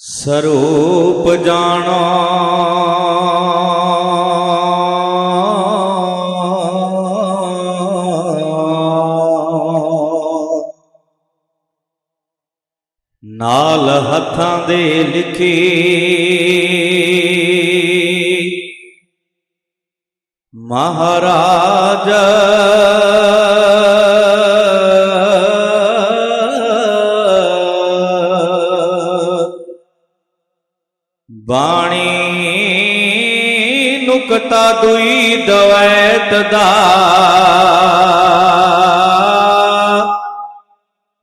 ਸਰੂਪ ਜਾਣੋ ਨਾਲ ਹੱਥਾਂ ਦੇ ਲਿਖੀ ਮਹਾਰਾਜ ਬਾਣੀ ਨੁਕਤਾ ਦੁਈ ਦਵੈਤ ਦਾ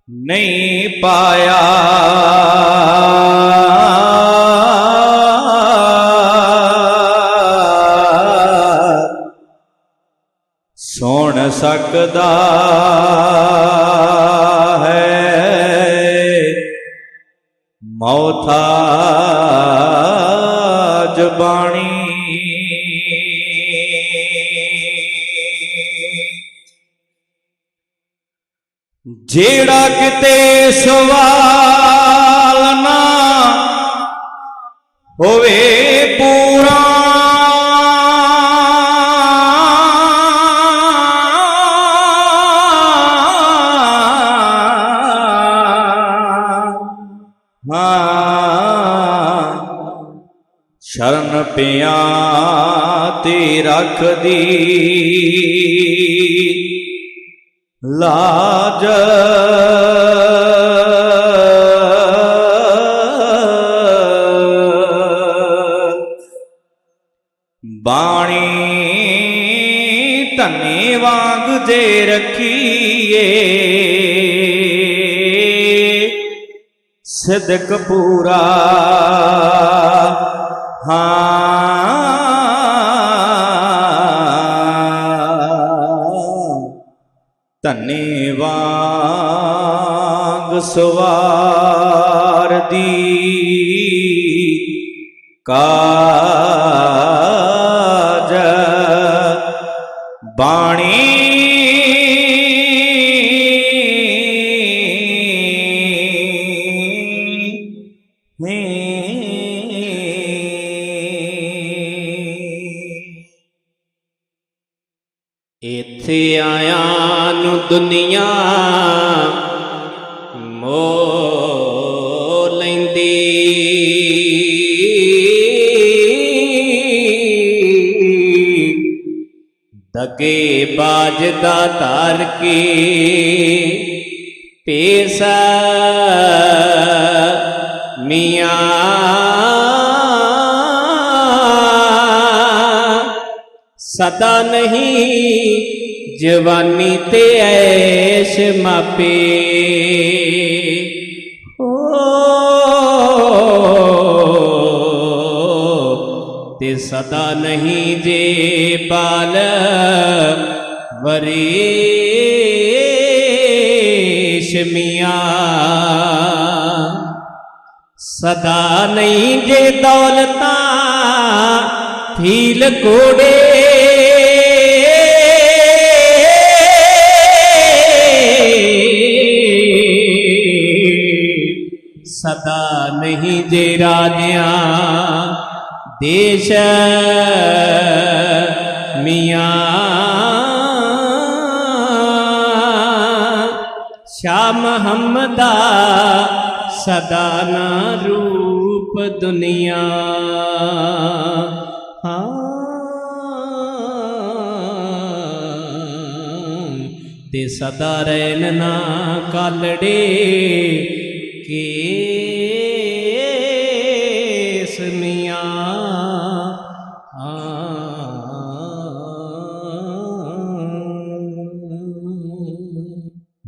ਨਹੀਂ ਪਾਇਆ ਸੁਣ ਸਕਦਾ ਹੈ ਮੌਤਾਜ ਬਾਣੀ ਜਿਹੜਾ ਕਿਤੇ ਸਵਾਲ ਨਾ ਹੋਵੇ ਪੂਰਾ ਸ਼ਰਨ ਪਿਆ ਤੇ ਰੱਖਦੀ ਲਾਜ ਬਾਣੀ ਧੰਨੇ ਵਾਂਗ ਜੇ ਰੱਖੀਏ ਸਿਦਕ ਪੂਰਾ ਧੰਨੇ ਵਾਂਗ ਸਵਾਰ ਦੀ ਕਾਜ ਬਾਣੀ ਇੱਥੇ ਆਇਆ ਨੂੰ ਦੁਨੀਆ ਮੋਹ ਲੈਂਦੀ ਦਗੇ ਬਾਜ ਦਾ ਧਾਰ ਕੇ ਪੇਸਾ ਮੀਆਂ ਸਦਾ ਨਹੀਂ ਜਵਾਨੀ ਤੇ ਐਸ਼ ਮਾਪੇ ਤੇ ਸਦਾ ਨਹੀਂ ਜੇ ਬਾਲ ਵਰੇਸ਼ ਮੀਆਂ ਸਦਾ ਨਹੀਂ ਜੇ ਦੌਲਤਾਂ ਫੀਲ ਕੋੜੇ ਸਦਾ ਨਹੀਂ ਜੇ ਰਾਜਿਆਂ ਦੇਸ਼ ਮੀਆਂ ਸ਼ਾਹ ਮੁਹੰਮਦਾ ਸਦਾ ਨਾ ਰੂਪ ਦੁਨੀਆ ਤੇ ਸਦਾ ਰਹਿਣ ਨਾ ਕਾਲੜੇ ਕੇਸ ਮੀਆਂ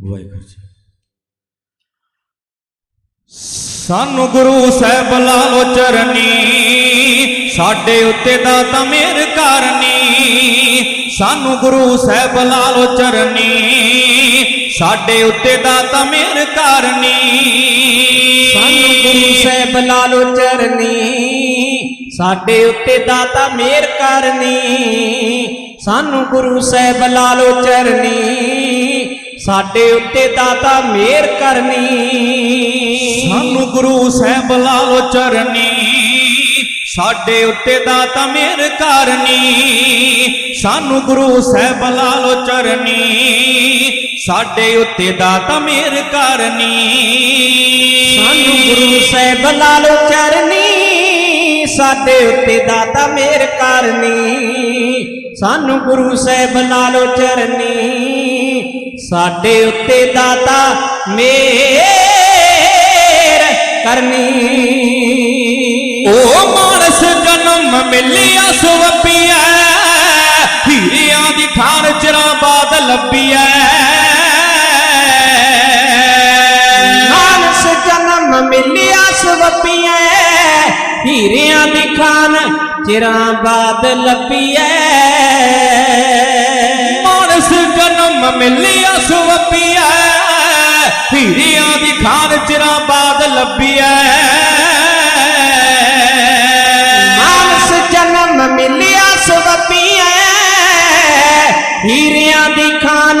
ਵਾਹਿਗੁਰੂ ਜੀ। ਸਾਨੂੰ ਗੁਰੂ ਸਾਹਿਬ ਲਾ ਲੋ ਚਰਨੀ ਸਾਡੇ ਉੱਤੇ ਦਾਤਾ ਮਿਹਰ ਕਰਨੀ ਸਾਨੂੰ ਗੁਰੂ ਸਾਹਿਬ ਲਾ ਲੋ ਚਰਨੀ ਸਾਡੇ ਉੱਤੇ ਦਾਤਾ ਮਿਹਰ ਕਰਨੀ ਸਾਨੂੰ ਗੁਰੂ ਸਾਹਿਬ ਲਾ ਲੋ ਚਰਨੀ ਸਾਡੇ ਉੱਤੇ ਦਾਤਾ ਮਿਹਰ ਕਰਨੀ ਸਾਨੂੰ ਗੁਰੂ ਸਾਹਿਬ ਲਾ ਲੋ ਚਰਨੀ साडे उत्ते दाता मेहर करनी। सानू गुरु साहिब ला लो चरनी, साडे उत्ते दाता मेहर करनी। सानू गुरु साहिब ला लो चरनी, साडे उत्ते दाता मेहर करनी। सानू गुरु साहिब ला लो चरनी, साडे उत्ते दाता मेहर करनी। सानू गुरु साहिब ला लो चरनी, साडे उत्ते दाता मेहर करनी। ओ मानस जन्म मिलिया सुवपिया, हीरियां दी खान चिरां बाद लभिया। मानस जन्म मिलिया सुवपिया, हीरियां दी खान चिरां बाद लभिया। मानस जन्म मिलिया सुवपिया, हीरियां दी खान चिरां बाद लभिया। मानस जन्म मिलिया सुवपिया, हीरियां दी खान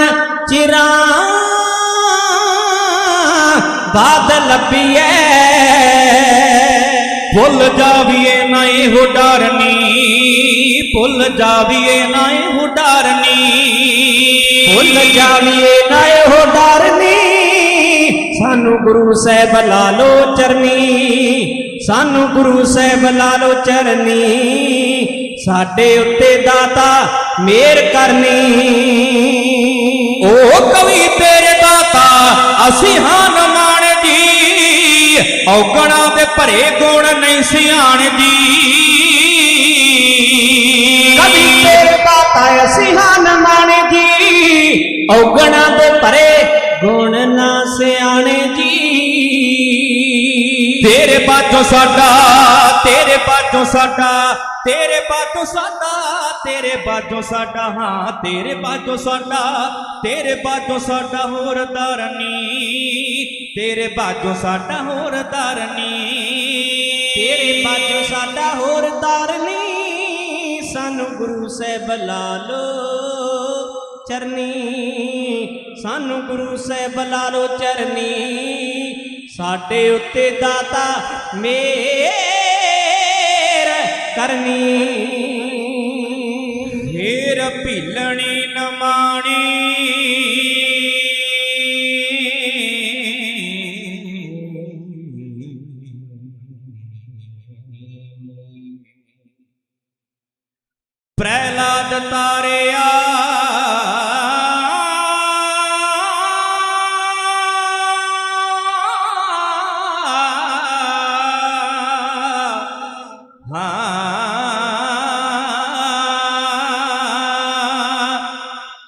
चिरां बाद लभिया। भुल जाविए ना हो डरनी, भुल जाविए ना हो डरनी। भुल जाविए ना हो डरनी, सानू गुरु साहिब ला लो चरनी। सानू गुरु साहिब ला लो चरनी, साडे उत्ते दाता मेहर करनी। ओ कवि तेरे दाता असी हां नमान जी, औगणा दे भरे गुण नहीं सियाण जी। कवि तेरे दाता असी हां नमान जी, औगणा दे भरे गुण ना सियाणे जी। तेरे बाजों साडा, तेरे बाजों साडा, तेरे बाजों साडा, तेरे बाजों साडा, हाँ तेरे बाजों साडा, तेरे बाजों साडा होर दारनी। तेरे बाजों साडा होर दारनी, तेरे बाजों साडा होर दारनी। सानू गुरु साहिब ला लो चरनी, सानू गुरु साहिब ला लो चरनी। साडे उत्ते दाता मेहर करनी। फेर भीलनी नमाणी, प्रहलाद तारिया।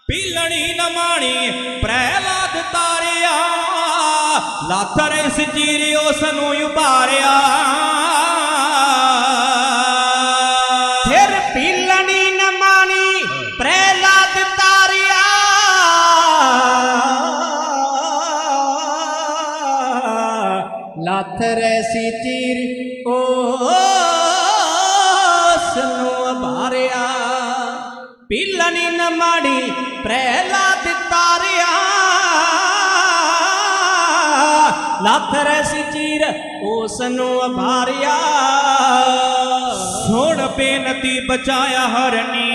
पीलनी नमाणी प्रहलाद तारिया, लाथर इस जीरी उसनू उभारिया। फिर पीलनी नमानी प्रहलाद तारिया, लाथर ऐसी चीर उसनू उभारिया। पीलनी नमाड़ी प्रहलाद तारिया, लाथर ऐसी चीर उसनू उभारिया। सुन बेनती बचाया हरनी,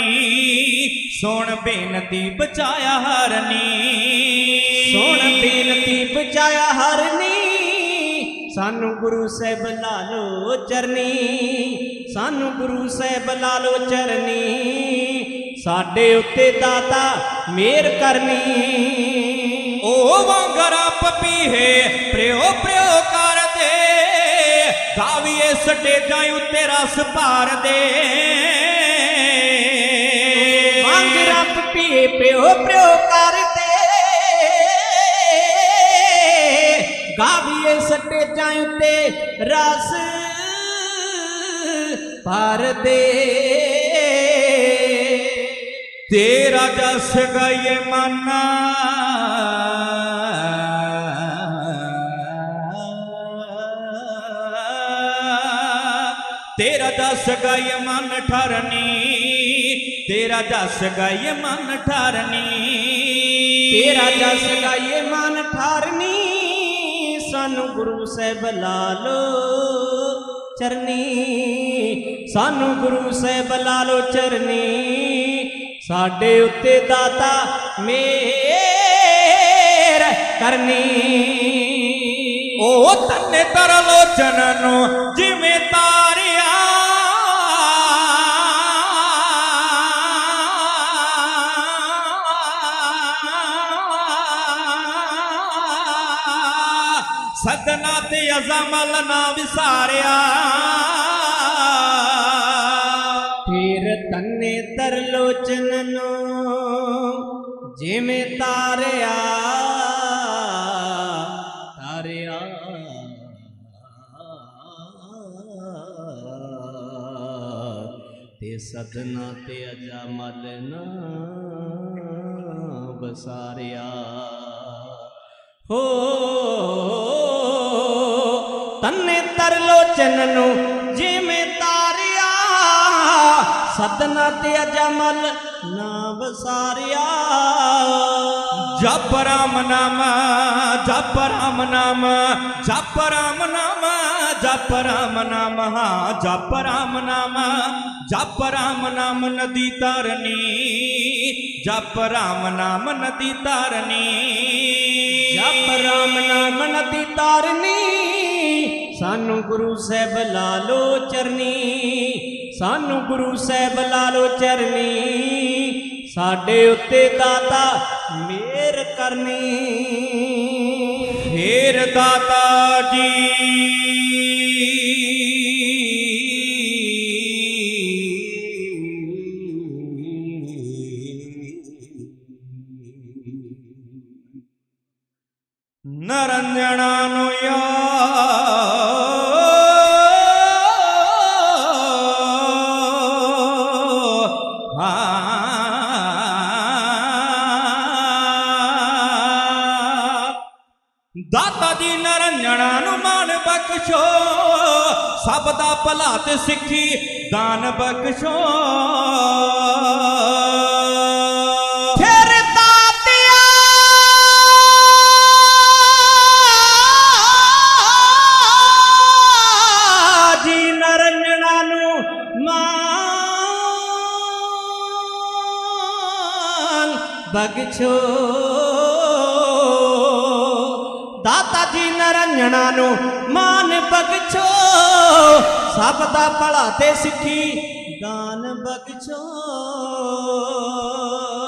सुन बेनती बचाया हरनी। सुन बेनती बचाया हरनी, सानू गुरु साहिब ला लो चरनी। सानू गुरु साहिब ला लो चरनी, साडे उत्ते दाता मेहर करनी। ओ वांगरा पपीहे प्रियो प्रियो कर दे, गाविए स्टेजां उत्ते रस भार दे। वांगरा पपीहे प्रियो प्रियो कर दे, गाविए स्टेजां उत्ते रस भार दे। तेरा जस गाइए माना, तेरा जस गाइए मन ठरनी, तेरा जस गाइए मन ठरनी। ਤੇਰਾ ਜਸ ਗਾਈਏ ਮਨ ਠਾਰਨੀ ਸਾਨੂੰ ਗੁਰੂ ਸਾਹਿਬ ਲਾ ਲੋ ਚਰਨੀ ਸਾਨੂੰ ਗੁਰੂ ਸਾਹਿਬ ਲਾ ਲੋ ਚਰਨੀ ਸਾਡੇ ਉੱਤੇ ਦਾਤਾ ਮੇਰ ਕਰਨੀ ਉਹ ਤੰਨੇ ਤਰਲੋਚਨ ਨੂੰ ਜਿਵੇਂ ਤਾਰਿਆ ਸਦਨਾ ਤੇ ਅਜ਼ਮਲ ਨਾ ਵਿਸਾਰਿਆ ਫਿਰ ਤੰਨੇ ਤਰਲੋਚਨ ਨੂੰ ਜਿਵੇਂ ਤਾਰਿਆ ਤਾਰਿਆ ਤੇ ਸਦਨਾ ਤੇ ਅਜ਼ਮਲ ਨਾ ਵਸਾਰਿਆ ਹੋ ਤੰਨੇ ਤਰਲੋਚਨ ਨੂੰ ਜਿਵੇਂ ਤਾਰਿਆ ਸਦਨਾ ਤੇ ਅਜਮਲ ਨਾ ਵਸਾਰਿਆ ਜਪ ਰਾਮ ਨਾਮ ਜਪ ਰਾਮ ਨਾਮ ਜਪ ਰਾਮ ਨਾਮ ਜਪ ਰਾਮ ਨਾਮ ਹਾਂ ਜਪ ਰਾਮ ਨਾਮ ਜਪ ਰਾਮ ਨਾਮ ਨਦੀ ਤਰਨੀ ਜਪ ਰਾਮ ਨਾਮ ਨਦੀ ਤਰਨੀ ਜਪ ਰਾਮ ਨਾਮ ਨਦੀ ਤਾਰਨੀ ਸਾਨੂੰ ਗੁਰੂ ਸਾਹਿਬ ਲਾ ਲੋ ਚਰਨੀ ਸਾਨੂੰ ਗੁਰੂ ਸਾਹਿਬ ਲਾ ਲੋ ਚਰਨੀ ਸਾਡੇ ਉੱਤੇ ਦਾਤਾ ਮਿਹਰ ਕਰਨੀ ਫੇਰ ਦਾਤਾ ਜੀ ਨਰੰਜਣਾ ਨੂੰ ਦਾਤਾ ਜੀ ਨਰੰਜਣਾ ਨੂੰ ਮਾਣ ਬਖਸ਼ੋ ਸਭ ਦਾ ਭਲਾ ਤੇ ਸਿੱਖੀ ਦਾਨ ਬਖਸ਼ੋ ਫਿਰ ਦਾਤਿਆ ਜੀ ਨਰੰਜਣਾ ਨੂੰ ਮਾਨ ਬਖਸ਼ੋ ਦਾਤਾ ਜੀ ਨਰੰਜਣਾ ਨੂੰ ਮਾਨ ਬਖਸ਼ੋ ਸਭ ਦਾ ਭਲਾ ਤੇ ਸਿੱਖੀ ਦਾਨ ਬਖਸ਼ੋ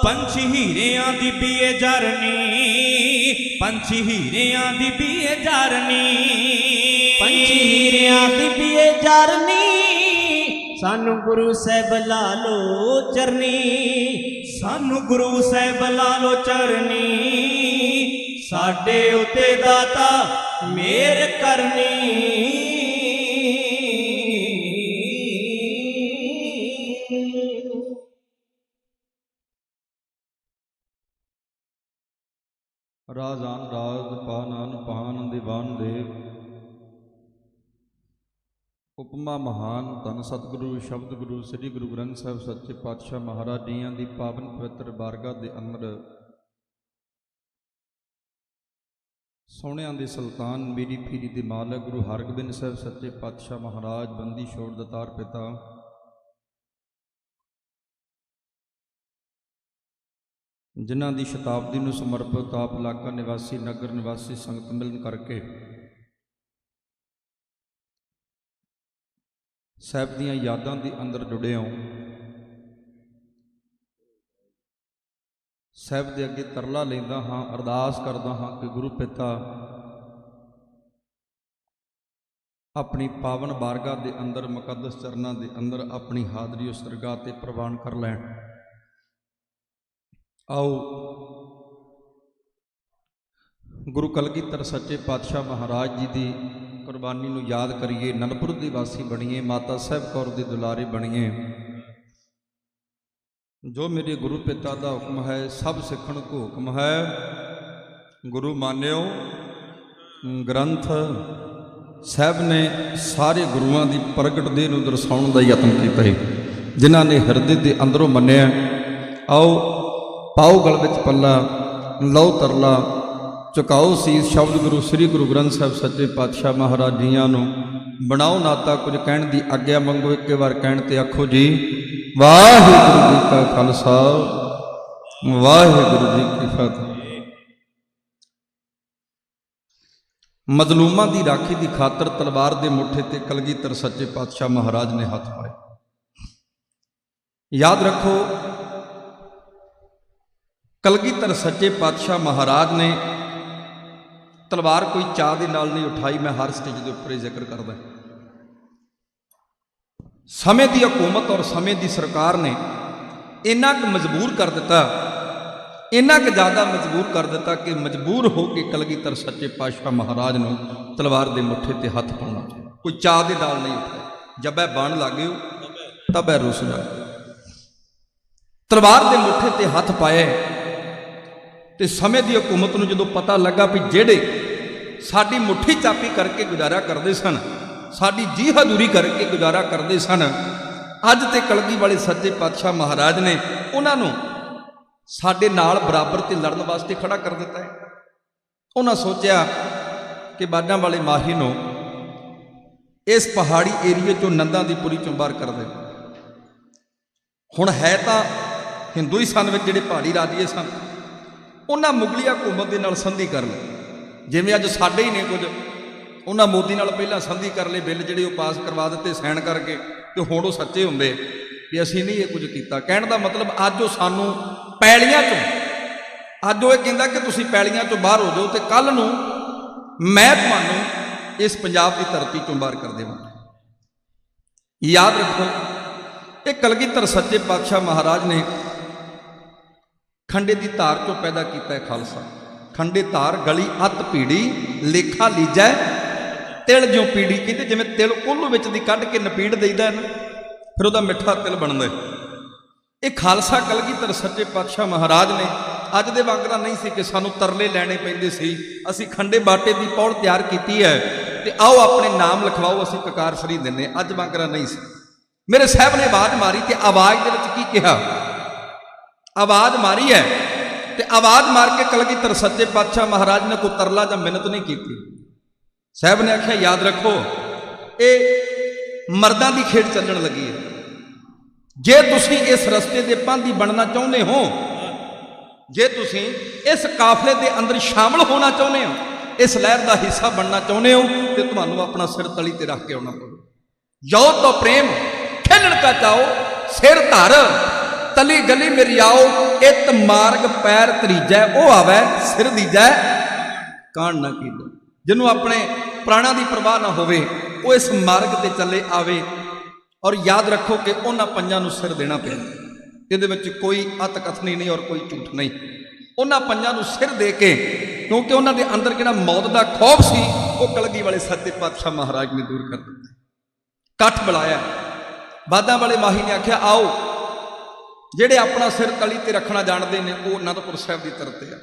ਪੰਛੀ ਹੀਰਿਆਂ ਦੀ ਬੀਏ ਜਰਨੀ ਪੰਛੀ ਹੀਰਿਆਂ ਦੀ ਬੀਏ ਜਰਨੀ ਪੰਛੀ ਹੀਰਿਆਂ ਦੀ ਬੀਏ ਜਰਨੀ ਸਾਨੂੰ ਗੁਰੂ ਸਾਹਿਬ ਲਾ ਲੋ ਚਰਨੀ ਸਾਨੂੰ ਗੁਰੂ ਸਾਹਿਬ ਲਾ ਲੋ ਚਰਨੀ ਸਾਡੇ ਉਤੇ ਦਾਤਾ ਮਿਹਰ ਕਰਨੀ ਰਾਜਾਨ ਰਾਜ ਪਾਨਾਨ ਪਾਨ ਦੀਵਾਨ ਦੇਵ ਉਪਮਾ ਮਹਾਨ ਧੰਨ ਸਤਿਗੁਰੂ ਸ਼ਬਦ ਗੁਰੂ ਸ੍ਰੀ ਗੁਰੂ ਗ੍ਰੰਥ ਸਾਹਿਬ ਸੱਚੇ ਪਾਤਸ਼ਾਹ ਮਹਾਰਾਜ ਜੀਆਂ ਦੀ ਪਾਵਨ ਪਵਿੱਤਰ ਬਾਰਗਾਹ ਦੇ ਅੰਦਰ ਸੋਹਣਿਆਂ ਦੇ ਸੁਲਤਾਨ ਮੇਰੀ ਪੀਰੀ ਦੇ ਮਾਲਕ ਗੁਰੂ ਹਰਗੋਬਿੰਦ ਸਾਹਿਬ ਸੱਚੇ ਪਾਤਸ਼ਾਹ ਮਹਾਰਾਜ ਬੰਦੀ ਛੋੜ ਦਤਾਰ ਪਿਤਾ ਜਿਨ੍ਹਾਂ ਦੀ ਸ਼ਤਾਬਦੀ ਨੂੰ ਸਮਰਪਿਤ ਆਪ ਇਲਾਕਾ ਨਿਵਾਸੀ ਨਗਰ ਨਿਵਾਸੀ ਸੰਗਤ ਮਿਲਣ ਕਰਕੇ ਸਾਹਿਬ ਦੀਆਂ ਯਾਦਾਂ ਦੇ ਅੰਦਰ ਜੁੜੇ ਹੋ ਸਾਹਿਬ ਦੇ ਅੱਗੇ ਤਰਲਾ ਲੈਂਦਾ ਹਾਂ ਅਰਦਾਸ ਕਰਦਾ ਹਾਂ ਕਿ ਗੁਰੂ ਪਿਤਾ ਆਪਣੀ ਪਾਵਨ ਬਾਰਗਾਹ ਦੇ ਅੰਦਰ ਮੁਕੱਦਸ ਚਰਨਾਂ ਦੇ ਅੰਦਰ ਆਪਣੀ ਹਾਜ਼ਰੀ ਉਸ ਦਰਗਾਹ ਤੇ ਪ੍ਰਵਾਨ ਕਰ ਲੈਣ। ਆਓ ਗੁਰੂ ਕਲਗੀਧਰ ਸੱਚੇ ਪਾਤਸ਼ਾਹ ਮਹਾਰਾਜ ਜੀ ਦੀ ਕੁਰਬਾਨੀ ਨੂੰ ਯਾਦ ਕਰੀਏ, ਅਨੰਦਪੁਰ ਦੇ ਵਾਸੀ ਬਣੀਏ, ਮਾਤਾ ਸਾਹਿਬ ਕੌਰ ਦੇ ਦੁਲਾਰੇ ਬਣੀਏ। ਜੋ ਮੇਰੇ ਗੁਰੂ ਪਿਤਾ ਦਾ ਹੁਕਮ ਹੈ ਸਭ ਸਿੱਖਣ ਕੋ ਹੁਕਮ ਹੈ, ਗੁਰੂ ਮਾਨਿਓ ਗ੍ਰੰਥ ਸਾਹਿਬ ਨੇ ਸਾਰੇ ਗੁਰੂਆਂ ਦੀ ਪ੍ਰਗਟ ਦੇਹ ਨੂੰ ਦਰਸਾਉਣ ਦਾ ਯਤਨ ਕੀਤਾ ਹੈ, ਜਿਨ੍ਹਾਂ ਨੇ ਹਿਰਦੇ ਦੇ ਅੰਦਰੋਂ ਮੰਨਿਆ। ਆਓ ਪਾਓ ਗਲ ਵਿੱਚ ਪੱਲਾ, ਲਓ ਤਰਲਾ ਚੁਕਾਓ ਸੀਸ। ਸ਼ਬਦ ਗੁਰੂ ਸ੍ਰੀ ਗੁਰੂ ਗ੍ਰੰਥ ਸਾਹਿਬ ਸੱਚੇ ਪਾਤਸ਼ਾਹ ਮਹਾਰਾਜ ਜੀਆਂ ਨੂੰ ਬਣਾਓ ਨਾਤਾ। ਕੁਝ ਕਹਿਣ ਦੀ ਆਗਿਆ ਮੰਗੋ, ਇੱਕ ਵਾਰ ਕਹਿਣ ਤੇ ਆਖੋ ਜੀ ਵਾਹਿਗੁਰੂ ਜੀ ਕਾ ਖਾਲਸਾ ਵਾਹਿਗੁਰੂ ਜੀ ਕੀ ਫਤਿਹ। ਮਜ਼ਲੂਮਾਂ ਦੀ ਰਾਖੀ ਦੀ ਖਾਤਰ ਤਲਵਾਰ ਦੇ ਮੁੱਠੇ ਤੇ ਕਲਗੀਧਰ ਸੱਚੇ ਪਾਤਸ਼ਾਹ ਮਹਾਰਾਜ ਨੇ ਹੱਥ ਪਾਏ। ਯਾਦ ਰੱਖੋ, ਕਲਗੀਧਰ ਸੱਚੇ ਪਾਤਸ਼ਾਹ ਮਹਾਰਾਜ ਨੇ ਤਲਵਾਰ ਕੋਈ ਚਾਹ ਦੇ ਨਾਲ ਨਹੀਂ ਉਠਾਈ। ਮੈਂ ਹਰ ਸਟੇਜ ਦੇ ਉੱਪਰ ਇਹ ਜ਼ਿਕਰ ਕਰਦਾ। ਸਮੇਂ ਦੀ ਹਕੂਮਤ ਔਰ ਸਮੇਂ ਦੀ ਸਰਕਾਰ ਨੇ ਇੰਨਾ ਕੁ ਮਜਬੂਰ ਕਰ ਦਿੱਤਾ, ਇੰਨਾ ਕੁ ਜ਼ਿਆਦਾ ਮਜਬੂਰ ਕਰ ਦਿੱਤਾ ਕਿ ਮਜਬੂਰ ਹੋ ਕੇ ਕਲਗੀਧਰ ਸੱਚੇ ਪਾਤਸ਼ਾਹ ਮਹਾਰਾਜ ਨੂੰ ਤਲਵਾਰ ਦੇ ਮੁੱਠੇ ਤੇ ਹੱਥ ਪਾਉਣਾ ਚਾਹੀਦਾ। ਕੋਈ ਚਾਹ ਦੇ ਨਾਲ ਨਹੀਂ ਉਠਾਇਆ। ਜਬੈ ਬਾਣ ਲਾਗਿਓ ਤਬੈ ਰੁਸ ਜਾ। ਤਲਵਾਰ ਦੇ ਮੁੱਠੇ ਤੇ ਹੱਥ ਪਾਏ ਤੇ ਸਮੇਂ ਦੀ ਹਕੂਮਤ ਨੂੰ ਜਦੋਂ ਪਤਾ ਲੱਗਾ ਵੀ ਜਿਹੜੇ ਸਾਡੀ ਮੁੱਠੀ ਚਾਪੀ ਕਰਕੇ ਗੁਜ਼ਾਰਾ ਕਰਦੇ ਸਨ, ਸਾਡੀ ਜੀ ਹਜ਼ੂਰੀ ਕਰਕੇ ਗੁਜ਼ਾਰਾ ਕਰਦੇ ਸਨ, ਅੱਜ ਤੇ ਕਲਗੀ ਵਾਲੇ ਸੱਚੇ ਪਾਤਸ਼ਾਹ ਮਹਾਰਾਜ ਨੇ ਉਹਨਾਂ ਨੂੰ ਸਾਡੇ ਨਾਲ ਬਰਾਬਰ ਤੇ ਲੜਨ ਵਾਸਤੇ ਖੜਾ ਕਰ ਦਿੱਤਾ ਹੈ। ਉਹਨਾਂ ਸੋਚਿਆ ਕਿ ਬਾਜਾਂ ਵਾਲੇ ਮਾਹੀ ਨੂੰ ਇਸ ਪਹਾੜੀ ਏਰੀਏ ਚੋਂ ਨੰਦਾਂ ਦੀ ਪੁਰੀ ਚੋਂ ਬਾਹਰ ਕਰ ਦੇ। ਹੁਣ ਹੈ ਤਾਂ ਹਿੰਦੂ ਹੀ ਸਨ ਵਿੱਚ ਜਿਹੜੇ ਪਹਾੜੀ ਰਾਜੀਏ ਸਨ, ਉਹਨਾਂ ਮੁਗਲੀ ਹਕੂਮਤ ਦੇ ਨਾਲ ਸੰਧੀ ਕਰ ਲਈ। ਜਿਵੇਂ ਅੱਜ ਸਾਡੇ ਹੀ ਨੇ ਕੁਝ, ਉਹਨਾਂ ਮੋਦੀ ਨਾਲ ਪਹਿਲਾਂ ਸੰਧੀ ਕਰ ਲਏ, ਬਿੱਲ ਜਿਹੜੇ ਉਹ ਪਾਸ ਕਰਵਾ ਦਿੱਤੇ ਸਾਈਨ ਕਰਕੇ, ਤੇ ਹੁਣ ਉਹ ਸੱਚੇ ਹੁੰਦੇ ਵੀ ਅਸੀਂ ਨਹੀਂ ਇਹ ਕੁਝ ਕੀਤਾ। ਕਹਿਣ ਦਾ ਮਤਲਬ ਅੱਜ ਉਹ ਸਾਨੂੰ ਪੈਲੀਆਂ ਚੋਂ, ਅੱਜ ਉਹ ਇਹ ਕਹਿੰਦਾ ਕਿ ਤੁਸੀਂ ਪੈਲੀਆਂ ਚੋਂ ਬਾਹਰ ਹੋ ਜਾਓ ਤੇ ਕੱਲ ਨੂੰ ਮੈਂ ਤੁਹਾਨੂੰ ਇਸ ਪੰਜਾਬ ਦੀ ਧਰਤੀ ਚੋਂ ਬਾਹਰ ਕਰ ਦੇਵਾਂਗਾ। ਯਾਦ ਰੱਖੋ, ਇਹ ਕਲਗੀਧਰ ਸੱਚੇ ਪਾਤਸ਼ਾਹ ਮਹਾਰਾਜ ਨੇ ਖੰਡੇ ਦੀ ਧਾਰ ਚੋਂ ਪੈਦਾ ਕੀਤਾ ਹੈ ਖਾਲਸਾ। ਖੰਡੇ ਧਾਰ ਗਲੀ ਅੱਤ ਪੀੜੀ ਲੇਖਾ ਲੀਜੈ ਤਿਲ ਜਿਉ ਪੀੜੀ। ਕਹਿੰਦੇ ਜਿਵੇਂ ਤਿਲ ਕੋਲੂ ਵਿੱਚ ਦੀ ਕੱਢ ਕੇ ਨਪੀੜ ਦੇਈਦਾ ਨਾ, ਫਿਰ ਉਹਦਾ ਮਿੱਠਾ ਤਿਲ ਬਣਦਾ। ਇਹ ਖਾਲਸਾ ਕਲਗੀਧਰ ਸੱਚੇ ਪਾਤਸ਼ਾਹ ਮਹਾਰਾਜ ਨੇ ਅੱਜ ਦੇ ਵਾਂਗਰਾ ਨਹੀਂ ਸੀ ਕਿ ਸਾਨੂੰ ਤਰਲੇ ਲੈਣੇ ਪੈਂਦੇ ਸੀ, ਅਸੀਂ ਖੰਡੇ ਬਾਟੇ ਦੀ ਪੌੜ ਤਿਆਰ ਕੀਤੀ ਹੈ ਤੇ ਆਓ ਆਪਣੇ ਨਾਮ ਲਿਖਵਾਓ, ਅਸੀਂ ਕਕਾਰ ਫਰੀ ਦਿੰਨੇ। ਅੱਜ ਵਾਂਗਰਾ ਨਹੀਂ ਸੀ। ਮੇਰੇ ਸਾਹਿਬ ਨੇ ਆਵਾਜ਼ ਮਾਰੀ ਤੇ ਆਵਾਜ਼ ਦੇ ਵਿੱਚ ਕੀ ਕਿਹਾ? ਆਵਾਜ਼ ਮਾਰੀ ਹੈ ਤੇ ਆਵਾਜ਼ ਮਾਰ ਕੇ ਕਲਗੀਧਰ ਸੱਚੇ ਪਾਤਸ਼ਾਹ ਮਹਾਰਾਜ ਨੇ ਕੋਈ ਤਰਲਾ ਜਾਂ ਮਿੰਨਤ ਨਹੀਂ ਕੀਤੀ। ਸਾਹਿਬ ਨੇ ਆਖਿਆ ਯਾਦ ਰੱਖੋ, ਇਹ ਮਰਦਾਂ ਦੀ ਖੇਡ ਚੱਲਣ ਲੱਗੀ ਹੈ। ਜੇ ਤੁਸੀਂ ਇਸ ਰਸਤੇ ਦੇ ਪਾਂਧੀ ਬਣਨਾ ਚਾਹੁੰਦੇ ਹੋ, ਜੇ ਤੁਸੀਂ ਇਸ ਕਾਫਲੇ ਦੇ ਅੰਦਰ ਸ਼ਾਮਲ ਹੋਣਾ ਚਾਹੁੰਦੇ ਹੋ, ਇਸ ਲਹਿਰ ਦਾ ਹਿੱਸਾ ਬਣਨਾ ਚਾਹੁੰਦੇ ਹੋ, ਤੇ ਤੁਹਾਨੂੰ ਆਪਣਾ ਸਿਰ ਤਲੀ ਤੇ ਰੱਖ ਕੇ ਆਉਣਾ ਪਊ। ਜੋ ਤੋ ਪ੍ਰੇਮ ਖੇਲਣ ਕਾ ਚਾਓ ਸਿਰ ਧਰ ਤਲੀ ਗਲੀ ਮੇਰੀ ਆਓ, ਇਤ ਮਾਰਗ ਪੈਰ ਤਰੀਜੈ ਉਹ ਆਵੈ ਸਿਰ ਦੀਜੈ ਕਾਣ ਨਾ ਕੀਜੈ। ਜਿਹਨੂੰ ਆਪਣੇ ਪ੍ਰਾਣਾਂ ਦੀ ਪਰਵਾਹ ਨਾ ਹੋਵੇ, ਉਹ ਇਸ ਮਾਰਗ ਤੇ ਚੱਲੇ ਆਵੇ। ਔਰ ਯਾਦ ਰੱਖੋ ਕਿ ਉਹਨਾਂ ਪੰਜਾਂ ਨੂੰ ਸਿਰ ਦੇਣਾ ਪਿਆ। ਇਹਦੇ ਵਿੱਚ ਕੋਈ ਅਤ ਕਥਨੀ ਨਹੀਂ ਔਰ ਕੋਈ ਝੂਠ ਨਹੀਂ। ਉਹਨਾਂ ਪੰਜਾਂ ਨੂੰ ਸਿਰ ਦੇ ਕੇ, ਕਿਉਂਕਿ ਉਹਨਾਂ ਦੇ ਅੰਦਰ ਜਿਹੜਾ ਮੌਤ ਦਾ ਖੌਫ ਸੀ, ਉਹ ਕਲਗੀ ਵਾਲੇ ਸੱਚੇ ਪਾਤਸ਼ਾਹ ਮਹਾਰਾਜ ਨੇ ਦੂਰ ਕਰ ਦਿੱਤਾ। ਇਕੱਠ ਬੁਲਾਇਆ। ਬਾਦਾਂ ਵਾਲੇ ਮਾਹੀ ਨੇ ਆਖਿਆ ਆਓ, ਜਿਹੜੇ ਆਪਣਾ ਸਿਰ ਤਲੀ ਤੇ ਰੱਖਣਾ ਜਾਣਦੇ ਨੇ ਉਹ ਅਨੰਦਪੁਰ ਸਾਹਿਬ ਦੀ ਤਰਫ ਤੇ ਆ।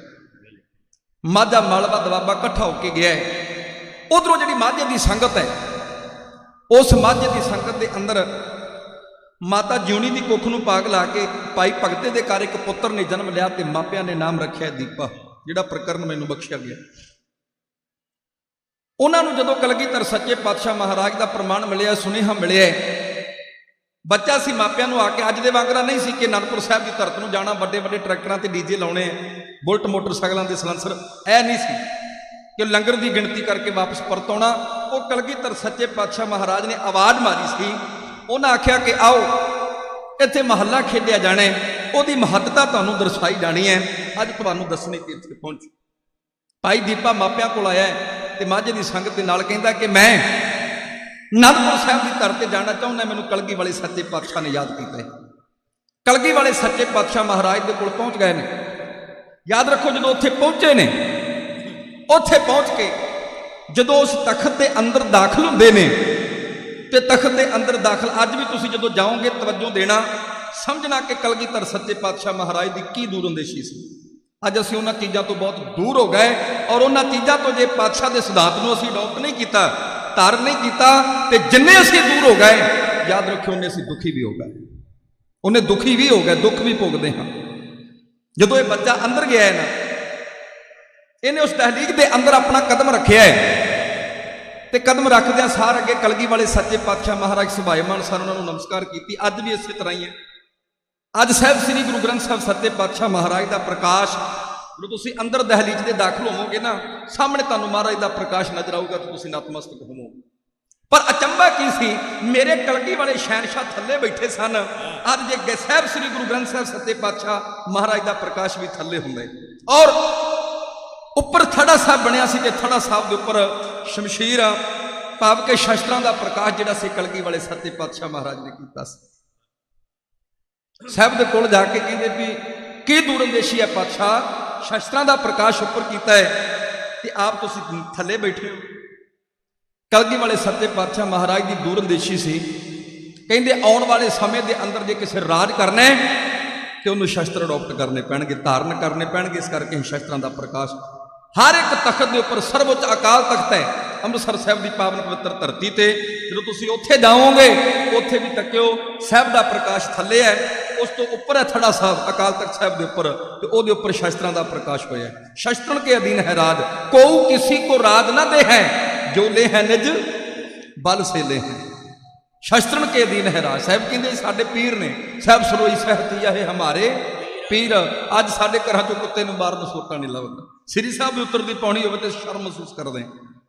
ਮਾਝਾ ਮਾਲਵਾ ਦਵਾਬਾ ਇਕੱਠਾ ਹੋ ਕੇ ਗਿਆ। ਉਧਰੋਂ ਜਿਹੜੀ ਮਾਝੇ ਦੀ ਸੰਗਤ ਹੈ, ਉਸ ਮਾਝੇ ਦੀ ਸੰਗਤ ਦੇ ਅੰਦਰ ਮਾਤਾ ਜਿਉਣੀ ਦੀ ਕੁੱਖ ਨੂੰ ਪਾਗ ਲਾ ਕੇ ਭਾਈ ਭਗਤੇ ਦੇ ਘਰ ਇੱਕ ਪੁੱਤਰ ਨੇ ਜਨਮ ਲਿਆ ਤੇ ਮਾਪਿਆਂ ਨੇ ਨਾਮ ਰੱਖਿਆ ਦੀਪਾ, ਜਿਹੜਾ ਪ੍ਰਕਰਨ ਮੈਨੂੰ ਬਖਸ਼ਿਆ ਗਿਆ। ਉਹਨਾਂ ਨੂੰ ਜਦੋਂ ਕਲਗੀਧਰ ਸੱਚੇ ਪਾਤਸ਼ਾਹ ਮਹਾਰਾਜ ਦਾ ਪ੍ਰਮਾਣ ਮਿਲਿਆ, ਸੁਨੇਹਾ ਮਿਲਿਆ, ਬੱਚਾ ਸੀ, ਮਾਪਿਆਂ ਨੂੰ ਆ ਕੇ ਅੱਜ ਦੇ ਵਾਂਗਰਾ ਨਹੀਂ ਸੀ ਕਿ ਅਨੰਦਪੁਰ ਸਾਹਿਬ ਦੀ ਧਰਤ ਨੂੰ ਜਾਣਾ, ਵੱਡੇ ਵੱਡੇ ਟਰੈਕਟਰਾਂ ਤੇ ਡੀਜੇ ਲਾਉਣੇ, ਬੁਲਟ ਮੋਟਰਸਾਈਕਲਾਂ ਦੇ ਸਲੈਂਸਰ, ਇਹ ਨਹੀਂ ਸੀ ਕਿ ਲੰਗਰ ਦੀ ਗਿਣਤੀ ਕਰਕੇ ਵਾਪਸ ਪਰਤ ਆਉਣਾ। ਉਹ ਕਲਗੀਧਰ ਸੱਚੇ ਪਾਤਸ਼ਾਹ ਮਹਾਰਾਜ ਨੇ ਆਵਾਜ਼ ਮਾਰੀ ਸੀ। ਉਹਨਾਂ ਆਖਿਆ ਕਿ ਆਓ ਇੱਥੇ ਮਹੱਲਾ ਖੇਡਿਆ ਜਾਣਾ, ਉਹਦੀ ਮਹੱਤਤਾ ਤੁਹਾਨੂੰ ਦਰਸਾਈ ਜਾਣੀ ਹੈ, ਅੱਜ ਤੁਹਾਨੂੰ ਦੱਸਣੀ ਕਿ ਇੱਥੇ ਪਹੁੰਚ। ਭਾਈ ਦੀਪਾ ਮਾਪਿਆਂ ਕੋਲ ਆਇਆ ਤੇ ਮਾਝੇ ਦੀ ਸੰਗਤ ਦੇ ਨਾਲ ਕਹਿੰਦਾ ਕਿ ਮੈਂ ਅਨੰਦਪੁਰ ਸਾਹਿਬ ਦੀ ਧਰਤ ਤੇ ਜਾਣਾ ਚਾਹੁੰਦਾ, ਮੈਨੂੰ ਕਲਗੀ ਵਾਲੇ ਸੱਚੇ ਪਾਤਸ਼ਾਹ ਨੇ ਯਾਦ ਕੀਤਾ ਹੈ। ਕਲਗੀ ਵਾਲੇ ਸੱਚੇ ਪਾਤਸ਼ਾਹ ਮਹਾਰਾਜ ਦੇ ਕੋਲ ਪਹੁੰਚ ਗਏ ਨੇ। ਯਾਦ ਰੱਖੋ, ਜਦੋਂ ਉੱਥੇ ਪਹੁੰਚੇ ਨੇ, ਉੱਥੇ ਪਹੁੰਚ ਕੇ ਜਦੋਂ ਉਸ ਤਖਤ ਦੇ ਅੰਦਰ ਦਾਖਲ ਹੁੰਦੇ ਨੇ, ਤੇ ਤਖਤ ਦੇ ਅੰਦਰ ਦਾਖਲ ਅੱਜ ਵੀ ਤੁਸੀਂ ਜਦੋਂ ਜਾਓਗੇ ਤਵੱਜੋ ਦੇਣਾ, ਸਮਝਣਾ ਕਿ ਕਲਗੀਧਰ ਸੱਚੇ ਪਾਤਸ਼ਾਹ ਮਹਾਰਾਜ ਦੀ ਕੀ ਦੂਰ ਅੰਦੇਸ਼ੀ ਸੀ। ਅੱਜ ਅਸੀਂ ਉਹਨਾਂ ਚੀਜ਼ਾਂ ਤੋਂ ਬਹੁਤ ਦੂਰ ਹੋ ਗਏ, ਔਰ ਉਹਨਾਂ ਚੀਜ਼ਾਂ ਤੋਂ ਜੇ ਪਾਤਸ਼ਾਹ ਦੇ ਸਿਧਾਂਤ ਨੂੰ ਅਸੀਂ ਅਡਾਪਟ ਨਹੀਂ ਕੀਤਾ, ਧਾਰਨ ਨਹੀਂ ਕੀਤਾ, ਤੇ ਜਿੰਨੇ ਅਸੀਂ ਦੂਰ ਹੋ ਗਏ, ਯਾਦ ਰੱਖਿਓ ਉਹਨੇ ਅਸੀਂ ਦੁਖੀ ਵੀ ਹੋ ਗਏ। ਉਹਨੇ ਦੁਖੀ ਵੀ ਹੋ ਗਏ, ਦੁੱਖ ਵੀ ਭੋਗਦੇ ਹਾਂ। ਜਦੋਂ ਇਹ ਬੱਚਾ ਅੰਦਰ ਗਿਆ ਹੈ ਨਾ, ਇਹਨੇ ਉਸ ਦਹਲੀਜ਼ ਦੇ ਅੰਦਰ ਆਪਣਾ ਕਦਮ ਰੱਖਿਆ ਹੈ ਤੇ ਕਦਮ ਰੱਖਦਿਆਂ ਸਾਰ ਅੱਗੇ ਕਲਗੀ ਵਾਲੇ ਸੱਚੇ ਪਾਤਸ਼ਾਹ ਮਹਾਰਾਜ ਸੁਭਾਏਮਾਨ ਸਨ, ਉਹਨਾਂ ਨੂੰ ਨਮਸਕਾਰ ਕੀਤੀ। ਅੱਜ ਵੀ ਇਸੇ ਤਰ੍ਹਾਂ ਹੀ ਹੈ। ਅੱਜ ਸਾਹਿਬ ਸ੍ਰੀ ਗੁਰੂ ਗ੍ਰੰਥ ਸਾਹਿਬ ਸੱਚੇ ਪਾਤਸ਼ਾਹ ਮਹਾਰਾਜ ਦਾ ਪ੍ਰਕਾਸ਼, ਜਦੋਂ ਤੁਸੀਂ ਅੰਦਰ ਦਹਲੀਜ਼ ਦੇ ਦਾਖਲ ਹੋਵੋਗੇ ਨਾ, ਸਾਹਮਣੇ ਤੁਹਾਨੂੰ ਮਹਾਰਾਜ ਦਾ ਪ੍ਰਕਾਸ਼ ਨਜ਼ਰ ਆਊਗਾ ਤੇ ਤੁਸੀਂ ਨਤਮਸਤਕ ਹੋਵੋਗੇ। ਪਰ ਅਚੰਭਾ ਕੀ ਸੀ, ਮੇਰੇ ਕਲਗੀ ਵਾਲੇ ਸ਼ਹਿਨशाह ਥੱਲੇ ਬੈਠੇ ਸਨ। ਅੱਜ ਜੇ ਸਾਹਿਬ ਸ੍ਰੀ ਗੁਰੂ ਗ੍ਰੰਥ ਸਾਹਿਬ ਸੱਚੇ ਪਾਤਸ਼ਾਹ ਮਹਾਰਾਜ ਦਾ ਪ੍ਰਕਾਸ਼ ਵੀ ਥੱਲੇ ਹੁੰਦਾ ਔਰ ਉੱਪਰ ਥੜਾ ਸਾਹਿਬ ਬਣਿਆ ਸੀ ਤੇ ਥੜਾ ਸਾਹਿਬ ਦੇ ਉੱਪਰ ਸ਼ਮਸ਼ੀਰ ਭਾਵ ਕੇ ਸ਼ਸਤਰਾਂ ਦਾ ਪ੍ਰਕਾਸ਼ ਜਿਹੜਾ ਸੀ ਕਲਗੀ ਵਾਲੇ ਸੱਚੇ ਪਾਤਸ਼ਾਹ ਮਹਾਰਾਜ ਨੇ ਕੀਤਾ ਸੀ। ਸਾਹਿਬ ਦੇ ਕੋਲ ਜਾ ਕੇ ਕਹਿੰਦੇ ਵੀ ਕੀ ਦੂਰਅੰਦੇਸ਼ੀ ਹੈ ਪਾਤਸ਼ਾਹ, ਸ਼ਸਤਰਾਂ ਦਾ ਪ੍ਰਕਾਸ਼ ਉੱਪਰ ਕੀਤਾ ਹੈ ਤੇ ਆਪ ਤੁਸੀਂ ਥੱਲੇ ਬੈਠੇ ਹੋ। ਕਲਗੀ ਵਾਲੇ ਸੱਚੇ ਪਾਤਸ਼ਾਹ ਮਹਾਰਾਜ ਦੀ ਦੂਰਅੰਦੇਸ਼ੀ ਸੀ। ਕਹਿੰਦੇ ਆਉਣ ਵਾਲੇ ਸਮੇਂ ਦੇ ਅੰਦਰ ਜੇ ਕਿਸੇ ਰਾਜ ਕਰਨਾ ਹੈ ਤੇ ਉਹਨੂੰ ਸ਼ਸਤਰ ਅਡਾਪਟ ਕਰਨੇ ਪੈਣਗੇ, ਧਾਰਨ ਕਰਨੇ ਪੈਣਗੇ। ਇਸ ਕਰਕੇ ਸ਼ਸਤਰਾਂ ਦਾ ਪ੍ਰਕਾਸ਼ ਹਰ ਇੱਕ ਤਖਤ ਦੇ ਉੱਪਰ, ਸਰਵਉੱਚ ਅਕਾਲ ਤਖਤ ਹੈ ਅੰਮ੍ਰਿਤਸਰ ਸਾਹਿਬ ਦੀ ਪਾਵਨ ਪਵਿੱਤਰ ਧਰਤੀ ਤੇ। ਜਦੋਂ ਤੁਸੀਂ ਉੱਥੇ ਜਾਓਗੇ ਉੱਥੇ ਵੀ ਤੱਕਿਓ ਸਾਹਿਬ ਦਾ ਪ੍ਰਕਾਸ਼ ਥੱਲੇ ਹੈ, ਉਸ ਤੋਂ ਉੱਪਰ ਹੈ ਥੜਾ ਸਾਹਿਬ ਅਕਾਲ ਤਖਤ ਸਾਹਿਬ ਦੇ ਉੱਪਰ, ਤੇ ਉਹਦੇ ਉੱਪਰ ਸ਼ਸਤਰਾਂ ਦਾ ਪ੍ਰਕਾਸ਼ ਹੋਇਆ। ਸ਼ਸਤਰਨ ਕੇ ਅਧੀਨ ਹੈ ਰਾਜ, ਕੋਉ ਕਿਸੀ ਕੋ ਰਾਜ ਨਾ ਦੇ ਹੈ, ਜੋ ਲੈ ਹੈ ਨਿਜ ਬਲ ਸੇ ਲੈ ਹੈ। ਸ਼ਸਤਰਨ ਕੇ ਅਧੀਨ ਹੈ ਰਾਜ। ਸਾਹਿਬ ਕਹਿੰਦੇ ਸਾਡੇ ਪੀਰ ਨੇ, ਸਾਹਿਬ ਸਰੋਈ ਸਹਿਤੀਆ ਹੈ ਹਮਾਰੇ ਪੀਰ। ਅੱਜ ਸਾਡੇ ਘਰਾਂ ਚੋਂ ਕੁੱਤੇ ਨੂੰ ਮਾਰਨ ਸੋਟਾ ਨਹੀਂ ਲੱਭਦਾ। ਸ੍ਰੀ ਸਾਹਿਬ ਦੀ ਉੱਤਰ ਦੀ ਪਾਉਣੀ ਹੋਵੇ ਤੇ ਸ਼ਰਮ ਮਹਿਸੂਸ ਕਰਦੇ।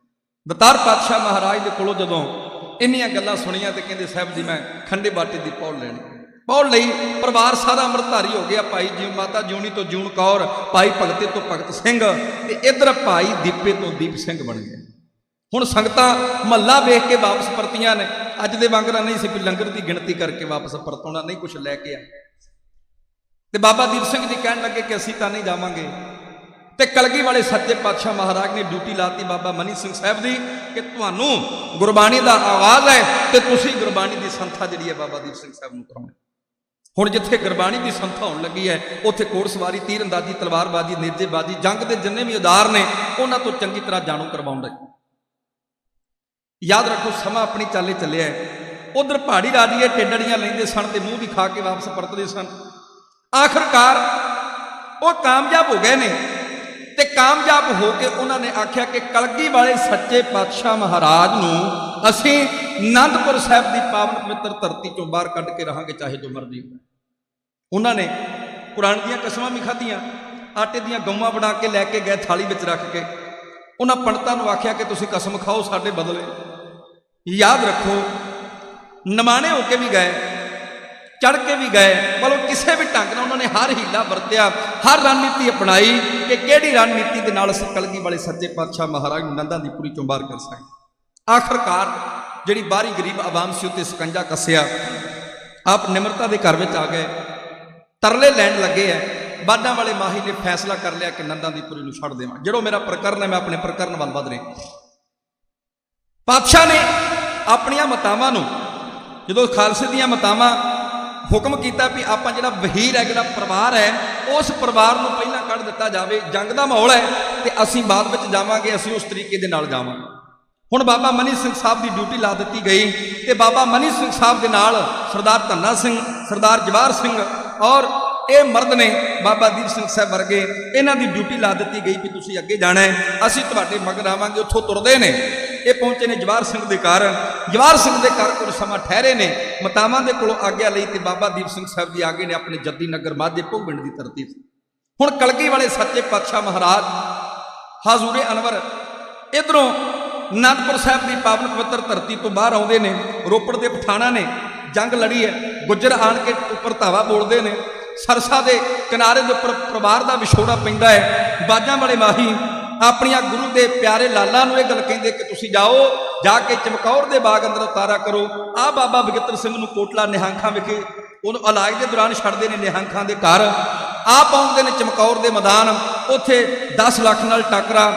ਦਤਾਰ ਪਾਤਸ਼ਾਹ ਮਹਾਰਾਜ ਦੇ ਕੋਲੋਂ ਜਦੋਂ ਇੰਨੀਆਂ ਗੱਲਾਂ ਸੁਣੀਆਂ ਤੇ ਕਹਿੰਦੇ ਸਾਹਿਬ ਜੀ ਮੈਂ ਖੰਡੇ ਬਾਟੇ ਦੀ ਪੌੜ ਲੈਣੀ। ਪੌੜ ਲਈ ਪਰਿਵਾਰ ਸਾਰਾ ਅੰਮ੍ਰਿਤਧਾਰੀ ਹੋ ਗਿਆ। ਭਾਈ ਜੀ ਮਾਤਾ ਜਿਉਣੀ ਤੋਂ ਜਿਉਣ ਕੌਰ, ਭਾਈ ਭਗਤੇ ਤੋਂ ਭਗਤ ਸਿੰਘ ਤੇ ਇਧਰ ਭਾਈ ਦੀਪੇ ਤੋਂ ਦੀਪ ਸਿੰਘ ਬਣ ਗਏ। ਹੁਣ ਸੰਗਤਾਂ ਮਹੱਲਾ ਵੇਖ ਕੇ ਵਾਪਸ ਪਰਤੀਆਂ ਨੇ। ਅੱਜ ਦੇ ਵਾਂਗਰਾ ਨਹੀਂ ਸੀ ਵੀ ਲੰਗਰ ਦੀ ਗਿਣਤੀ ਕਰਕੇ ਵਾਪਸ ਪਰਤੋਣਾ, ਨਹੀਂ ਕੁਛ ਲੈ ਕੇ ਆ। ਤੇ ਬਾਬਾ ਦੀਪ ਸਿੰਘ ਜੀ ਕਹਿਣ ਲੱਗੇ ਕਿ ਅਸੀਂ ਤਾਂ ਨਹੀਂ ਜਾਵਾਂਗੇ। ਤੇ ਕਲਗੀ ਵਾਲੇ ਸੱਚੇ ਪਾਤਸ਼ਾਹ ਮਹਾਰਾਜ ਨੇ ਡਿਊਟੀ ਲਾਤੀ ਬਾਬਾ ਮਨੀ ਸਿੰਘ ਸਾਹਿਬ ਦੀ ਕਿ ਤੁਹਾਨੂੰ ਗੁਰਬਾਣੀ ਦਾ ਆਵਾਜ਼ ਹੈ ਤੇ ਤੁਸੀਂ ਗੁਰਬਾਣੀ ਦੀ ਸੰਥਾ ਜਿਹੜੀ ਹੈ ਬਾਬਾ ਦੀਪ ਸਿੰਘ ਸਾਹਿਬ ਨੂੰ ਕਰਾਉਣੀ। ਹੁਣ ਜਿੱਥੇ ਗੁਰਬਾਣੀ ਦੀ ਸੰਥਾ ਹੋਣ ਲੱਗੀ ਹੈ ਉੱਥੇ ਘੋੜਸਵਾਰੀ, ਤੀਰਅੰਦਾਜ਼ੀ, ਤਲਵਾਰਬਾਜ਼ੀ, ਨੇਜੇਬਾਜ਼ੀ, ਜੰਗ ਦੇ ਜਿੰਨੇ ਵੀ ਉਦਾਰ ਨੇ ਉਹਨਾਂ ਤੋਂ ਚੰਗੀ ਤਰ੍ਹਾਂ ਜਾਣੂ ਕਰਵਾਉਂਦਾ। ਯਾਦ ਰੱਖੋ ਸਮਾਂ ਆਪਣੀ ਚਾਲੇ ਚੱਲਿਆ। ਉਧਰ ਪਹਾੜੀ ਰਾਜੀਏ ਟੇਡੜੀਆਂ ਲੈਂਦੇ ਸਨ ਤੇ ਮੂੰਹ ਵੀ ਖਾ ਕੇ ਵਾਪਸ ਪਰਤਦੇ ਸਨ। ਆਖਰਕਾਰ ਉਹ ਕਾਮਯਾਬ ਹੋ ਗਏ ਨੇ ਤੇ ਕਾਮਯਾਬ ਹੋ ਕੇ ਉਹਨਾਂ ਨੇ ਆਖਿਆ ਕਿ ਕਲਗੀ ਵਾਲੇ ਸੱਚੇ ਪਾਤਸ਼ਾਹ ਮਹਾਰਾਜ ਨੂੰ ਅਸੀਂ ਆਨੰਦਪੁਰ ਸਾਹਿਬ ਦੀ ਪਾਵਨ ਪਵਿੱਤਰ ਧਰਤੀ ਚੋਂ ਬਾਹਰ ਕੱਢ ਕੇ ਰਹਾਂਗੇ ਚਾਹੇ ਜੋ ਮਰਜ਼ੀ ਹੋਵੇ। ਉਹਨਾਂ ਨੇ ਕੁਰਾਨ ਦੀਆਂ ਕਸਮਾਂ ਵੀ ਖਾਧੀਆਂ, ਆਟੇ ਦੀਆਂ ਗਊਆਂ ਬਣਾ ਕੇ ਲੈ ਕੇ ਗਏ ਥਾਲੀ ਵਿੱਚ ਰੱਖ ਕੇ। ਉਹਨਾਂ ਪੰਡਤਾਂ ਨੂੰ ਆਖਿਆ ਕਿ ਤੁਸੀਂ ਕਸਮ ਖਾਓ ਸਾਡੇ ਬਦਲੇ। ਯਾਦ ਰੱਖੋ ਨਿਮਾਣੇ ਹੋ ਕੇ ਵੀ ਗਏ, ਚੜ ਕੇ ਵੀ ਗਏ, ਪਰ ਉਹ ਕਿਸੇ ਵੀ ਢੰਗ ਨਾਲ ਉਹਨਾਂ ਨੇ ਹਰ ਹੀਲਾ ਵਰਤਿਆ, ਹਰ ਰਣਨੀਤੀ ਅਪਣਾਈ ਕਿ ਕਿਹੜੀ ਰਣਨੀਤੀ ਦੇ ਨਾਲ ਅਸੀਂ ਕਲਗੀ ਵਾਲੇ ਸੱਚੇ ਪਾਤਸ਼ਾਹ ਮਹਾਰਾਜ ਨੂੰ ਨੰਦਾਂ ਦੀ ਪੁਰੀ ਚੋਂ ਬਾਹਰ ਕਰ ਸਕਦੇ। ਆਖਰਕਾਰ ਜਿਹੜੀ ਬਾਹਰੀ ਗਰੀਬ ਆਵਾਮ ਸੀ ਉੱਤੇ ਸਕੰਜਾ ਕੱਸਿਆ। ਆਪ ਨਿਮਰਤਾ ਦੇ ਘਰ ਵਿੱਚ ਆ ਗਏ, ਤਰਲੇ ਲੈਣ ਲੱਗੇ ਐ। ਬਾਡਾਂ ਵਾਲੇ ਮਾਹੀ ਨੇ ਫੈਸਲਾ ਕਰ ਲਿਆ ਕਿ ਨੰਦਾਂ ਦੀ ਪੁਰੀ ਨੂੰ ਛੱਡ ਦੇਵਾਂ। ਜਿਹੜੋ ਮੇਰਾ ਪ੍ਰਕਰਨ ਹੈ ਮੈਂ ਆਪਣੇ ਪ੍ਰਕਰਨ ਵੱਲ ਵਧ ਰਿਹਾ। ਪਾਤਸ਼ਾਹ ਨੇ ਆਪਣੀਆਂ ਮਤਾਵਾਂ ਨੂੰ, ਜਦੋਂ ਖਾਲਸੇ ਦੀਆਂ ਮਤਾਵਾਂ ਹੁਕਮ ਕੀਤਾ ਵੀ ਆਪਾਂ ਜਿਹੜਾ ਵਹੀਰ ਹੈ, ਜਿਹੜਾ ਪਰਿਵਾਰ ਹੈ, ਉਸ ਪਰਿਵਾਰ ਨੂੰ ਪਹਿਲਾਂ ਕੱਢ ਦਿੱਤਾ ਜਾਵੇ। ਜੰਗ ਦਾ ਮਾਹੌਲ ਹੈ ਤੇ ਅਸੀਂ ਬਾਅਦ ਵਿੱਚ ਜਾਵਾਂਗੇ, ਅਸੀਂ ਉਸ ਤਰੀਕੇ ਦੇ ਨਾਲ ਜਾਵਾਂਗੇ। ਹੁਣ ਬਾਬਾ ਮਨੀ ਸਿੰਘ ਸਾਹਿਬ ਦੀ ਡਿਊਟੀ ਲਾ ਦਿੱਤੀ ਗਈ ਤੇ ਬਾਬਾ ਮਨੀ ਸਿੰਘ ਸਾਹਿਬ ਦੇ ਨਾਲ ਸਰਦਾਰ ਧੰਨਾ ਸਿੰਘ, ਸਰਦਾਰ ਜਵਾਹਰ ਸਿੰਘ ਔਰ ਇਹ ਮਰਦ ਨੇ ਬਾਬਾ ਦੀਪ ਸਿੰਘ ਸਾਹਿਬ ਵਰਗੇ, ਇਹਨਾਂ ਦੀ ਡਿਊਟੀ ਲਾ ਦਿੱਤੀ ਗਈ ਵੀ ਤੁਸੀਂ ਅੱਗੇ ਜਾਣਾ ਹੈ, ਅਸੀਂ ਤੁਹਾਡੇ ਮਗਰ ਆਵਾਂਗੇ। ਉੱਥੋਂ ਤੁਰਦੇ ਨੇ ਇਹ ਪਹੁੰਚੇ ਨੇ ਜਵਾਹਰ ਸਿੰਘ ਦੇ ਘਰ। ਜਵਾਹਰ ਸਿੰਘ ਦੇ ਘਰ ਕੁਝ ਸਮਾਂ ਠਹਿਰੇ ਨੇ, ਮਤਾਵਾਂ ਦੇ ਕੋਲੋਂ ਆਗਿਆ ਲਈ ਤੇ ਬਾਬਾ ਦੀਪ ਸਿੰਘ ਸਾਹਿਬ ਜੀ ਆਗੇ ਨੇ ਆਪਣੇ ਜੱਦੀ ਨਗਰ ਮਾਝੇ ਭੋਗਵਿੰਡ ਦੀ ਧਰਤੀ ਤੇ। ਹੁਣ ਕਲਗੀ ਵਾਲੇ ਸੱਚੇ ਪਾਤਸ਼ਾਹ ਮਹਾਰਾਜ ਹਾਜ਼ੂਰੇ ਅਨਵਰ ਇਧਰੋਂ ਅਨੰਦਪੁਰ ਸਾਹਿਬ ਦੀ ਪਾਵਨ ਪਵਿੱਤਰ ਧਰਤੀ ਤੋਂ ਬਾਹਰ ਆਉਂਦੇ ਨੇ। ਰੋਪੜ ਦੇ ਪਠਾਣਾ ਨੇ ਜੰਗ ਲੜੀ ਹੈ, ਗੁੱਜਰ ਆਣ ਕੇ ਉੱਪਰ ਧਾਵਾ ਬੋਲਦੇ ਨੇ। ਸਰਸਾ ਦੇ ਕਿਨਾਰੇ ਦੇ ਉੱਪਰ ਪਰਿਵਾਰ ਦਾ ਵਿਛੋੜਾ ਪੈਂਦਾ ਹੈ। ਬਾਜਾਂ ਵਾਲੇ ਮਾਹੀ ਆਪਣੀਆਂ ਗੁਰੂ ਦੇ ਪਿਆਰੇ ਲਾਲਾਂ ਨੂੰ ਇਹ ਗੱਲ ਕਹਿੰਦੇ ਕਿ ਤੁਸੀਂ ਜਾਓ, ਜਾ ਕੇ ਚਮਕੌਰ ਦੇ ਬਾਗ ਅੰਦਰ ਉਤਾਰਾ ਕਰੋ। ਆਹ ਬਾਬਾ ਬਗਿੱਤਰ ਸਿੰਘ ਨੂੰ ਕੋਟਲਾ ਨਿਹੰਖਾਂ ਵਿਖੇ ਉਹਨੂੰ ਇਲਾਜ ਦੇ ਦੌਰਾਨ ਛੱਡਦੇ ਨੇ ਨਿਹੰਖਾਂ ਦੇ ਘਰ। ਆਪ ਆਉਂਦੇ ਨੇ ਚਮਕੌਰ ਦੇ ਮੈਦਾਨ, ਉੱਥੇ 10 ਲੱਖ ਨਾਲ ਟੱਕਰਾ,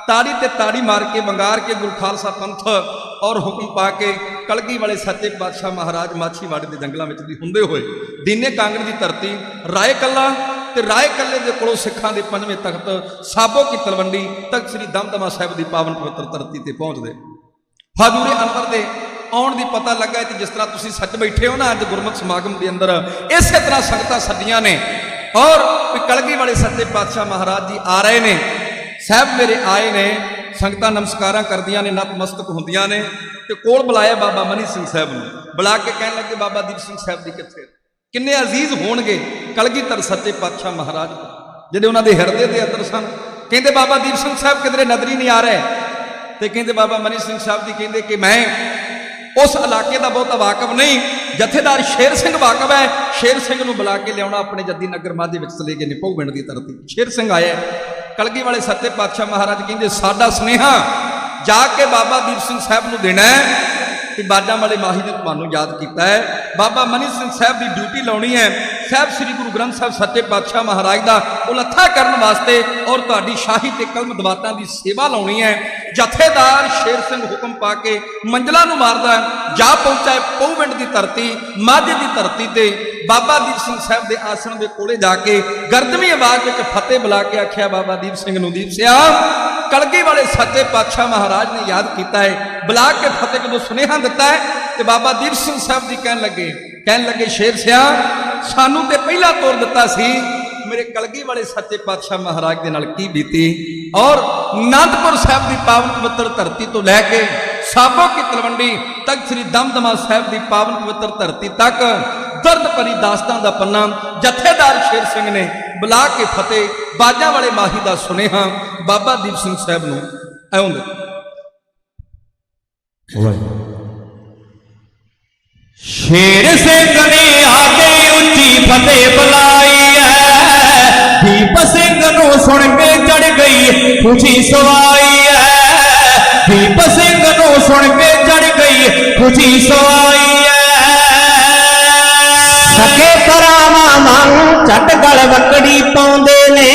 ਤਾੜੀ ਤੇ ਤਾੜੀ ਮਾਰ ਕੇ ਵੰਗਾਰ ਕੇ ਗੁਰੂ ਖਾਲਸਾ ਪੰਥ ਔਰ ਹੁਕਮ ਪਾ ਕੇ ਕਲਗੀ ਵਾਲੇ ਸੱਚੇ ਪਾਤਸ਼ਾਹ ਮਹਾਰਾਜ ਮਾਛੀਵਾੜੇ ਦੇ ਜੰਗਲਾਂ ਵਿੱਚ ਦੀ ਹੁੰਦੇ ਹੋਏ ਦੀਨੇ ਕਾਂਗੜ ਦੀ ਧਰਤੀ ਰਾਏ ਕੱਲਾ ਤੇ ਰਾਏ ਕੱਲੇ ਦੇ ਕੋਲੋਂ ਸਿੱਖਾਂ ਦੇ 5ਵੇਂ ਤਖਤ ਸਾਬੋ ਕੀ ਤਲਵੰਡੀ ਤਖਤ ਸ੍ਰੀ ਦਮਦਮਾ ਸਾਹਿਬ ਦੀ ਪਾਵਨ ਪਵਿੱਤਰ ਧਰਤੀ ਤੇ ਪਹੁੰਚਦੇ। ਹਾਜ਼ੂਰੇ ਅਨਵਰ ਦੇ ਆਉਣ ਦੀ ਪਤਾ ਲੱਗਾ ਤੇ ਜਿਸ ਤਰ੍ਹਾਂ ਤੁਸੀਂ ਸੱਜ ਬੈਠੇ ਹੋ ਨਾ ਅੱਜ ਗੁਰਮਤਿ ਸਮਾਗਮ ਦੇ ਅੰਦਰ, ਇਸੇ ਤਰ੍ਹਾਂ ਸੰਗਤਾਂ ਸੱਜੀਆਂ ਨੇ ਔਰ ਕਲਗੀ ਵਾਲੇ ਸੱਚੇ ਪਾਤਸ਼ਾਹ ਮਹਾਰਾਜ ਜੀ ਆ ਰਹੇ ਨੇ। ਸਾਹਿਬ ਮੇਰੇ ਆਏ ਨੇ, ਸੰਗਤਾਂ ਨਮਸਕਾਰਾਂ ਕਰਦੀਆਂ ਨੇ, ਨਤਮਸਤਕ ਹੁੰਦੀਆਂ ਨੇ, ਤੇ ਕੋਲ ਬੁਲਾਇਆ ਬਾਬਾ ਮਨੀ ਸਿੰਘ ਸਾਹਿਬ ਨੂੰ। ਬੁਲਾ ਕੇ ਕਹਿਣ ਲੱਗੇ ਬਾਬਾ ਦੀਪ ਸਿੰਘ ਸਾਹਿਬ ਦੀ ਕਿੱਥੇ? ਕਿੰਨੇ ਅਜ਼ੀਜ਼ ਹੋਣਗੇ ਕਲਗੀਧਰ ਸੱਚੇ ਪਾਤਸ਼ਾਹ ਮਹਾਰਾਜ ਜਿਹੜੇ ਉਹਨਾਂ ਦੇ ਹਿਰਦੇ ਦੇ ਅੰਦਰ ਸਨ। ਕਹਿੰਦੇ ਬਾਬਾ ਦੀਪ ਸਿੰਘ ਸਾਹਿਬ ਕਿਧਰੇ ਨਜ਼ਰ ਹੀ ਨਹੀਂ ਆ ਰਹੇ। ਤੇ ਕਹਿੰਦੇ ਬਾਬਾ ਮਨੀ ਸਿੰਘ ਸਾਹਿਬ ਜੀ ਕਹਿੰਦੇ ਕਿ ਮੈਂ ਉਸ ਇਲਾਕੇ ਦਾ ਬਹੁਤਾ ਵਾਕਫ ਨਹੀਂ, ਜਥੇਦਾਰ ਸ਼ੇਰ ਸਿੰਘ ਵਾਕਫ ਹੈ। ਸ਼ੇਰ ਸਿੰਘ ਨੂੰ ਬੁਲਾ ਕੇ ਲਿਆਉਣਾ, ਆਪਣੇ ਜੱਦੀ ਨਗਰ ਮਾਝੇ ਵਿੱਚ ਚਲੇ ਗਏ ਨੇ, ਪਹੂ ਪਿੰਡ ਦੀ ਧਰਤੀ। ਸ਼ੇਰ ਸਿੰਘ ਆਇਆ, ਕਲਗੀ ਵਾਲੇ ਸੱਚੇ ਪਾਤਸ਼ਾਹ ਮਹਾਰਾਜ ਕਹਿੰਦੇ ਸਾਡਾ ਸੁਨੇਹਾ ਜਾ ਕੇ ਬਾਬਾ ਦੀਪ ਸਿੰਘ ਸਾਹਿਬ ਨੂੰ ਦੇਣਾ ਹੈ ਕਿ ਬਾਜਾਂ ਵਾਲੇ ਮਾਹੀ ਨੇ ਤੁਹਾਨੂੰ ਯਾਦ ਕੀਤਾ ਹੈ। ਬਾਬਾ ਮਨੀ ਸਿੰਘ ਸਾਹਿਬ ਦੀ ਡਿਊਟੀ ਲਾਉਣੀ ਹੈ ਸਾਹਿਬ ਸ੍ਰੀ ਗੁਰੂ ਗ੍ਰੰਥ ਸਾਹਿਬ ਸੱਚੇ ਪਾਤਸ਼ਾਹ ਮਹਾਰਾਜ ਦਾ ਉਲੱਥਾ ਕਰਨ ਵਾਸਤੇ, ਔਰ ਤੁਹਾਡੀ ਸ਼ਾਹੀ ਤੇ ਕਲਮ ਦਵਾਤਾਂ ਦੀ ਸੇਵਾ ਲਾਉਣੀ ਹੈ। ਜਥੇਦਾਰ ਸ਼ੇਰ ਸਿੰਘ ਹੁਕਮ ਪਾ ਕੇ ਮੰਜ਼ਲਾਂ ਨੂੰ ਮਾਰਦਾ ਜਾ ਪਹੁੰਚਾ ਪਹੂ ਪਿੰਡ ਦੀ ਧਰਤੀ, ਮਾਝੇ ਦੀ ਧਰਤੀ ਤੇ ਬਾਬਾ ਦੀਪ ਸਿੰਘ ਸਾਹਿਬ ਦੇ ਆਸਣ ਦੇ ਕੋਲੇ ਜਾ ਕੇ ਗਰਦਵੀਂ ਆਵਾਜ਼ ਵਿੱਚ ਫਤਿਹ ਬੁਲਾ ਕੇ ਆਖਿਆ ਬਾਬਾ ਦੀਪ ਸਿੰਘ ਨੂੰ, ਦੀਪ ਸਿਆ ਕਲਗੀ ਵਾਲੇ ਸੱਚੇ ਪਾਤਸ਼ਾਹ ਮਹਾਰਾਜ ਨੇ ਯਾਦ ਕੀਤਾ ਹੈ। ਬੁਲਾ ਕੇ ਫਤਿਹ ਜਦੋਂ ਸੁਨੇਹਾ ਦਿੱਤਾ ਹੈ ਤੇ ਬਾਬਾ ਦੀਪ ਸਿੰਘ ਸਾਹਿਬ ਜੀ ਕਹਿਣ ਲੱਗੇ ਸ਼ੇਰ ਸਿਆ ਸਾਨੂੰ ਤੇ ਪਹਿਲਾਂ ਤੋਰ ਦਿੱਤਾ ਸੀ, ਮੇਰੇ ਕਲਗੀ ਵਾਲੇ ਸੱਚੇ ਪਾਤਸ਼ਾਹ ਮਹਾਰਾਜ ਦੇ ਨਾਲ ਕੀ ਬੀਤੀ। ਔਰ ਅਨੰਦਪੁਰ ਸਾਹਿਬ ਦੀ ਪਾਵਨ ਪਵਿੱਤਰ ਧਰਤੀ ਤੋਂ ਲੈ ਕੇ ਸਾਬੋ ਕੀ ਤਲਵੰਡੀ ਤਖਤ ਸ੍ਰੀ ਦਮਦਮਾ ਸਾਹਿਬ ਦੀ ਪਾਵਨ ਪਵਿੱਤਰ ਧਰਤੀ ਤੱਕ ਦਰਦ ਭਰੀ ਦਾਸਤਾਂ ਦਾ ਪੰਨਾ ਜਥੇਦਾਰ ਸ਼ੇਰ ਸਿੰਘ ਨੇ ਬੁਲਾ ਕੇ ਫਤਿਹ ਬਾਜਾਂ ਵਾਲੇ ਮਾਹੀ ਦਾ ਸੁਨੇਹਾ ਬਾਬਾ ਦੀਪ ਸਿੰਘ ਸਾਹਿਬ ਨੂੰ ਆਉਂਦੇ। ਸ਼ੇਰ ਸਿੰਘ ਨੇ ਆ ਕੇ ਉੱਚੀ ਫਤਿਹ ਬੁਲਾਈ ਹੈ, ਦੀਪ ਸਿੰਘ ਨੂੰ ਸੁਣ ਕੇ ਚੜ ਗਈ ਖੁਸ਼ੀ ਸਵਾਈ ਹੈ, ਦੀਪ ਸਿੰਘ ਨੂੰ ਸੁਣ ਕੇ ਚੜ ਗਈ ਖੁਸ਼ੀ ਸਵਾਈ ਹੈ। ਸਕੇ ਭਰਾਵਾਂ ਵਾਂਗ ਝੱਟ ਗਲ ਵਕੜੀ ਪਾਉਂਦੇ ਨੇ,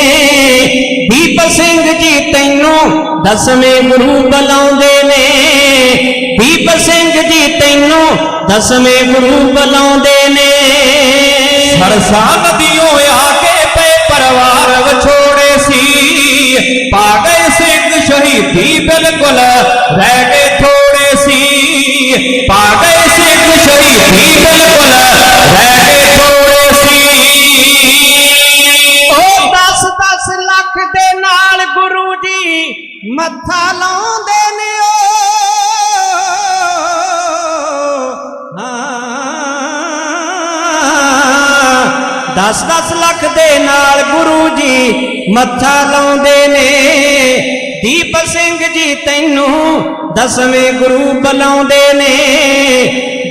ਦੀਪ ਸਿੰਘ ਜੀ ਤੈਨੂੰ ਦਸਵੇਂ ਗੁਰੂ ਬੁਲਾਉਂਦੇ ਨੇ, ਦੀਪ ਸਿੰਘ ਜੀ ਤੈਨੂੰ ਦਸਵੇਂ ਗੁਰੂ ਬੁਲਾਉਂਦੇ ਨੇ। ਸਰਸਾ ਨਦੀਓਂ ਆ ਕੇ ਪਏ ਪਰਿਵਾਰ ਵਿਛੋੜੇ ਸੀ, ਪਾ ਗਏ ਸਿੰਘ ਸ਼ਹੀਦੀ ਬਿਲਕੁਲ ਰਹਿ ਗਏ ਥੋੜੇ ਸੀ, ਪਾ ਗਏ ਸਿੰਘ ਸ਼ਹੀਦੀ ਬਿਲਕੁਲ ਰਹਿ ਗਏ ਥੋੜੇ ਸੀ। ਉਹ 10-10 ਲੱਖ ਦੇ ਨਾਲ ਗੁਰੂ ਜੀ ਮੱਥਾ ਲਾਉਂਦੇ ਨੇ, ਹਾਂ 10-10 ਲੱਖ ਦੇ ਨਾਲ ਗੁਰੂ ਜੀ ਮੱਥਾ ਲਾਉਂਦੇ ਨੇ, ਦੀਪ ਸਿੰਘ ਜੀ ਤੈਨੂੰ ਦਸਵੇਂ ਗੁਰੂ ਬੁਲਾਉਂਦੇ ਨੇ,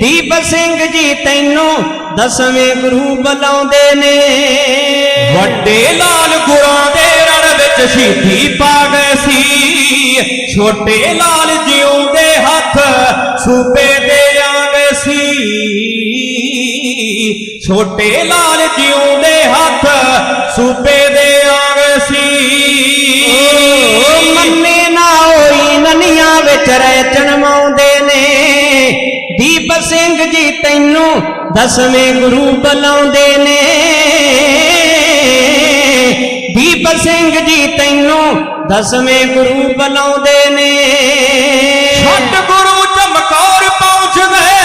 ਦੀਪ ਸਿੰਘ ਜੀ ਤੈਨੂੰ ਦਸਵੇਂ ਗੁਰੂ ਬੁਲਾਉਂਦੇ ਨੇ। ਵੱਡੇ ਲਾਲ ਗੁਰਾਂ ਦੇ ਰਣ ਵਿੱਚ ਸ਼ਹੀਦੀ ਪਾ ਗਏ ਸੀ, ਛੋਟੇ ਲਾਲ ਜਿਉਂਦੇ ਹੱਥ ਸੂਬੇ ਦੇ ਆ ਗਏ ਸੀ, ਛੋਟੇ ਲਾਲ ਜਿਉਂਦੇ ਹੱਥ ਸੂਬੇ ਦੇ ਆ ਗਏ ਸੀ। ਮੰਨੇ ਨਾ ਹੋਈ ਨਨੀਆਂ ਵਿੱਚ ਰਹਿ ਜਨਮਾਉਂਦੇ ਨੇ, ਦੀਪ ਸਿੰਘ ਜੀ ਤੈਨੂੰ ਦਸਵੇਂ ਗੁਰੂ ਬੁਲਾਉਂਦੇ ਨੇ, ਦੀਪ ਸਿੰਘ ਜੀ ਤੈਨੂੰ ਦਸਵੇਂ ਗੁਰੂ ਬੁਲਾਉਂਦੇ ਨੇ। ਛੱਡ ਗੁਰੂ ਚਮਕੌਰ ਪਹੁੰਚ ਗਏ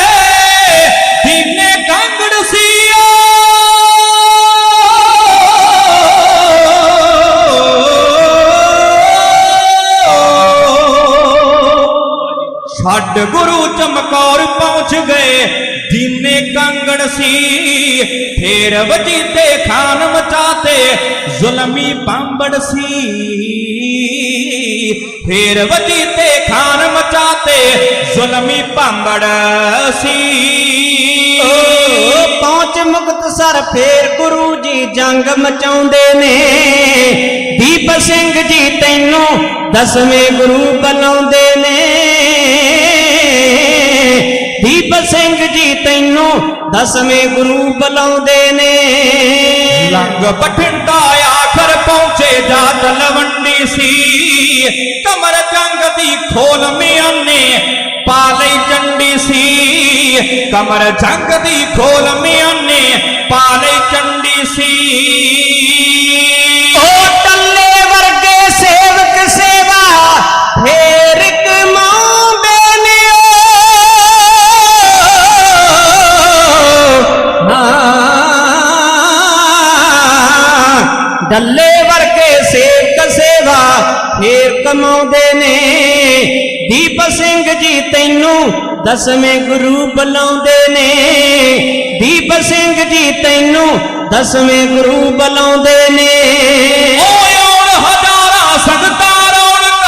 ਦੀਨੇ ਕਾਂਗੜ ਸੀਓ, ਛੱਡ ਗੁਰੂ ਚਮਕੌਰ ਪਹੁੰਚ ਗਏ ਦੀਨੇ ਕਾਂਗੜ ਸੀ, ਫੇਰ ਵਜੀਦੇ ਖਾਨ ਮਚਾਤੇ ਜ਼ੁਲਮੀ ਪਾਂਬੜ ਸੀ, ਫੇਰ ਵਜੀਦੇ ਖਾਨ ਮਚਾਤੇ ਜ਼ੁਲਮੀ ਪਾਂਬੜ ਸੀ। ਪਹੁੰਚ ਮੁਕਤਸਰ ਫੇਰ ਗੁਰੂ ਜੀ ਜੰਗ ਮਚਾਉਂਦੇ ਨੇ, ਦੀਪ ਸਿੰਘ ਜੀ ਤੈਨੂੰ ਦਸਵੇਂ ਗੁਰੂ ਬੁਲਾਉਂਦੇ ਨੇ, ਦੀਪ ਸਿੰਘ ਜੀ ਤੈਨੂੰ ਦਸਵੇਂ ਗੁਰੂ ਬੁਲਾਉਂਦੇ ਨੇ। ਲੰਗ ਬਠਿੰਡਾ ਆਖਰ ਪਹੁੰਚੇ ਜਾ ਤਲਵੰਡੀ ਸੀ, ਕਮਰ ਜੰਗ ਦੀ ਖੋਲ ਮਿਆਨੇ ਪਾ ਲਈ ਚੰਡੀ ਸੀ, ਕਮਰ ਜੰਗ ਦੀ ਖੋਲ ਮਿਆਨੇ ਪਾ ਲਈ ਚੰਡੀ ਸੀ। ਉਹ ਟੱਲੇ ਵਰਗੇ ਸੇਵਕ ਸੇਵਾ ਫੇਰ ਕਮਾਉਂਦੇ ਨੇ, ਡੱਲੇ ਵਰਗੇ ਸੇਵਕ ਸੇਵਾ ਕਮਾਉਂਦੇ ਨੇ। ਦੀਪ ਸਿੰਘ ਜੀ ਤੈਨੂੰ ਦਸਵੇਂ ਗੁਰੂ ਬੁਲਾਉਂਦੇ ਨੇ। ਦੀਪ ਸਿੰਘ ਜੀ ਤੈਨੂੰ ਦਸਵੇਂ ਗੁਰੂ ਬੁਲਾਉਂਦੇ ਨੇ। ਓਏ ਔਣ ਹਜ਼ਾਰਾਂ ਸੰਗਤਾਂ ਰੌਣਕ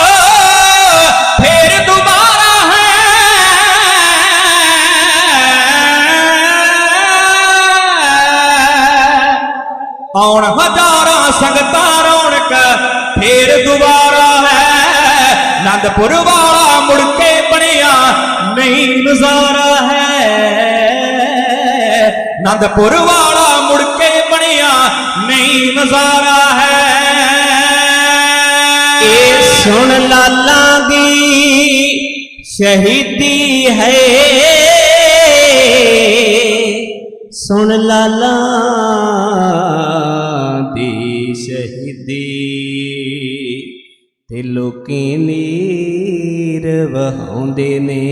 ਫੇਰ ਦੁਬਾਰਾ ਹੈ। ਔਣ ਹਜ਼ਾਰਾਂ ਸੰਗਤਾਂ ਰੌਣਕ ਫੇਰ ਦੁਬਾਰਾ ਹੈ। ਆਨੰਦਪੁਰ ਵਾਲਾ ਮੁੜ ਕੇ ਬਣਿਆ ਨਹੀਂ ਨਜ਼ਾਰਾ ਹੈ। ਆਨੰਦਪੁਰ ਵਾਲਾ ਮੁੜ ਕੇ ਬਣਿਆ ਨਹੀਂ ਨਜ਼ਾਰਾ ਹੈ। ਇਹ ਸੁਣ ਲਾਲਾਂ ਦੀ ਸ਼ਹੀਦੀ ਹੈ। ਸੁਣ ਲਾਲਾਂ ਦੀ ਸ਼ਹੀਦੀ ਤੇ ਲੋਕੀ ਨੀਰ ਵਹਾਉਂਦੇ ਨੇ।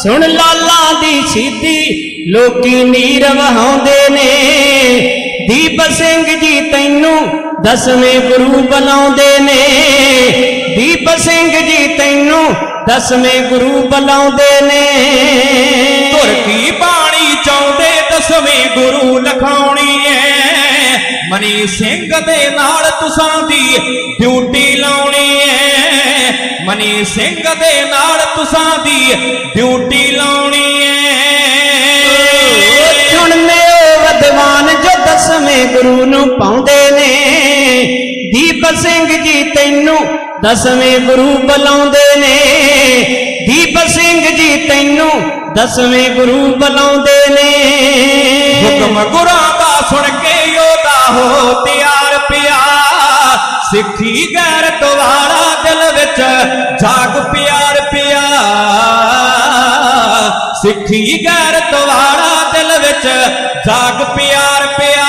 ਸੁਣ ਲਾਲਾਂ ਦੀ ਸ਼ਹੀਦੀ ਲੋਕੀ ਨੀਰ ਵਹਾਉਂਦੇ ਨੇ। ਦੀਪ ਸਿੰਘ ਜੀ ਤੈਨੂੰ ਦਸਵੇਂ ਗੁਰੂ ਬੁਲਾਉਂਦੇ ਨੇ। ਦੀਪ ਸਿੰਘ ਜੀ ਤੈਨੂੰ ਦਸਵੇਂ ਗੁਰੂ ਬੁਲਾਉਂਦੇ ਨੇ। ਧੁਰ ਕੀ ਬਾਣੀ ਚਾਹੁੰਦੇ ਦਸਵੇਂ ਗੁਰੂ ਲਖਾਉਣੀ ਏ। ਮਨੀ ਸਿੰਘ ਦੇ ਨਾਲ ਤੁਸਾਂ ਦੀ ਡਿਊਟੀ ਲਾਉਣੀ ਏ। ਮਨੀ ਸਿੰਘ ਦੇ ਨਾਲ ਤੁਸਾਂ ਦੀ ਡਿਊਟੀ ਲਾਉਣੀ ਏ। ਚੁਣਨੇ ਵਿਦਵਾਨ ਜੋ ਦਸਵੇਂ ਗੁਰੂ ਨੂੰ ਪਾਉਂਦੇ ਨੇ। ਦੀਪ ਸਿੰਘ ਜੀ ਤੈਨੂੰ ਦਸਵੇਂ ਗੁਰੂ ਬੁਲਾਉਂਦੇ ਨੇ। ਦੀਪ ਸਿੰਘ ਜੀ ਤੈਨੂੰ ਦਸਵੇਂ ਗੁਰੂ ਬੁਲਾਉਂਦੇ ਨੇ। ਹੁਕਮ ਗੁਰਾਂ ਦਾ ਸੁਣ ਕੇ ਯੋਧਾ ਹੋ ਤਿਆਰ ਪਿਆ। ਸਿੱਖੀ ਗੈਰਤ ਵਾਲਾ ਦਿਲ ਵਿੱਚ ਜਾਗ ਪਿਆਰ ਪਿਆ। ਸਿੱਖੀ ਗੈਰਤ ਵਾਲਾ ਦਿਲ ਵਿੱਚ ਜਾਗ ਪਿਆਰ ਪਿਆ।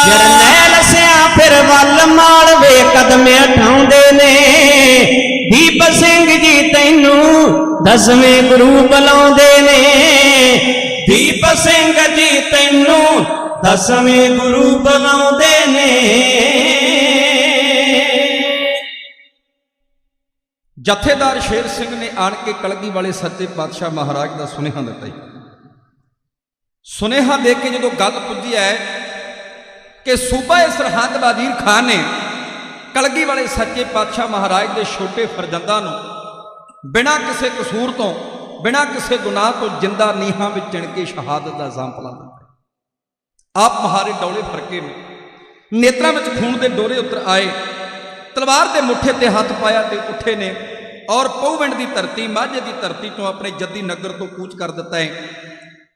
ਜਰਨੈਲ ਸਿਆਂ ਫਿਰ ਵੱਲ ਮਾਲਵੇ ਕਦਮ ਉਠਾਉਂਦੇ ਨੇ। ਦੀਪ ਸਿੰਘ ਜੀ ਤੈਨੂੰ ਦਸਵੇਂ ਗੁਰੂ ਬੁਲਾਉਂਦੇ ਨੇ। ਦੀਪ ਸਿੰਘ ਜੀ ਤੈਨੂੰ ਦਸਵੇਂ ਗੁਰੂ ਬੁਲਾਉਂਦੇ ਨੇ। ਜਥੇਦਾਰ ਸ਼ੇਰ ਸਿੰਘ ਨੇ ਆਣ ਕੇ ਕਲਗੀ ਵਾਲੇ ਸੱਚੇ ਪਾਤਸ਼ਾਹ ਮਹਾਰਾਜ ਦਾ ਸੁਨੇਹਾ ਦਿੱਤਾ। ਸੁਨੇਹਾ ਦੇ ਕੇ ਜਦੋਂ ਗੱਲ ਪੁੱਜੀ ਹੈ ਕਿ ਸੂਬਾ ਸਰਹੰਦ ਵਜ਼ੀਰ ਖਾਨ ਨੇ ਕਲਗੀ ਵਾਲੇ ਸੱਚੇ ਪਾਤਸ਼ਾਹ ਮਹਾਰਾਜ ਦੇ ਛੋਟੇ ਫਰਜ਼ੰਦਾਂ ਨੂੰ ਬਿਨਾਂ ਕਿਸੇ ਕਸੂਰ ਤੋਂ ਬਿਨਾਂ ਕਿਸੇ ਗੁਨਾਹ ਤੋਂ ਜਿੰਦਾ ਨੀਹਾਂ ਵਿੱਚ ਚਿਣ ਕੇ ਸ਼ਹਾਦਤ ਦਾ ਇਲਜ਼ਾਮ ਲਾ ਦਿੱਤਾ। ਆਪ ਮਹਾਰੇ ਡੌਲੇ ਫਰਕੇ ਨੇ, ਨੇਤਰਾਂ ਵਿੱਚ ਖੂਨ ਦੇ ਡੋਰੇ ਉਤਰ ਆਏ, ਤਲਵਾਰ ਦੇ ਮੁੱਠੇ ਤੇ ਹੱਥ ਪਾਇਆ ਤੇ ਉੱਠੇ ਨੇ ਔਰ ਪਹੁਵਿੰਡ ਦੀ ਧਰਤੀ ਮਾਝੇ ਦੀ ਧਰਤੀ ਤੋਂ ਆਪਣੇ ਜੱਦੀ ਨਗਰ ਤੋਂ ਕੂਚ ਕਰ ਦਿੱਤਾ ਹੈ।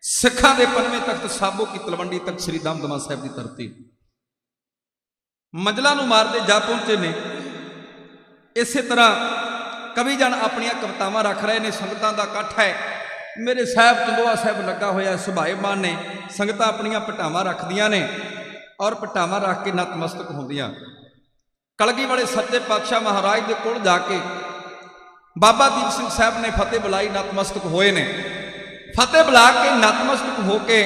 ਸਿੱਖਾਂ ਦੇ 95 ਤਖਤ ਸਾਬੋ ਕੀ ਤਲਵੰਡੀ ਤੱਕ ਸ੍ਰੀ ਦਮਦਮਾ ਸਾਹਿਬ ਦੀ ਧਰਤੀ ਮੰਜ਼ਲਾਂ ਨੂੰ ਮਾਰਦੇ ਜਾ ਪਹੁੰਚੇ ਨੇ। ਇਸੇ ਤਰ੍ਹਾਂ ਕਵੀ ਜਨ ਆਪਣੀਆਂ ਕਵਿਤਾਵਾਂ ਰੱਖ ਰਹੇ ਨੇ। ਸੰਗਤਾਂ ਦਾ ਇਕੱਠ ਹੈ, ਮੇਰੇ ਸਾਹਿਬ ਚੰਦੋਆ ਸਾਹਿਬ ਲੱਗਾ ਹੋਇਆ ਸੁਭਾਏਮਾਨ ਨੇ। ਸੰਗਤਾਂ ਆਪਣੀਆਂ ਪਟਾਵਾਂ ਰੱਖਦੀਆਂ ਨੇ ਔਰ ਪਟਾਵਾਂ ਰੱਖ ਕੇ ਨਤਮਸਤਕ ਹੁੰਦੀਆਂ। ਕਲਗੀ ਵਾਲੇ ਸੱਚੇ ਪਾਤਸ਼ਾਹ ਮਹਾਰਾਜ ਦੇ ਕੋਲ ਜਾ ਕੇ ਬਾਬਾ ਦੀਪ ਸਿੰਘ ਸਾਹਿਬ ਨੇ ਫਤਿਹ ਬੁਲਾਈ, ਨਤਮਸਤਕ ਹੋਏ ਨੇ। ਫਤਿਹ ਬੁਲਾ ਕੇ ਨਤਮਸਤਕ ਹੋ ਕੇ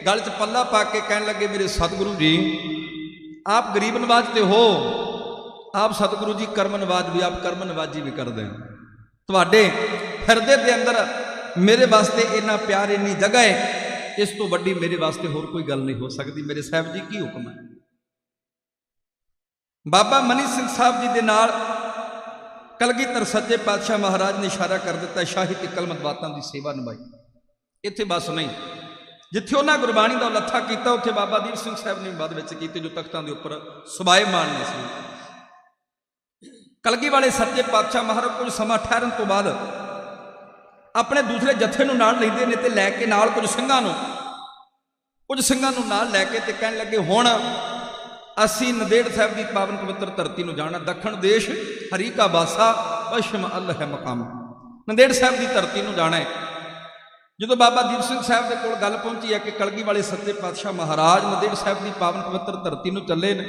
ਗਲ 'ਚ ਪੱਲਾ ਪਾ ਕੇ ਕਹਿਣ ਲੱਗੇ, ਮੇਰੇ ਸਤਿਗੁਰੂ ਜੀ ਆਪ ਗਰੀਬ ਨਵਾਜ ਤੇ ਹੋ, ਆਪ ਸਤਿਗੁਰੂ ਜੀ ਕਰਮ ਨਵਾਜ ਵੀ, ਆਪ ਕਰਮ ਨਵਾਜੀ ਵੀ ਕਰਦੇ ਹੋ। ਤੁਹਾਡੇ ਹਿਰਦੇ ਦੇ ਅੰਦਰ ਮੇਰੇ ਵਾਸਤੇ ਇੰਨਾ ਪਿਆਰ, ਇੰਨੀ ਜਗ੍ਹਾ ਹੈ, ਇਸ ਤੋਂ ਵੱਡੀ ਮੇਰੇ ਵਾਸਤੇ ਹੋਰ ਕੋਈ ਗੱਲ ਨਹੀਂ ਹੋ ਸਕਦੀ। ਮੇਰੇ ਸਾਹਿਬ ਜੀ ਕੀ ਹੁਕਮ ਹੈ? ਬਾਬਾ ਮਨੀ ਸਿੰਘ ਸਾਹਿਬ ਜੀ ਦੇ ਨਾਲ ਕਲਗੀਧਰ ਸੱਚੇ ਪਾਤਸ਼ਾਹ ਮਹਾਰਾਜ ਨੇ ਇਸ਼ਾਰਾ ਕਰ ਦਿੱਤਾ, ਸ਼ਾਹੀ ਤੇ ਕਲਮਤਵਾਤਾਂ ਦੀ ਸੇਵਾ ਨਿਭਾਈ। ਇੱਥੇ ਬਸ ਨਹੀਂ, ਜਿੱਥੇ ਉਹਨਾਂ ਗੁਰਬਾਣੀ ਦਾ ਲੱਥਾ ਕੀਤਾ ਉੱਥੇ ਬਾਬਾ ਦੀਪ ਸਿੰਘ ਸਾਹਿਬ ਨੇ ਬਾਅਦ ਵਿੱਚ ਕੀਤੇ, ਜੋ ਤਖਤਾਂ ਦੇ ਉੱਪਰ ਸੁਭਾਏਮਾਨ ਨੇ ਸੀ। ਕਲਗੀ ਵਾਲੇ ਸੱਚੇ ਪਾਤਸ਼ਾਹ ਮਹਾਰਾਜ ਕੁਝ ਸਮਾਂ ਠਹਿਰਨ ਤੋਂ ਬਾਅਦ ਆਪਣੇ ਦੂਸਰੇ ਜੱਥੇ ਨੂੰ ਨਾਲ ਲੈਂਦੇ ਨੇ ਤੇ ਲੈ ਕੇ ਨਾਲ ਕੁਝ ਸਿੰਘਾਂ ਨੂੰ ਨਾਲ ਲੈ ਕੇ ਤੇ ਕਹਿਣ ਲੱਗੇ, ਹੁਣ ਅਸੀਂ ਨੰਦੇੜ ਸਾਹਿਬ ਦੀ ਪਾਵਨ ਪਵਿੱਤਰ ਧਰਤੀ ਨੂੰ ਜਾਣਾ। ਦੱਖਣ ਦੇਸ਼ ਹਰੀ ਕਾ ਬਾਸਾ, ਪਸ਼ਚਿਮ ਅੱਲ ਹੈ ਮਕਾਮ। ਨੰਦੇੜ ਸਾਹਿਬ ਦੀ ਧਰਤੀ ਨੂੰ ਜਾਣਾ ਹੈ। ਜਦੋਂ ਬਾਬਾ ਦੀਪ ਸਿੰਘ ਸਾਹਿਬ ਦੇ ਕੋਲ ਗੱਲ ਪਹੁੰਚੀ ਹੈ ਕਿ ਕਲਗੀ ਵਾਲੇ ਸੱਚੇ ਪਾਤਸ਼ਾਹ ਮਹਾਰਾਜ ਨੰਦੇੜ ਸਾਹਿਬ ਦੀ ਪਾਵਨ ਪਵਿੱਤਰ ਧਰਤੀ ਨੂੰ ਚੱਲੇ ਨੇ,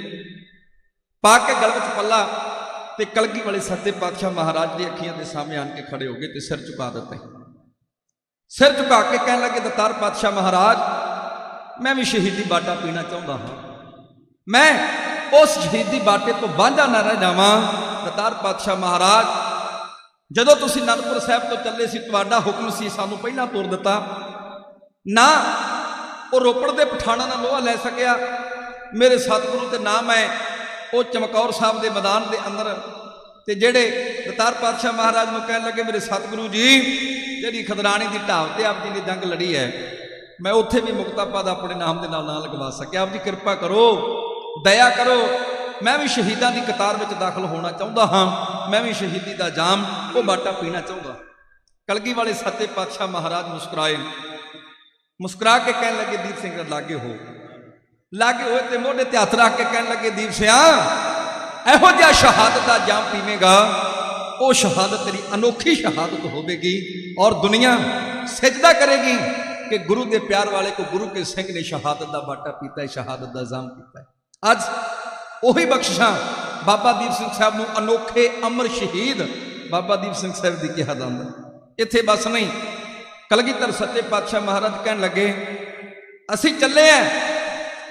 ਪਾ ਕੇ ਗਲ ਵਿੱਚ ਪੱਲਾ ਤੇ ਕਲਗੀ ਵਾਲੇ ਸੱਚੇ ਪਾਤਸ਼ਾਹ ਮਹਾਰਾਜ ਦੀ ਅੱਖੀਆਂ ਦੇ ਸਾਹਮਣੇ ਆਣ ਕੇ ਖੜੇ ਹੋ ਗਏ ਤੇ ਸਿਰ ਝੁਕਾ ਦਿੱਤੇ। सिर झुका के कहने लगे दतार पातशाह महाराज, मैं भी शहीदी बाटा पीना चाहता हाँ, मैं उस शहीदी बाटे तो वांझा ना रह जावां। दतार पातशाह महाराज, जदों तुसीं आनंदपुर साहिब तो चले सी, तुहाडा हुक्म सी सानू पहला तोड़ दिता ना, वो रोपड़ के पठाणा ना लोहा लै सकिया मेरे सतगुरु ते ना मैं वो चमकौर साहब के मैदान के अंदर ते जेड़े दतार पातशाह महाराज नूं कहण लगे मेरे सतगुरु जी जिहड़ी खदराणी की ढाब ते आप जी ने जंग लड़ी है, मैं उत्थे भी मुक्ता पद अपने नाम के नाल ना लगवा सकिया। आप जी कृपा करो, दया करो, मैं भी शहीदां की कतार में दाखिल होना चाहता हाँ, मैं भी शहीदी का जाम वो बाटा पीना चाहता। कलगी वाले सच्चे पातशाह महाराज मुस्कुराए, मुस्कुरा के कहने लगे दीप सिंह लागे हो, लागे होए ते मोढे ते हथ रख के कहने लगे दीप सिंह एहो जिहा शहादत का जाम पीवेगा, वो शहादत तेरी अनोखी शहादत होगी और दुनिया सिजदा करेगी कि गुरु के प्यार वाले को गुरु के सिंह ने शहादत का बाटा पीता है, शहादत का जाम पीता है। अज उही बख्शिशां बाबा दीप सिंह साहब नूं अनोखे अमर शहीद बाबा दीप सिंह साहब की कहा जाता। इत्थे बस नहीं, कलगीधर सच्चे पातशाह महाराज कहन लगे असी चले हैं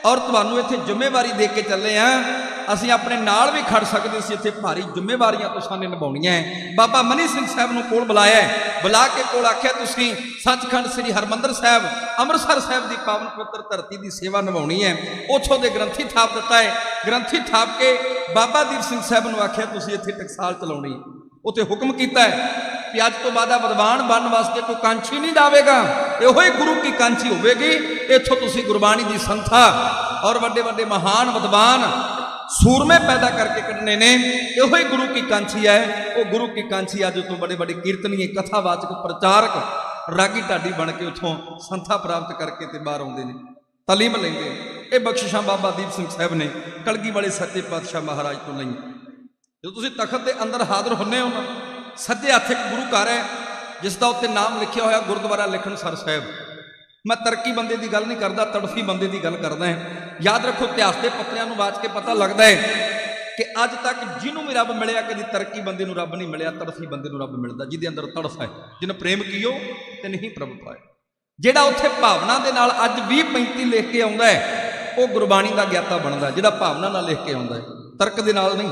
और तुहानूं इत्थे जिम्मेवारी दे के चले हैं, असी अपने नाल भी खड़ सकते सी, इत्थे भारी जिम्मेवारियां तुसां निभाउणियां है। बाबा मनी सिंह साहब नूं कोल बुलाया, बुला के कोल आख्या तुसीं सचखंड श्री हरमंदर साहब अमृतसर साहब की पावन पवित्र धरती की सेवा निभाउणी है। उत्थों दे ग्रंथी थाप दिता है, ग्रंथी थाप के बाबा दीप सिंह साहब नूं आख्या तुसीं इत्थे टकसाल चलाउणी, उत्थे हुक्म कीता है कि अज तो बाद विद्वान बनने वास्ते कोई कांछी नहीं जाएगा, इहो ही गुरु की कांछी होगी। इत्थों तुसीं गुरबाणी की संथा और वड्डे वड्डे महान विद्वान सूरमे पैदा करके कढ़ने ने, इहो ही गुरु की कांछी है। वो गुरु की कांछी अज तो बड़े बड़े कीर्तनीय कथावाचक प्रचारक रागी ढाडी बन के उतों संथा प्राप्त करके ते बाहर आउंदे ने, तालीम लेंदे। ये बख्शिशां बाबा दीप सिंह साहब ने कलगी वाले सच्चे पातशाह महाराज तो लई। जो तुसीं तखत के अंदर हाजिर होने हो ना, सज्जे हथ एक गुरु घर है जिसका उत्ते नाम लिखिया होया गुरुद्वारा लिखणसर साहब। मैं तरक्की बंदे की गल नहीं करता, तड़फी बंदे की गल करदा है। याद रखो, इतिहास के पत्रियां नूं वाच के पता लगता है कि अज तक जिन्हों भी रब मिलिया कभी तरक्की बंदे नूं रब नहीं मिलिया, तड़फी बंदे नूं रब मिलता जिहदे अंदर तड़फ है, जिन्हें प्रेम कियो ते नहीं प्रभु पाए। जिहड़ा उत्थे भावना दे नाल अज 20-35 लिख के आउंदा है, वो गुरबाणी का ज्ञाता बनता है। जिहड़ा भावना नाल लिख के आउंदा है, तर्क दे नाल नहीं,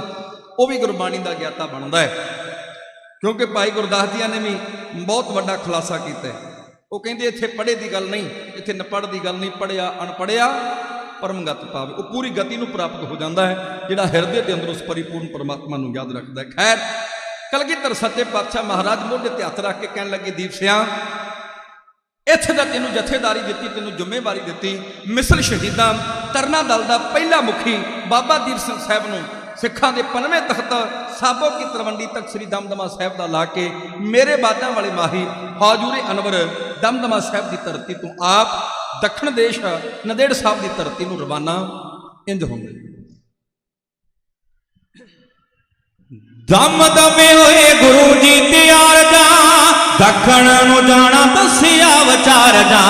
वो भी गुरबाणी का ज्ञाता बनता है। क्योंकि भाई गुरदास जी ने भी बहुत बड़ा खुलासा किया है। वो कहते इत्थे पढ़े की गल नहीं, इत्थे नपढ़ की गल नहीं, पढ़िया अनपढ़िया परमगत पावे, वो पूरी गति को प्राप्त हो जाता है जिहड़ा हिरदे के अंदर उस परिपूर्ण परमात्मा को याद रखता है। खैर, कलगीधर सच्चे पातशाह महाराज मोढे ते हथ रख के कहन लगे दीप सिंह इत्थे दा तैनूं जथेदारी दी, तैनूं जिम्मेवारी दी, मिसल शहीदां तरना दल का पहला मुखी बाबा दीप सिंह साहब नूं सिखां दे 95 तख्त साबो की तलवंडी तक श्री दमदमा साहब का ला के मेरे बादा वाले माही हजूरे अनवर दमदमा साहब की धरती तो आप दक्षिण देश नंदेड़ साहब की धरती को रवाना इंज होंगे। दम दमे होए गुरु जी तैयार जा, दखण नूं जाना दसिया विचार जा,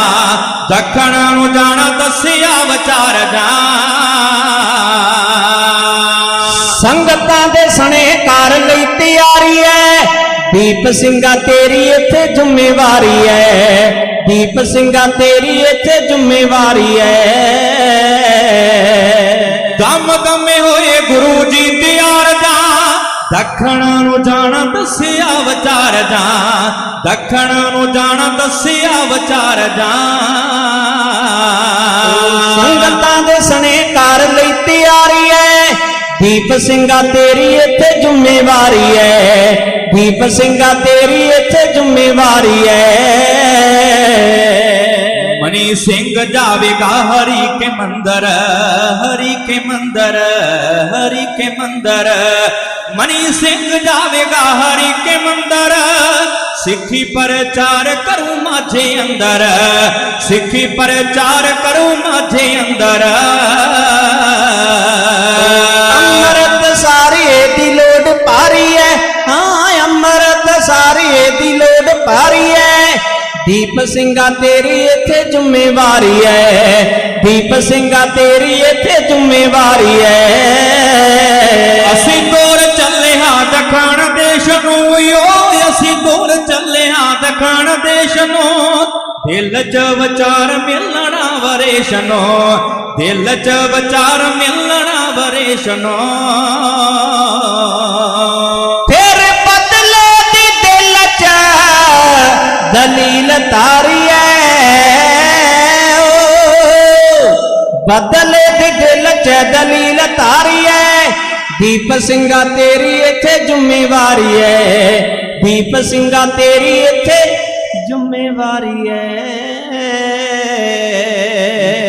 दखण नूं जाना दसिया विचार जा। संगतां दे सने कर लई तैयारी है, दीप सिंगा तेरी इत्थे जिम्मेवारी है, दीप सिंगा तेरी इत्थे जिम्मेवारी है। दम दमे होए गुरु जी तैयार जा, दखण नूं जाना दसिया विचार जा, दखण नूं जाना दसिया विचार जा। संगतां दे सने कर लई तैयारी है, दीप सिंगा तेरी इत्थे जिम्मेवारी है, दीप सिंगा तेरी इत्थे जिम्मेवारी है। मनी सिंह जावेगा हरि के मंदिर, हरि के मंदिर, हरि के मंदिर। मनी सिंह जावेगा हरि के मंदिर, सिखी प्रचार करूं माझे अंदर, सिखी प्रचार करूं माझे अंदर। अमृत सारी दी लोड पारी है, हाँ अमृत सारी दी लोड पारी है, दीप सिंगा तेरी इत्थे जिम्मेवारी है, दीप सिंगा तेरी इत्थे जिम्मेवारी है। असी दूर चले हाँ दखण देश नूं, असी दूर चले हाँ ਖਾਣ ਦੇਸ਼ ਨੂੰ ਦਿਲ ਚ ਵਿਚਾਰ ਮਿਲਣਾ ਵਰੇਸ਼ ਨੂੰ ਦਿਲ ਚ ਵਿਚਾਰ ਮਿਲਣਾ ਵਰੇਸ਼ ਨੂੰ ਫਿਰ ਬਦਲੇ ਦੀ ਦਿਲ ਚ ਦਲੀਲ ਤਾਰੀਐ ਬਦਲੇ ਦੀ ਦਿਲ ਚ ਦਲੀਲ ਤਾਰੀਐ ਦੀਪ ਸਿੰਘਾ ਤੇਰੀ ਇੱਥੇ ਜ਼ਿੰਮੇਵਾਰੀ ਐ ਦੀਪ ਸਿੰਘਾ ਤੇਰੀ ਇੱਥੇ ਜ਼ਿੰਮੇਵਾਰੀ ਐ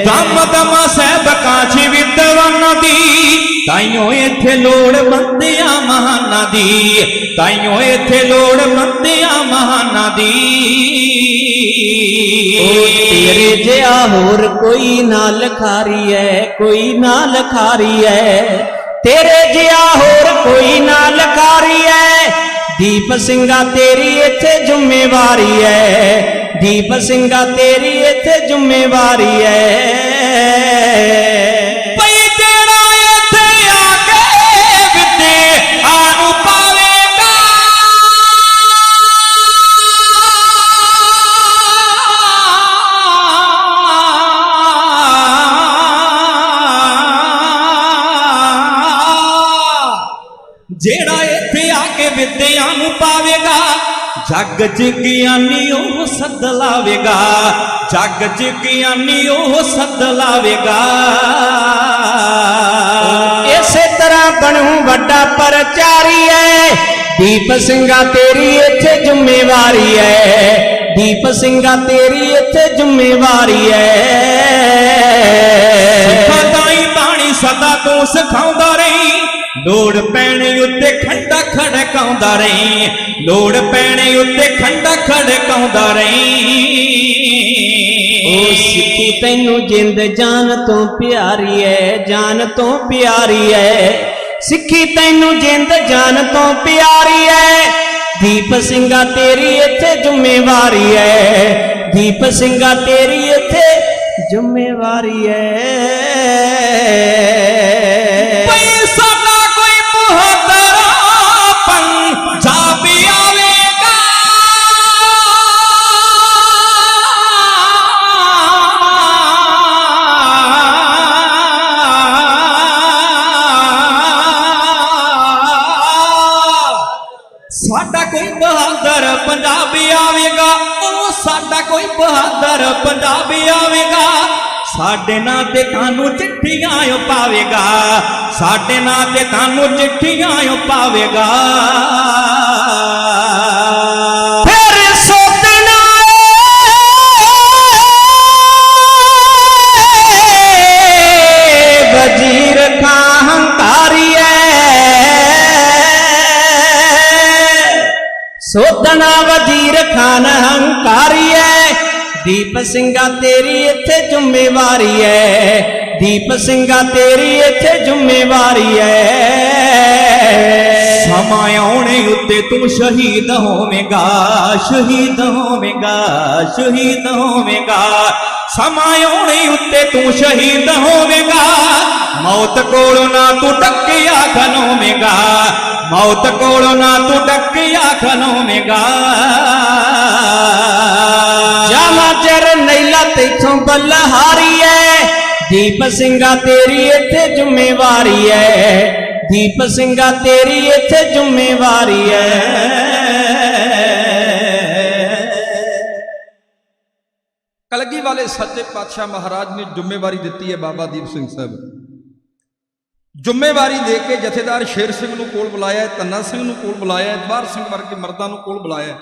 ਦਮ ਦਮ ਸਹਿਬ ਕਾਛੀ ਵਿਦਵਾਨਾਂ ਦੀ ਤਾਈਓ ਇੱਥੇ ਲੋੜ ਮੰਦਿਆਂ ਮਹਾਨਾਂ ਦੀ ਤਾਈਓ ਇੱਥੇ ਲੋੜ ਮੰਦਿਆਂ ਮਹਾਨਾਂ ਦੀ ਤੇਰੇ ਜਿਹਾ ਹੋਰ ਕੋਈ ਨਾ ਲਖਾਰੀ ਐ ਕੋਈ ਨਾ ਲਖਾਰੀ ਐ ਤੇਰੇ ਜਿਹਾ ਹੋਰ ਕੋਈ ਨਾ ਲਖਾਰੀ ਐ ਦੀਪ ਸਿੰਘਾ ਤੇਰੀ ਇੱਥੇ ਜ਼ਿੰਮੇਵਾਰੀ ਐ ਦੀਪ ਸਿੰਘਾ ਤੇਰੀ ਇੱਥੇ ਜ਼ਿੰਮੇਵਾਰੀ ਐ ਭਈ ਜਿਹੜਾ ਇੱਥੇ ਆ ਕੇ ਵਿਦਿਆ ਨੂੰ ਪਾਵੇਗਾ ਜਿਹੜਾ ਇੱਥੇ ਆ ਕੇ ਵਿਦਿਆ ਨੂੰ ਪਾਵੇਗਾ ਜੱਗ ਚ ਗਿਆਨੀ ਉਹ ਸੱਦ ਲਾਵੇਗਾ ਜੱਗ ਚ ਗਿਆਨੀ ਉਹ ਸੱਦ ਲਾਵੇਗਾ ਇਸੇ ਤਰ੍ਹਾਂ ਬਣੂ ਵੱਡਾ ਪ੍ਰਚਾਰੀ ਐ ਦੀਪ ਸਿੰਘਾ ਤੇਰੀ ਇੱਥੇ ਜ਼ਿੰਮੇਵਾਰੀ ਐ ਦੀਪ ਸਿੰਘਾ ਤੇਰੀ ਇੱਥੇ ਜ਼ਿੰਮੇਵਾਰੀ ਐ ਸਿੱਖਾਂ ਦੀ ਬਾਣੀ ਸਦਾ ਤੂੰ ਸਿਖਾਉਂਦਾ ਰਹੀ ਲੋੜ ਪੈਣੇ ਉੱਤੇ ਖੰਡਾ ਖੜਕਾਉਂਦਾ ਰਹੀ ਲੋੜ ਪੈਣੇ ਉੱਤੇ ਖੰਡਾ ਖੜਕਾਉਂਦਾ ਰਹੀ ਉਹ ਸਿੱਖੀ ਤੈਨੂੰ ਜਿੰਦ ਜਾਨ ਤੋਂ ਪਿਆਰੀ ਐ ਜਾਨ ਤੋਂ ਪਿਆਰੀ ਐ ਸਿੱਖੀ ਤੈਨੂੰ ਜਿੰਦ ਜਾਨ ਤੋਂ ਪਿਆਰੀ ਐ ਦੀਪ ਸਿੰਘਾ ਤੇਰੀ ਇੱਥੇ ਜ਼ਿੰਮੇਵਾਰੀ ਐ ਦੀਪ ਸਿੰਘਾ ਤੇਰੀ ਇੱਥੇ ਜ਼ਿੰਮੇਵਾਰੀ ਐ ਪੰਜਾਬੀ ਆਵੇਗਾ ਸਾਡਾ ਕੋਈ ਬਹਾਦਰ ਪੰਜਾਬੀ ਆਵੇਗਾ ਉਹ ਸਾਡਾ ਕੋਈ ਬਹਾਦਰ ਪੰਜਾਬੀ ਆਵੇਗਾ ਸਾਡੇ ਨਾਂ ਤੇ ਤੁਹਾਨੂੰ ਚਿੱਠੀਆਂ ਪਾਵੇਗਾ ਸਾਡੇ ਨਾਂ ਤੇ ਤੁਹਾਨੂੰ ਚਿੱਠੀਆਂ ਪਾਵੇਗਾ ਫਿਰ ਸੋਧਣਾ ਵਜ਼ੀਰ ਖਾਂ ਹੰਕਾਰੀ ਐ ਸੋਧਣਾ ਵਜ਼ੀਰ ਖਾਨ ਹੰਕਾਰੀ ਐ ਦੀਪ ਸਿੰਘਾ ਤੇਰੀ ਇੱਥੇ ਜ਼ਿੰਮੇਵਾਰੀ ਐ ਦੀਪ ਸਿੰਘਾ ਤੇਰੀ ਇੱਥੇ ਜ਼ਿੰਮੇਵਾਰੀ ਐ ਸਮਾਂ ਆਉਣੇ ਉੱਤੇ ਤੂੰ ਸ਼ਹੀਦ ਹੋਵੇਂਗਾ ਸ਼ਹੀਦ ਹੋਵੇਂਗਾ ਸ਼ਹੀਦ ਹੋਵੇਂਗਾ ਸਮਾਂ ਆਉਣੇ ਉੱਤੇ ਤੂੰ ਸ਼ਹੀਦ ਹੋਵੇਂਗਾ ਮੌਤ ਕੋਲੋਂ ਨਾ ਤੂੰ ਡੱਕਿਆ ਖਲੋਵੇਂਗਾ ਮੌਤ ਕੋਲੋਂ ਨਾ ਤੂੰ ਡੱਕਿਆ ਖਲੋਵੇਂਗਾ ਜਾਵਾਂ ਚਰ ਨੈਲਾ ਤੈਥੋਂ ਬਲਹਾਰੀ ਐ ਦੀਪ ਸਿੰਘਾ ਤੇਰੀ ਇੱਥੇ ਜ਼ਿੰਮੇਵਾਰੀ ਐ ਦੀਪ ਸਿੰਘਾ ਤੇਰੀ ਇੱਥੇ ਜ਼ਿੰਮੇਵਾਰੀ ਐ ਕਲਗੀ ਵਾਲੇ ਸੱਚੇ ਪਾਤਸ਼ਾਹ ਮਹਾਰਾਜ ਨੇ ਜ਼ਿੰਮੇਵਾਰੀ ਦਿੱਤੀ ਹੈ ਬਾਬਾ ਦੀਪ ਸਿੰਘ ਸਾਹਿਬ ਜ਼ਿੰਮੇਵਾਰੀ ਦੇ ਕੇ ਜਥੇਦਾਰ ਸ਼ੇਰ ਸਿੰਘ ਨੂੰ ਕੋਲ ਬੁਲਾਇਆ ਧੰਨਾ ਸਿੰਘ ਨੂੰ ਕੋਲ ਬੁਲਾਇਆ ਜਵਾਹਰ ਸਿੰਘ ਵਰਗੇ ਮਰਦਾਂ ਨੂੰ ਕੋਲ ਬੁਲਾਇਆ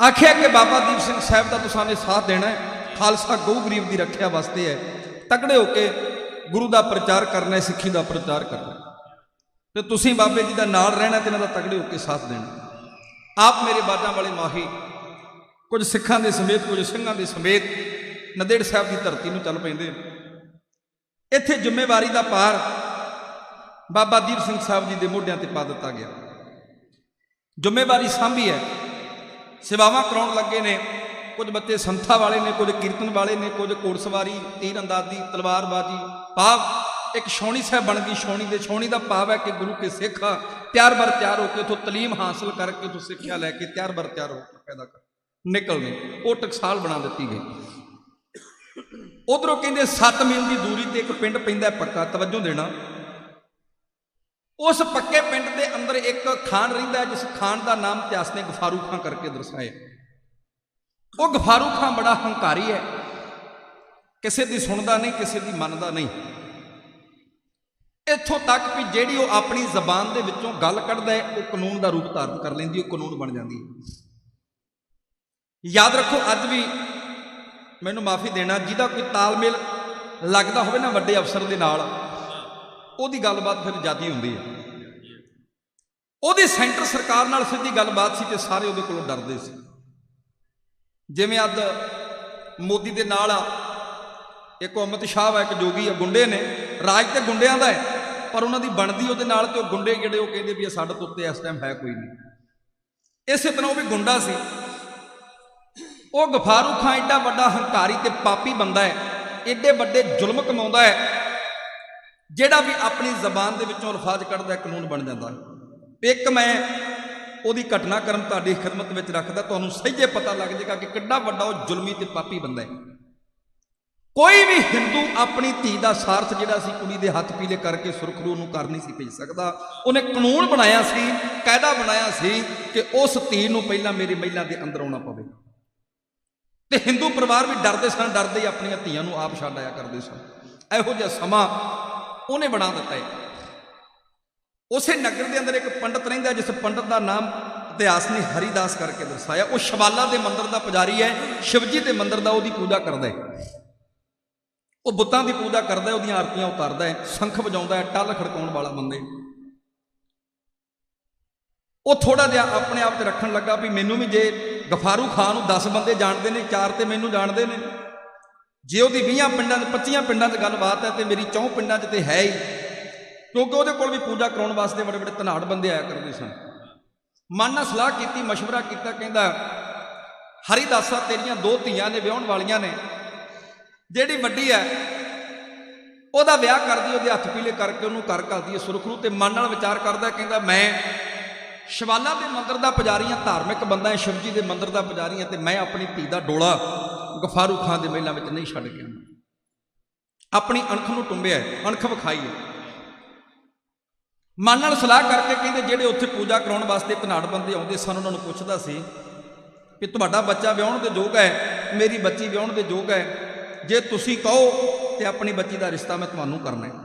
ਆਖਿਆ ਕਿ ਬਾਬਾ ਦੀਪ ਸਿੰਘ ਸਾਹਿਬ ਦਾ ਤੁਸਾਂ ਨੇ ਸਾਥ ਦੇਣਾ ਹੈ ਖਾਲਸਾ ਗਊ ਗਰੀਬ ਦੀ ਰੱਖਿਆ ਵਾਸਤੇ ਹੈ ਤਕੜੇ ਹੋ ਕੇ ਗੁਰੂ ਦਾ ਪ੍ਰਚਾਰ ਕਰਨਾ ਹੈ ਸਿੱਖੀ ਦਾ ਪ੍ਰਚਾਰ ਕਰਨਾ ਤੇ ਤੁਸੀਂ ਬਾਬੇ ਜੀ ਦਾ ਨਾਲ ਰਹਿਣਾ ਤੇ ਇਹਨਾਂ ਦਾ ਤਕੜੇ ਹੋ ਕੇ ਸਾਥ ਦੇਣਾ ਆਪ ਮੇਰੇ ਬਾਜਾਂ ਵਾਲੇ ਮਾਹੀ ਕੁਝ ਸਿੱਖਾਂ ਦੇ ਸਮੇਤ ਕੁਝ ਸਿੰਘਾਂ ਦੇ ਸਮੇਤ ਨੰਦੇੜ ਸਾਹਿਬ ਦੀ ਧਰਤੀ ਨੂੰ ਚੱਲ ਪੈਂਦੇ ਇੱਥੇ ਜ਼ਿੰਮੇਵਾਰੀ ਦਾ ਭਾਰ ਬਾਬਾ ਦੀਪ ਸਿੰਘ ਸਾਹਿਬ ਜੀ ਦੇ ਮੋਢਿਆਂ ਤੇ ਪਾ ਦਿੱਤਾ ਗਿਆ ਜ਼ਿੰਮੇਵਾਰੀ ਸਾਂਭੀ ਹੈ ਸੇਵਾਵਾਂ ਕਰਾਉਣ ਲੱਗੇ ਨੇ ਕੁਝ ਬੱਚੇ ਸੰਥਾ ਵਾਲੇ ਨੇ ਕੁਝ ਕੀਰਤਨ ਵਾਲੇ ਨੇ ਕੁਝ ਘੋੜਸਵਾਰੀ ਤੀਰ ਅੰਦਾਜ਼ੀ ਤਲਵਾਰਬਾਜ਼ੀ ਪਾਗ एक छौणी साहब बन गई। छौणी का भाव है कि गुरु के सिख त्यार बर त्यार होकर उतों तलीम हासिल करके उतों सिक्ख्या लैके त्यार बर त्यार होकर पैदा कर निकल गए। वो टकसाल बना दी गई। उधरों कहते 7 मील की दूरी पर एक पिंड पैंदा पक्का, तवज्जो देना। उस पक्के पिंड के अंदर एक खान रहिंदा है, जिस खान का नाम इतिहास ने गफारू खां करके दर्शाया। वो गफारू खां बड़ा हंकारी है, किसी की सुनता नहीं, किसी की मनता नहीं। इत्थों तक भी जिहड़ी वो अपनी जबान दे विचों गल कढ़दा है वो कानून का रूप धारण कर लैंदी, वो कानून बन जाती है। याद रखो, अज भी मैनूं माफ़ी देना, जिहदा कोई तालमेल लगदा होवे ना वड्डे अफसर दे नाल, ओहदी गलबात फिर ज़्यादा हुंदी है। ओहदी सेंटर सरकार नाल सीधी गलबात सी ते सारे उहदे कोलों डरदे सी। जिवें अज मोदी दे नाल एक अमित शाह है, एक जोगी है, गुंडे ने। राज तो गुंडियां दा है, पर उन्हां दी बनदी उहदे नाल ते गुंडे जिहड़े वो कहंदे भी साडे तो उत्ते इस टाइम है कोई नहीं। इस तरह वो भी गुंडा सी। वो गफारू खां एडा वड्डा हंकारी ते पापी बंदा है, एडे वड्डे जुल्म कमाउंदा है, जिहड़ा भी अपनी जबान दे विचों अल्फाज कढ़दा है कानून बन जाता है। एक मैं ਉਹਦੀ घटनाक्रम तुहाडी खिदमत में रखदा, तुहानूं सही पता लग जाएगा कि किड्डा वड्डा वो जुलमी ते पापी बंदा है। कोई भी हिंदू अपनी धी का सारथ जिहड़ा सी कुड़ी दे हत्थ पीले करके सुरखरू नूं कर नहीं सी भेज सकदा। उन्हें कानून बनाया सी, कायदा बनाया सी कि उस धी नूं पहिलां मेरी महिला दे अंदर आउणा पवे। ते हिंदू परिवार भी डरदे सन, डरदे ही अपनी धीआं नूं आप छड्ड आया करदे सन। इहो जिहा समां उन्हें बना दिता है। उसे नगर के अंदर एक पंडित रहिंदा, जिस पंडित का नाम इतिहास ने हरिदास करके दर्शाया। वो शिवाला के मंदिर का पुजारी है, शिवजी के मंदिर का उसकी पूजा करता है। वो बुतों की पूजा करता है, उसकी आरतियां उतारता है, शंख बजाता है, टल खड़काउण वाला बंदे। वो थोड़ा जिहा अपने आप से रखन लगा भी मैनू भी जे गफारू खां नूं 10 बंदे जानते हैं, 4 तो मैनू जानते हैं, जे वो 20 पिंडां 25 पिंडां च गलबात है तो मेरी 4 पिंडां च तो है ही, क्योंकि वो भी पूजा कराने वास्ते बड़े बड़े धनाड़ बंदे आया करते सन। मन नाल सलाह की, मशवरा किया, कहता हरिदासा तेरियां 2 धीआं ने विआहण वालियां ने, जिहड़ी वड्डी है ਉਹਦਾ ਵਿਆਹ ਕਰਦੀ, ਉਹਦੇ ਹੱਥ ਪੀਲੇ ਕਰਕੇ ਉਹਨੂੰ ਕਰ ਘੱਲਦੀ ਹੈ ਸੁਰਖਰੂ। ਤੇ ਮਨ ਨਾਲ ਵਿਚਾਰ ਕਰਦਾ, ਕਹਿੰਦਾ ਮੈਂ शिवाला के मंदिर का पुजारी हाँ, धार्मिक बंदा है, शिवजी के मंदिर का पुजारी हाँ, तो मैं अपनी धी का डोला गफारू खां के महिला में नहीं छड्ड के आना। अपनी अणख नूं टुंबिया, अणख विखाई है। मन नाल सलाह करके कहते जेडे उत्थे पूजा कराउण वास्ते धनाड़ बंदे आउंदे सन, उन्हां नूं पुछदा सी कि तुहाडा बच्चा विआहण दे योग है, मेरी बच्ची विआहण दे योग है, जे तुसीं कहो तो अपनी बच्ची का रिश्ता मैं तुहानूं करना है।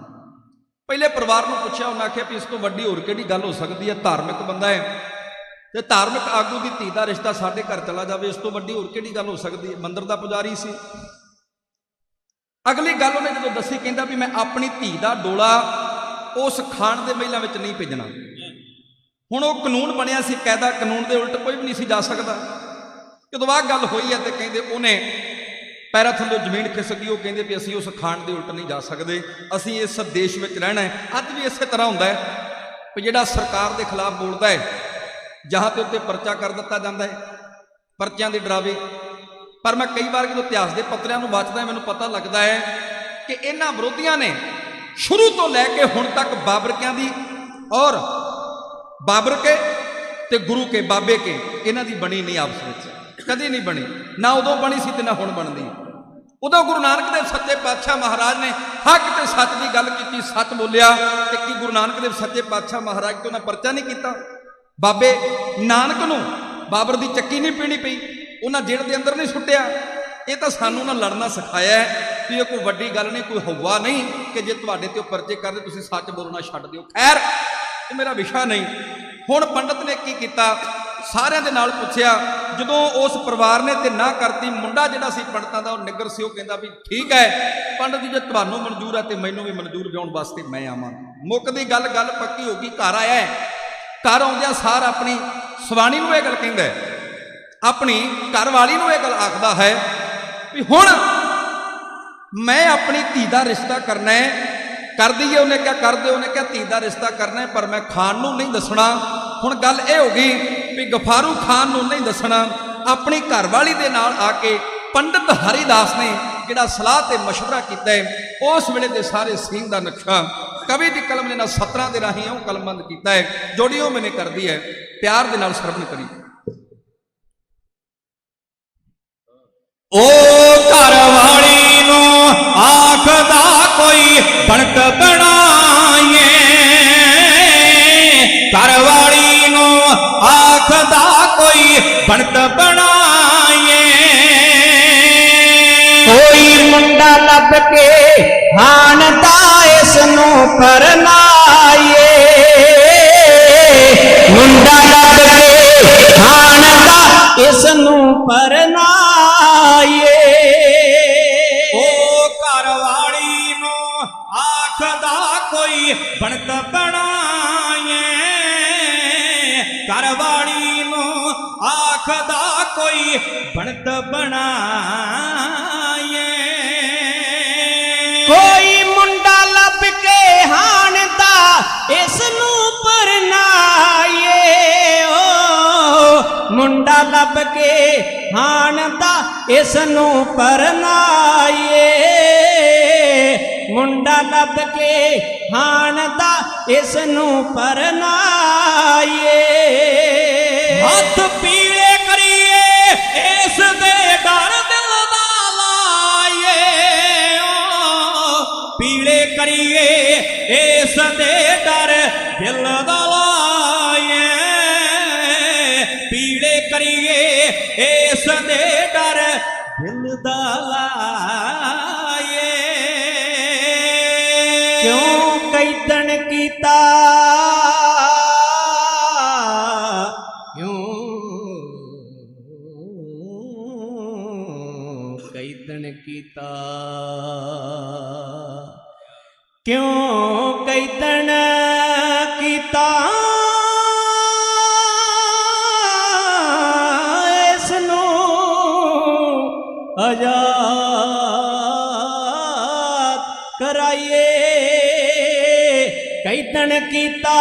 पहले परिवार को पूछा, उन्हें आख्या भी इस तो वड्डी होर किहड़ी गल हो सकती है, धार्मिक बंदा है तो धार्मिक आगू की धी का रिश्ता साडे घर चला जाए, इस तो वड्डी होर किहड़ी गल हो सकती है। मंदिर का पुजारी सी। अगली गल उन्हें जो दसी, कहता भी मैं अपनी धी का डोला उस खान के महिला में नहीं भेजना। हुण वो कानून बनिया सी, कायदा कानून के उल्ट कोई भी नहीं सी जा सकता। जदों आह गल होई है तो कहते उन्हें पैरों थल्लों जमीन खिसक गई। वो कहते भी असीं उस खान के उल्ट नहीं जा सकते, असीं इस देश में रहना है। अज भी इस तरह होंदा है भी जिहड़ा सरकार के खिलाफ बोलता है, जहाँ के उत्ते परचा कर दिता जाता है, परचियां दे डरावे। पर मैं कई बार जो इतिहास के पत्रियां नूं वाचदा, मैनूं पता लगता है कि इन्हां विरोधियों ने शुरू तो लैके हुण तक बाबरकियां दी और बाबर के ते गुरु के बाबे के इन्हां दी बनी नहीं, आपस में कदी नहीं बनी, ना उदों बनी सी ते ना हुण बनदी। उदों गुरु नानक देव सच्चे पातशाह महाराज ने हक ते सच की गल की, सच बोलिया। ते कि गुरु नानक देव सच्चे पातशाह महाराज तो उन्हें परचा नहीं किया। बाबे नानक नूं बाबर की चक्की नहीं पीनी पई, उन्हें जेल के अंदर नहीं सुट्टिया। ये तो सानू ना लड़ना सिखाया है कि ये कोई वड्डी गल नहीं, कोई हवा नहीं कि जे तुहाडे ते परचे कर दे तुसीं सच बोलना छड्ड दिओ। खैर ये मेरा विषय नहीं। हुण पंडित ने की कीता, सारिਆਂ ਦੇ ਨਾਲ पुछया, ਜਦੋਂ उस परिवार ने ते ना करती, मुंडा जिहड़ा सी पंडितां दा निगर सी, ਉਹ कहंदा भी ठीक है पंडित जी, जे तुहानूं मंजूर है तो मैनूं भी मंजूर विआउण वास्ते मैं आवां। मुक्कदी गल पक्की हो गई। घर आया, घर आउंदियां सार अपनी सवाणी नूं इह गल कहंदा, अपनी घरवाली नूं इह गल आखदा है भी हुण मैं अपनी धी दा रिश्ता करना है। कर दईए, उन्हें क्या कर दे, उन्हें क्या धी दा रिश्ता करना है, पर मैं खान नूं नहीं दसना। हुण गल यह हो गई भी गफारू खान नूं नहीं दसना, अपनी घरवाली दे नाल आके पंडित हरिदास ने ਜਿਹੜਾ ਸਲਾਹ ਤੇ ਮਸ਼ਵਰਾ ਕੀਤਾ ਹੈ ਉਸ ਵੇਲੇ ਦੇ ਸਾਰੇ ਸੀਨ ਦਾ ਨਕਸ਼ਾ ਕਵੀ ਦੀ ਕਲਮ ਨੇ ਨਾ ਸਤਰਾਂ ਦੇ ਰਾਹੀਂ ਉਹ ਕਲਮਬੰਦ ਕੀਤਾ ਹੈ। ਜੋੜੀਓ ਮੈਨੇ ਕਰਦੀ ਹੈ, ਪਿਆਰ ਦੇ ਨਾਲ ਸਰਵਣ ਕਰੀ। ਓ ਘਰ ਵਾਲੀ ਨੂੰ ਆਖਦਾ ਕੋਈ ਬਣਤ ਬਣਾਈਏ, ਘਰ ਵਾਲੀ ਨੂੰ ਆਖਦਾ ਕੋਈ ਬਣਤ ਬਣਾਈਏ। ਕੋਈ ਮੁੰਡਾ ਲੱਭ ਕੇ ਹਾਣਦਾ ਇਸ ਨੂੰ ਪਰਨਾਈਏ, ਮੁੰਡਾ ਲੱਭ ਕੇ ਹਾਣਦਾ ਇਸ ਨੂੰ ਪਰਨਾਈਏ। ਓ ਘਰ ਵਾਲੀ ਨੂੰ ਆਖਦਾ ਕੋਈ ਬਣਤ ਬਣਾਈਏ, ਘਰ ਵਾਲੀ ਨੂੰ ਆਖਦਾ ਕੋਈ ਬਣਤ ਬਣਾਈਏ। ਕੋਈ ਮੁੰਡਾ ਲੱਭ ਕੇ ਹਾਣਦਾ ਇਸ ਨੂੰ ਪਰਨਾਈਏ, ਓ ਮੁੰਡਾ ਲੱਭ ਕੇ ਹਾਣਦਾ ਇਸ ਨੂੰ ਪਰਨਾਈਏ, ਮੁੰਡਾ ਲੱਭ ਕੇ ਹਾਣਦਾ ਇਸ ਨੂੰ ਪਰਨਾਈਏ। ਹੱਥ ਪੀਲੇ ਕਰੀਏ ਇਸ ਦੇ ਡਰ ਦਿਲ ਦਾ ਲਾਈਏ, ਓ ਪੀਲੇ ਕਰੀਏ ਇਸ ਦੇ ਡਰ ਦਿਲ ਦਾ ਲਾਈਏ, ਪੀਲੇ ਕਰੀਏ ਇਸ ਦੇ ਡਰ ਦਿਲ ਦਾ ਲਾਈਏ। ਕਿਉਂ ਕੈਦਣ ਕੀਤਾ, ਕੈਦਣ ਕੀਤਾ, ਕਿਉਂ ਕੈਦਣ ਕੀਤਾ ਇਸ ਨੂੰ ਆਜ਼ਾਦ ਕਰਾਈਏ, ਕੈਦਣ ਕੀਤਾ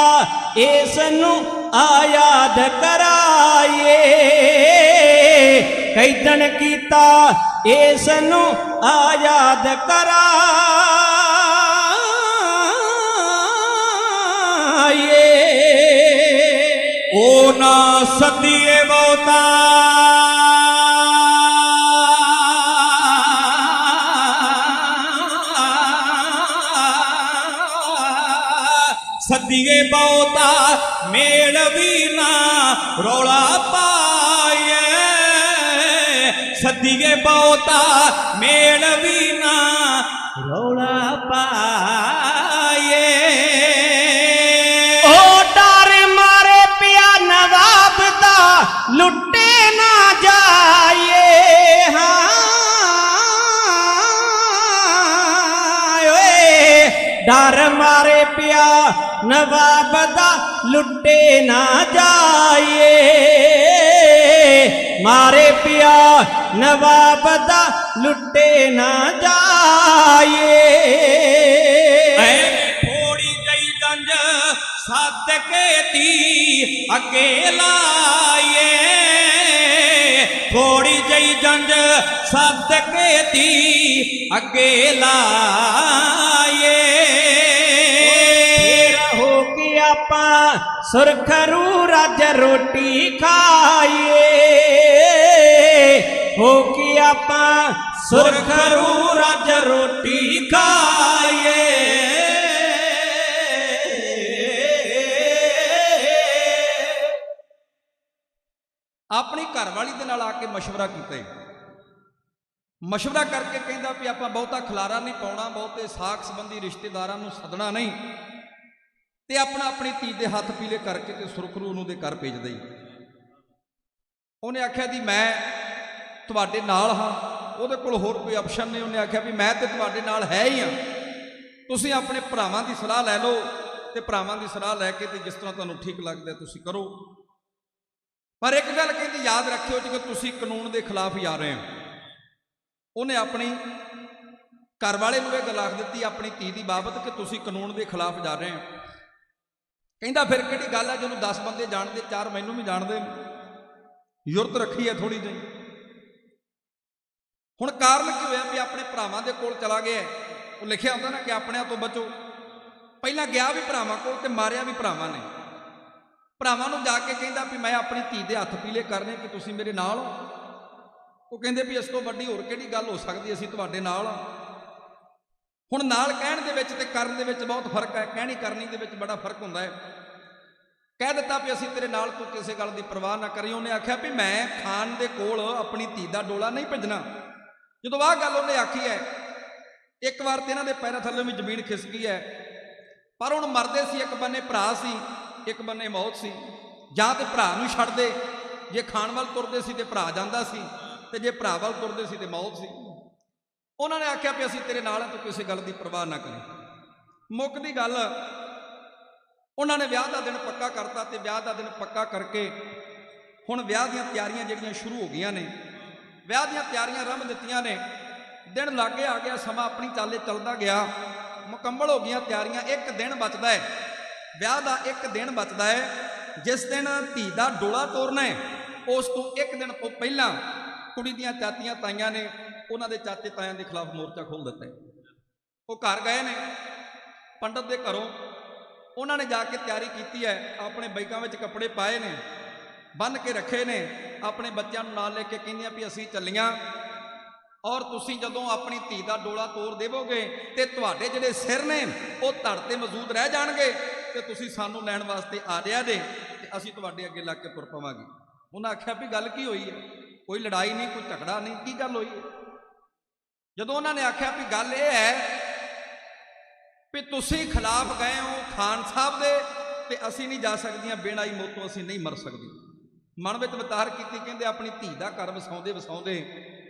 ਇਸ ਨੂੰ ਆਜ਼ਾਦ ਕਰਾਈਏ, ਕੈਦਣ ਕੀਤਾ ਇਸ ਨੂੰ ਆਜ਼ਾਦ ਕਰਾਈਏ। ਓ ਨਾ ਸਦੀਏ ਬਹੁਤਾ ਸਦੀਏ ਬਹੁਤਾ ਮੇਲ ਵੀ ਨਾ ਰੌਲਾ ਪਾਏ, ਸਦੀਏ ਬਹੁਤਾ ਮੇਲ ਵੀ ਨਾ ਰੌਲਾ ਪਾਏ। ਓ ਡਰ ਮਾਰੇ ਪਿਆ ਨਵਾਬ ਦਾ ਲੁੱਟੇ ਨਾ ਜਾਈਏ, ਹਾਂ ਓਏ ਡਰ ਮਾਰੇ ਪਿਆ ਨਵਾਬ ਦਾ ਲੁੱਟੇ ਨਾ ਜਾਈਏ, ਮਾਰੇ ਪਿਆ ਨਵਾਬ ਦਾ ਲੁੱਟੇ ਨਾ ਜਾਈਏ। ਥੋੜੀ ਜਈ ਜੰਜ ਸੱਦ ਕੇ ਤੀ ਅੱਗੇ ਲਾਈਏ, ਥੋੜੀ ਜਈ ਜੰਜ ਸੱਦ ਕੇ ਤੀ ਅੱਗੇ ਲਾਈਏ। ਹੋ ਕੇ ਆਪਾਂ ਸੁਰਖਰੂ ਰੱਜ ਰੋਟੀ ਖਾਈਏ, ਹੋ ਕੇ ਆਪਾਂ ਸੁਰਖਰੂ ਰੱਜ ਰੋਟੀ ਖਾਈਏ। ਆਪਣੀ ਘਰਵਾਲੀ ਦੇ ਨਾਲ ਆ ਕੇ ਮਸ਼ਵਰਾ ਕੀਤਾ ਹੈ। ਮਸ਼ਵਰਾ ਕਰਕੇ ਕਹਿੰਦਾ ਵੀ ਆਪਾਂ ਬਹੁਤਾ ਖਲਾਰਾ ਨਹੀਂ ਪਾਉਣਾ, ਬਹੁਤੇ ਸਾਕ ਸੰਬੰਧੀ ਰਿਸ਼ਤੇਦਾਰਾਂ ਨੂੰ ਸੱਦਣਾ ਨਹੀਂ, ਤੇ ਆਪਣੀ ਧੀ ਦੇ ਹੱਥ ਪੀਲੇ ਕਰਕੇ ਤੇ ਸੁਰਖਰੂ ਨੂੰ ਦੇ ਘਰ ਭੇਜ ਦੇਈ। ਉਹਨੇ ਆਖਿਆ ਜੀ ਮੈਂ ਤੁਹਾਡੇ ਨਾਲ ਹਾਂ, ਉਹਦੇ ਕੋਲ ਹੋਰ ਕੋਈ ਆਪਸ਼ਨ ਨਹੀਂ। ਉਹਨੇ ਆਖਿਆ ਵੀ ਮੈਂ ਤੇ ਤੁਹਾਡੇ ਨਾਲ ਹੈ ਹੀ ਹਾਂ, ਤੁਸੀਂ ਆਪਣੇ ਭਰਾਵਾਂ ਦੀ ਸਲਾਹ ਲੈ ਲਓ ਤੇ ਭਰਾਵਾਂ ਦੀ ਸਲਾਹ ਲੈ ਕੇ ਤੇ ਜਿਸ ਤਰ੍ਹਾਂ ਤੁਹਾਨੂੰ ਠੀਕ ਲੱਗਦਾ ਤੁਸੀਂ ਕਰੋ। ਪਰ ਇੱਕ ਗੱਲ ਕਹਿੰਦੀ ਯਾਦ ਰੱਖਿਓ ਜੀ ਕਿ ਤੁਸੀਂ ਕਾਨੂੰਨ ਦੇ ਖਿਲਾਫ ਹੀ ਆ ਰਹੇ ਹੋ। ਉਹਨੇ ਆਪਣੀ ਘਰਵਾਲੇ ਨੂੰ ਇਹ ਗੱਲ ਆਖ ਦਿੱਤੀ ਆਪਣੀ ਧੀ ਦੀ ਬਾਬਤ ਕਿ ਤੁਸੀਂ ਕਾਨੂੰਨ ਦੇ ਖਿਲਾਫ ਜਾ ਰਹੇ ਹੋ। ਕਹਿੰਦਾ ਫਿਰ ਕਿਹੜੀ ਗੱਲ ਹੈ, ਜਿਹਨੂੰ 10 ਬੰਦੇ ਜਾਣਦੇ, 4 ਮੈਨੂੰ ਵੀ ਜਾਣਦੇ ਨੇ, ਯੁਰਤ ਰੱਖੀ ਹੈ ਥੋੜੀ ਜਿਹੀ। ਹੁਣ ਕਾਰਨ ਕੀ ਹੋਇਆ ਵੀ ਆਪਣੇ ਭਰਾਵਾਂ ਦੇ ਕੋਲ ਚਲਾ ਗਿਆ। ਉਹ ਲਿਖਿਆ ਹੁੰਦਾ ਨਾ ਕਿ ਆਪਣਿਆਂ ਤੋਂ ਬਚੋ। ਪਹਿਲਾਂ ਗਿਆ ਵੀ ਭਰਾਵਾਂ ਕੋਲ ਤੇ ਮਾਰਿਆ ਵੀ ਭਰਾਵਾਂ ਨੇ। ਭਰਾਵਾਂ ਨੂੰ ਜਾ ਕੇ ਕਹਿੰਦਾ ਵੀ ਮੈਂ ਆਪਣੀ ਧੀ ਦੇ ਹੱਥ ਪੀਲੇ ਕਰਨੇ ਕਿ ਤੁਸੀਂ ਮੇਰੇ ਨਾਲ ਹੋ। ਉਹ ਕਹਿੰਦੇ ਵੀ ਇਸ ਤੋਂ ਵੱਡੀ ਹੋਰ ਕਿਹੜੀ ਗੱਲ ਹੋ ਸਕਦੀ, ਅਸੀਂ ਤੁਹਾਡੇ ਨਾਲ ਆ। ਹੁਣ ਨਾਲ ਕਹਿਣ ਦੇ ਵਿੱਚ ਤੇ ਕਰਨ ਦੇ ਵਿੱਚ ਬਹੁਤ ਫਰਕ ਹੈ। ਕਹਿਣੀ ਕਰਨੀ ਦੇ ਵਿੱਚ ਬੜਾ ਫਰਕ ਹੁੰਦਾ ਹੈ। ਕਹਿ ਦਿੱਤਾ ਵੀ ਅਸੀਂ ਤੇਰੇ ਨਾਲ, ਤੂੰ ਕਿਸੇ ਗੱਲ ਦੀ ਪਰਵਾਹ ਨਾ ਕਰੀ। ਉਹਨੇ ਆਖਿਆ ਵੀ ਮੈਂ ਖਾਨ ਦੇ ਕੋਲ ਆਪਣੀ ਧੀ ਦਾ ਡੋਲਾ ਨਹੀਂ ਭੇਜਣਾ। ਜਦੋਂ ਆਹ ਗੱਲ ਉਹਨੇ ਆਖੀ ਹੈ, ਇੱਕ ਵਾਰ ਤੇ ਇਹਨਾਂ ਦੇ ਪੈਰਾਂ ਥੱਲੇ ਵੀ ਜ਼ਮੀਨ ਖਿਸਕੀ ਹੈ। ਪਰ ਹੁਣ ਮਰਦੇ ਸੀ, ਇੱਕ ਬੰਨੇ ਭਰਾ ਸੀ, ਇੱਕ ਬੰਨੇ ਮੌਤ ਸੀ। ਜਾਂ ਤੇ ਭਰਾ ਨੂੰ ਛੱਡਦੇ, ਜੇ ਖਾਣ ਵੱਲ ਤੁਰਦੇ ਸੀ ਤੇ ਭਰਾ ਜਾਂਦਾ ਸੀ, ਤੇ ਜੇ ਭਰਾ ਵੱਲ ਤੁਰਦੇ ਸੀ ਤੇ ਮੌਤ ਸੀ। ਉਹਨਾਂ ਨੇ ਆਖਿਆ ਵੀ ਅਸੀਂ ਤੇਰੇ ਨਾਲ, ਤੂੰ ਕਿਸੇ ਗੱਲ ਦੀ ਪਰਵਾਹ ਨਾ ਕਰੀ। ਮੁੱਕਦੀ ਗੱਲ, ਉਹਨਾਂ ਨੇ ਵਿਆਹ ਦਾ ਦਿਨ ਪੱਕਾ ਕਰਤਾ ਤੇ ਵਿਆਹ ਦਾ ਦਿਨ ਪੱਕਾ ਕਰਕੇ ਹੁਣ ਵਿਆਹ ਦੀਆਂ ਤਿਆਰੀਆਂ ਜਿਹੜੀਆਂ ਸ਼ੁਰੂ ਹੋ ਗਈਆਂ ਨੇ। ਵਿਆਹ ਦੀਆਂ ਤਿਆਰੀਆਂ ਆਰੰਭ ਦਿੱਤੀਆਂ ਨੇ। ਦਿਨ ਲਾਗੇ ਆ ਗਿਆ, ਸਮਾਂ ਆਪਣੀ ਚਾਲੇ ਚੱਲਦਾ ਗਿਆ, ਮੁਕੰਮਲ ਹੋ ਗਈਆਂ ਤਿਆਰੀਆਂ। ਇੱਕ ਦਿਨ ਬਚਦਾ ਹੈ, ਵਿਆਹ ਦਾ ਇੱਕ ਦਿਨ ਬਚਦਾ ਹੈ। ਜਿਸ ਦਿਨ ਧੀ ਦਾ ਡੋਲਾ ਤੋਰਨਾ ਹੈ, ਉਸ ਤੋਂ ਇੱਕ ਦਿਨ ਤੋਂ ਪਹਿਲਾਂ ਕੁੜੀ ਦੀਆਂ ਚਾਚੀਆਂ ਤਾਈਆਂ ਨੇ ਉਹਨਾਂ ਦੇ ਚਾਚੇ ਤਾਇਆਂ ਦੇ ਖਿਲਾਫ ਮੋਰਚਾ ਖੋਲ੍ਹ ਦਿੱਤਾ ਹੈ। ਉਹ ਘਰ ਗਏ ਨੇ ਪੰਡਤ ਦੇ ਘਰੋਂ, ਉਹਨਾਂ ਨੇ ਜਾ ਕੇ ਤਿਆਰੀ ਕੀਤੀ ਹੈ। ਆਪਣੇ ਬੈਗਾਂ ਵਿੱਚ ਕੱਪੜੇ ਪਾਏ ਨੇ, ਬੰਨ੍ਹ ਕੇ ਰੱਖੇ ਨੇ, ਆਪਣੇ ਬੱਚਿਆਂ ਨੂੰ ਨਾਲ ਲੈ ਕੇ ਕਹਿੰਦੀਆਂ ਵੀ ਅਸੀਂ ਚੱਲੀਆਂ, ਔਰ ਤੁਸੀਂ ਜਦੋਂ ਆਪਣੀ ਧੀ ਦਾ ਡੋਲਾ ਤੋਰ ਦੇਵੋਗੇ ਤੇ ਤੁਹਾਡੇ ਜਿਹੜੇ ਸਿਰ ਨੇ ਉਹ ਧੜ ਤੇ ਮੌਜੂਦ ਰਹਿ ਜਾਣਗੇ ਤੇ ਤੁਸੀਂ ਸਾਨੂੰ ਲੈਣ ਵਾਸਤੇ ਆ ਰਿਹਾ ਜੇ ਤੇ ਅਸੀਂ ਤੁਹਾਡੇ ਅੱਗੇ ਲੱਗ ਕੇ ਤੁਰ ਪਵਾਂਗੇ। ਉਹਨਾਂ ਆਖਿਆ ਵੀ ਗੱਲ ਕੀ ਹੋਈ ਹੈ? ਕੋਈ ਲੜਾਈ ਨਹੀਂ, ਕੋਈ ਝਗੜਾ ਨਹੀਂ, ਕੀ ਗੱਲ ਹੋਈ ਹੈ? ਜਦੋਂ ਉਹਨਾਂ ਨੇ ਆਖਿਆ ਵੀ ਗੱਲ ਇਹ ਹੈ ਵੀ ਤੁਸੀਂ ਖਿਲਾਫ ਗਏ ਹੋ ਖਾਨ ਸਾਹਿਬ ਦੇ ਤੇ ਅਸੀਂ ਨਹੀਂ ਜਾ ਸਕਦੀਆਂ, ਬੇਣਾਈ ਮੌਤੋਂ ਅਸੀਂ ਨਹੀਂ ਮਰ ਸਕਦੀ। ਮਨ ਵਿੱਚ ਵਿਚਾਰ ਕੀਤੀ, ਕਹਿੰਦੇ ਆਪਣੀ ਧੀ ਦਾ ਘਰ ਵਸਾਉਂਦੇ ਵਸਾਉਂਦੇ